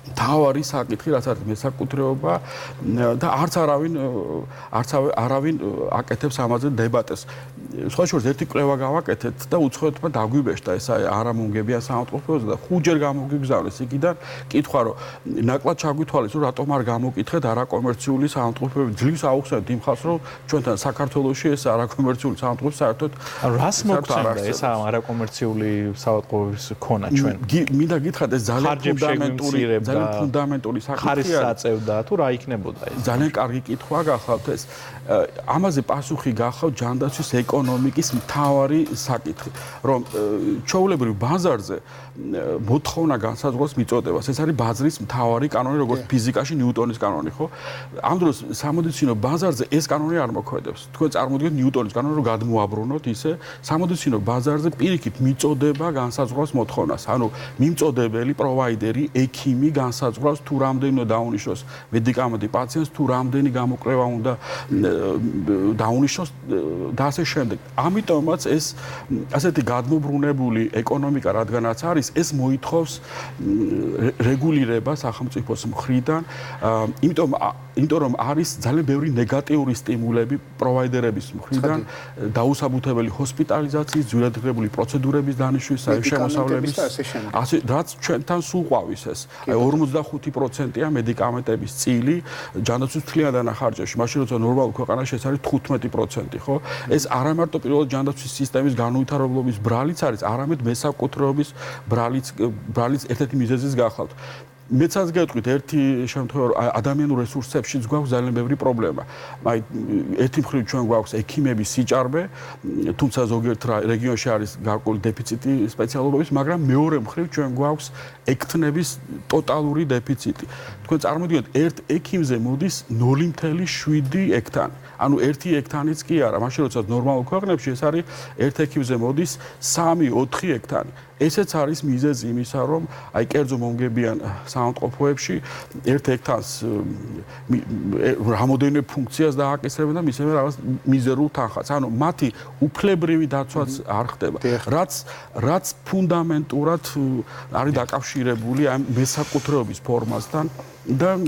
თავარი საკითხი, რაც არის მესაკუთრეობა და არც არავინ აკეთებს ამაზე დებატეს. სხვაშორის ერთი კვლევა გავაკეთეთ და უცხოეთმა დაგვიბეჭდა ეს არამომგებიან საავადმყოფოებზე და 5ჯერ გამოგიგზავნეს იქიდან კითხვა, რომ ნაკლად ჩაგვითვალეს, რომ რატომ არ გამოკითხეთ არაკომერციული საავადმყოფოები. ძლივს აუხსენეთ იმ ხალხს, რომ ჩვენთან საქართველოში ეს არაკომერციული საავადმყოფოები საერთოდ რას მოგცემდა ეს არაკომერციული საავადმყოფოების ქონა ჩვენ? მინდა გითხრათ, ეს ძალიან ფუნდამენტური საკითხია. ხარისხს აწევდა თუ რა იქნებოდა ეს? ძალიან კარგი კითხვა გახლავთ ეს. ამაზე პასუხი გახლავთ ჯანდაცვის ეკონომიკა. ეკონომიკის მთავარი საკითხი, რომ ჩვეულებრივ ბაზარზე მოთხოვნა განსაზღვროს მიწოდებას. ეს არის ბაზრის მთავარი კანონი, როგორც ფიზიკაში ნიუტონის კანონი, ხო? ამ დროს სამედიცინო ბაზარზე ეს კანონი არ მოქმედებს. თქვენ წარმოიდგინეთ ნიუტონის კანონი, რომ გადმოაბრუნოთ ისე, სამედიცინო ბაზარზე პირიქით მიწოდება განსაზღვროს მოთხოვნას. ანუ მიმწოდებელი პროვაიდერი, ექიმი განსაზღვროს თუ რამდენი დაუნიშნოს მედიკამენტი პაციენტს, თუ რამდენი გამოკვლევა უნდა დაუნიშნოს და ასე შემდეგ. ამიტომაც ეს ასეთი გადმობრუნებული ეკონომიკა, რადგანაც არის, ეს მოითხოვს რეგულირება სახელმწიფოს მხრიდან, იმიტომ რომ არის ძალიან ბევრი ნეგატიური სტიმულები პროვაიდერების მხრიდან, დაუსაბუთებელი ჰოსპიტალიზაციის, ძვირადღირებული პროცედურების დანიშვნის, შემოსავლების, ასე რაც ჩვენთან სულ ყვავის ეს. 45%-ია მედიკამენტების წილი ჯანდაცვის მთლიან დანახარჯებში, მაშინ როცა ნორმალურ ქვეყანაში ეს არის 15%, ხო? ეს არა მარტო პირველად ჯანდაცვის სისტემის განუვითარებლობის ბრალიც არის, არამედ მესაკუთრეობის ბრალიც ერთ-ერთი მიზეზის გახლავთ. მეცაც გეტყვით ერთი შემთხვევა ადამიანურ რესურსებშიც გვაქვს ძალიან ბევრი პრობლემა. აი ერთი მხრივ ჩვენ გვაქვს ექიმების სიჭარბე, თუმცა ზოგიერთ რეგიონში არის გარკვეული დეფიციტი სპეციალობების, მაგრამ მეორე მხრივ ჩვენ გვაქვს ექთნების ტოტალური დეფიციტი. თქვენ წარმოიდგინეთ, ერთ ექიმზე მოდის 0.7 ექთანი. ანუ 1 ექთანიც კი არა, მაშინ როცა ნორმალურ ქვეყნებში ეს არის ერთ ექიმზე მოდის 3-4 ექთანი. ესეც არის მიზეზი იმისა, რომ აი კერძო მომგებიან საავადმყოფოებში ერთ ექთანს რამოდენიმე ფუნქციას დააკისრებენ და მისცემენ რაღაც მიზერულ თანხას. ანუ მათი უფლებრივი დაცვაც არ ხდება, რაც ფუნდამენტურად არის დაკავშირებული ამ მესაკუთრეობის ფორმასთან. და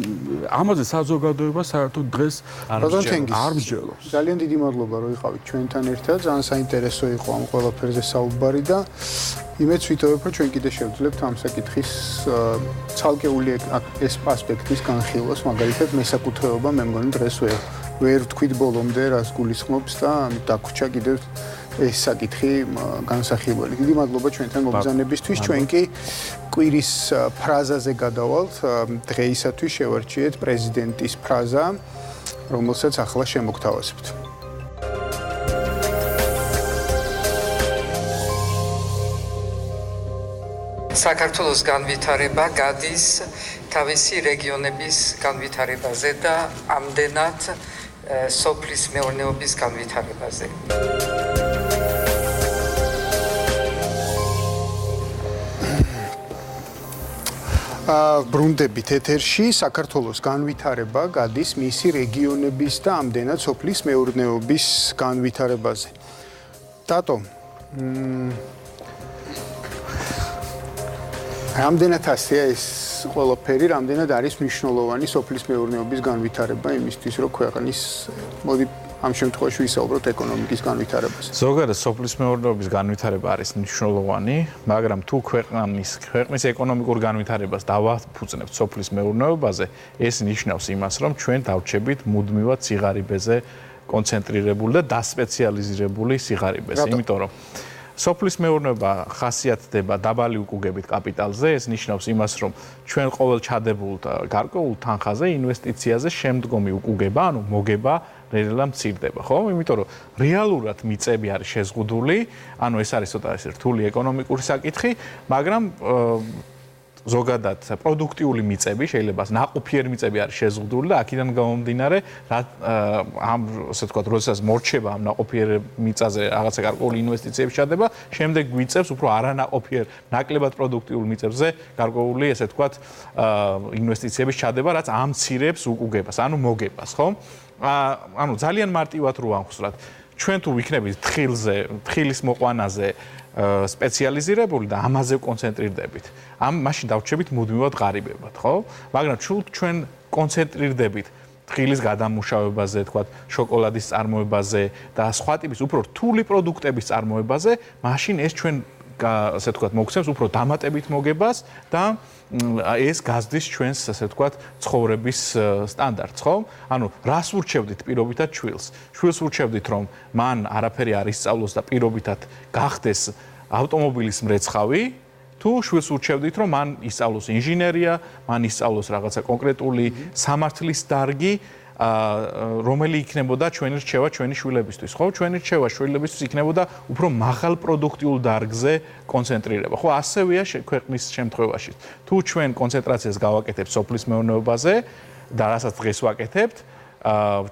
ამაზე საზოგადოება საერთოდ დღეს არ მსჯელობს. ძალიან დიდი მადლობა რომ იყავით ჩვენთან ერთად. ძალიან საინტერესო იყო ამ ყველაფერზე საუბარი და იმედს ვიტოვებ, რომ ჩვენ კიდე შევძლებთ ამ საკითხის ცალკეული ეს ასპექტის განხილვას, მაგალითად მესაკუთრეობა, მე მგონი დღეს ვერ ვთქვით ბოლომდე რას გულისხმობს და დაგვრჩა კიდევ ეს საკითხი განსახილველი. დიდი მადლობა ჩვენთან მობრძანებისთვის. ჩვენ კი კვირის ფრაზაზე გადავალთ. დღეისათვის შევარჩიეთ პრეზიდენტის ფრაზა, რომელსაც ახლა შემოგთავაზებთ. საქართველოს განვითარება გადის თავისი რეგიონების განვითარებაზე და ამდენად სოფლის მეურნეობის განვითარებაზე. ბრუნდებით ეთერში, საქართველოს განვითარება გადის მისი რეგიონების და ამდენად სოფლის მეურნეობის განვითარებაზე. დატო, რამდენად ასეა ეს ყველაფერი, რამდენად არის მნიშვნელოვანი სოფლის მეურნეობის განვითარება იმისთვის, რომ ქვეყნის მოდი ამ შემთხვევაში ვისაუბროთ ეკონომიკის განვითარებაზე. ზოგადად სოფლის მეურნეობის განვითარება არის მნიშვნელოვანი, მაგრამ თუ ქვეყნის ეკონომიკურ განვითარებას დავაფუძნებთ სოფლის მეურნეობაზე, ეს ნიშნავს იმას, რომ ჩვენ დავრჩებით მუდმივად სიღარიბეზე კონცენტრირებული და დასპეციალიზირებული სიღარიბეზე, იმიტომ რომ სოფლის მეურნეობა ხასიათდება დაბალი უკუგებით კაპიტალზე, ეს ნიშნავს იმას, რომ ჩვენ ყოველ ჩადებულ გარკვეულ თანხაზე ინვესტიციაზე შემდგომი უკუგება, ანუ მოგება რეალურად მცირდება, ხო? იმიტომ რომ რეალურად მიწები არის შეზღუდული, ანუ ეს არის ცოტა რთული ეკონომიკური საკითხი, მაგრამ ზოგადად პროდუქტიული მიწები, შეიძლება ნაყოფიერი მიწები არის შეზღუდული და აქედან გამომდინარე, ამ ასე ვთქვათ, როდესაც მორჩება ამ ნაყოფიერ მიწაზე რაღაცა გარკვეული ინვესტიციები ჩადება, შემდეგ გვიწევს უფრო არანაყოფიერ, ნაკლებად პროდუქტიულ მიწებზე გარკვეული, ასე ვთქვათ, ინვესტიციების ჩადება, რაც ამცირებს უკუგებას, ანუ მოგებას, ხო? ანუ ძალიან მარტივად რო ვამხსვრათ, ჩვენ თუ ვიქნებით თხილის მოყვანაზე სპეციალიზირებული და ამაზე კონცენტრირდებით. მაშინ დავრჩებით მუდმივად ღარიბებად, ხო? მაგრამ ჩვენ კონცენტრირდებით თხილის გადამუშავებაზე, თქვათ, შოკოლადის წარმოებაზე და სხვა ტიპის უფრო რთული პროდუქტების წარმოებაზე, მაშინ ეს ჩვენ ასე ვთქვათ, მოგცემს უფრო დამატებით მოგებას და ეს გაზდის ჩვენს, ასე ვთქვათ, ცხოვრების სტანდარტს, ხო? ანუ რას ურჩევდით პირობითად შვილს? შვილს ურჩევდით, რომ მან არაფერი არ ისწავლოს და პირობითად გახდეს ავტომობილის მრეცხავი, თუ შვილს ურჩევდით, რომ მან ისწავლოს ინჟინერია, მან ისწავლოს რაღაცა კონკრეტული სამართლის დარგი, რომელი იქნებოდა ჩვენი რჩევა ჩვენი შვილებისთვის, ხო? ჩვენი რჩევა შვილებისთვის იქნებოდა უფრო მაღალ პროდუქტიულ დარგზე კონცენტრირება. ხო, ასევეა ქვეყნის შემთხვევაში. თუ ჩვენ კონცენტრაციას გავაკეთებთ სოფლის მეურნეობაზე და რასაც დღეს ვაკეთებთ,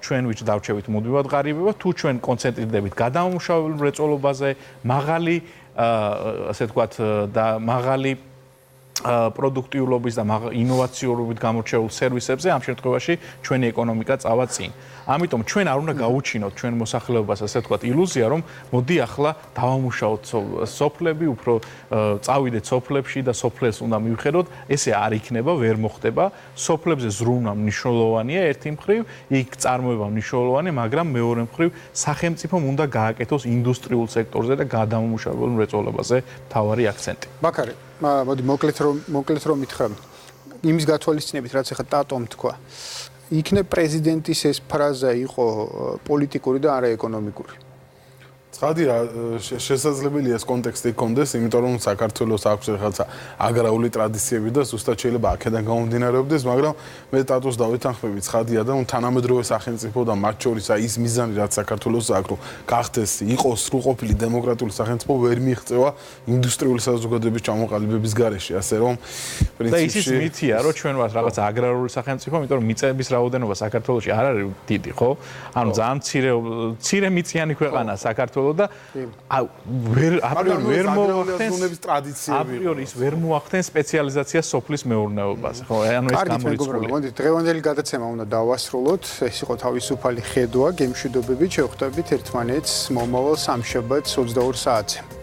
ჩვენ ვიჩ დავჩევით მუდმივად ღარიბება, თუ ჩვენ კონცენტრირდებით გადამამუშავებელ მრეწველობაზე, მაღალი ასე ვთქვათ და მაღალი პროდუქტიულობის და ინოვაციურობით გამორჩეულ სერვისებზე ამ შემთხვევაში ჩვენი ეკონომიკა წავა წინ. ამიტომ ჩვენ არ უნდა გაუჩინოთ ჩვენ მოსახლეობას ასე ვთქვათ ილუზია რომ მოდი ახლა დავამუშავოთ სოფლები, უფრო წავიდეთ სოფლებში და სოფლებს უნდა მივხედოთ, ესე არ იქნება, ვერ მოხდება. სოფლებზე ზრუნვა მნიშვნელოვანია ერთი მხრივ, იქ წარმოება მნიშვნელოვანია, მაგრამ მეორე მხრივ სახელმწიფომ უნდა გააკეთოს ინდუსტრიულ სექტორზე და გადამამუშავებელ მრეწველობაზე მთავარი აქცენტი. ბაქარი მოდი მოკლედ რომ მითხრა იმის გათვალისწინებით რაც ახლა ტატომ თქვა იქნებ პრეზიდენტის ეს ფრაზა იყო პოლიტიკური და არა ეკონომიკური ცხადია შესაძლებელია ეს კონტექსტი კონდეს იმიტომ რომ საქართველოს აქვს რაღაცა აგრარული ტრადიციები და ზუსტად შეიძლება აქედან გამომდინარეობდეს მაგრამ მე ტატოს დავითანხმები ცხადია და თანამედროვე სახელმწიფო და მათ შორის ის მიზანი რაც საქართველოს აქვს რომ გახდეს იყოს სრულყოფილი დემოკრატიული სახელმწიფო ვერ მიიღწევა ინდუსტრიული საზოგადოების ჩამოყალიბების გარეშე ასე რომ და ისიც მითია რომ ჩვენ ვართ რაღაც აგრარული სახელმწიფო იმიტომ რომ მიწების რაოდენობა საქართველოში არ არის დიდი ხო ანუ ძალიან მცირე მიწიანი ქვეყანა საქართველო და ვერ მოახდენს ტრადიციები. აპრიორის ვერ მოახდენს სპეციალიზაციას სოფლის მეურნეობაზე. ხო, ანუ ეს გამორიცხულია. მოდით, დღევანდელი გადაცემა უნდა დავასრულოთ. ეს იყო თავისუფალი ხედვა, გემშვიდობებით შევხვდებით ერთმანეთს მომავალ სამშაბათს 22 საათზე.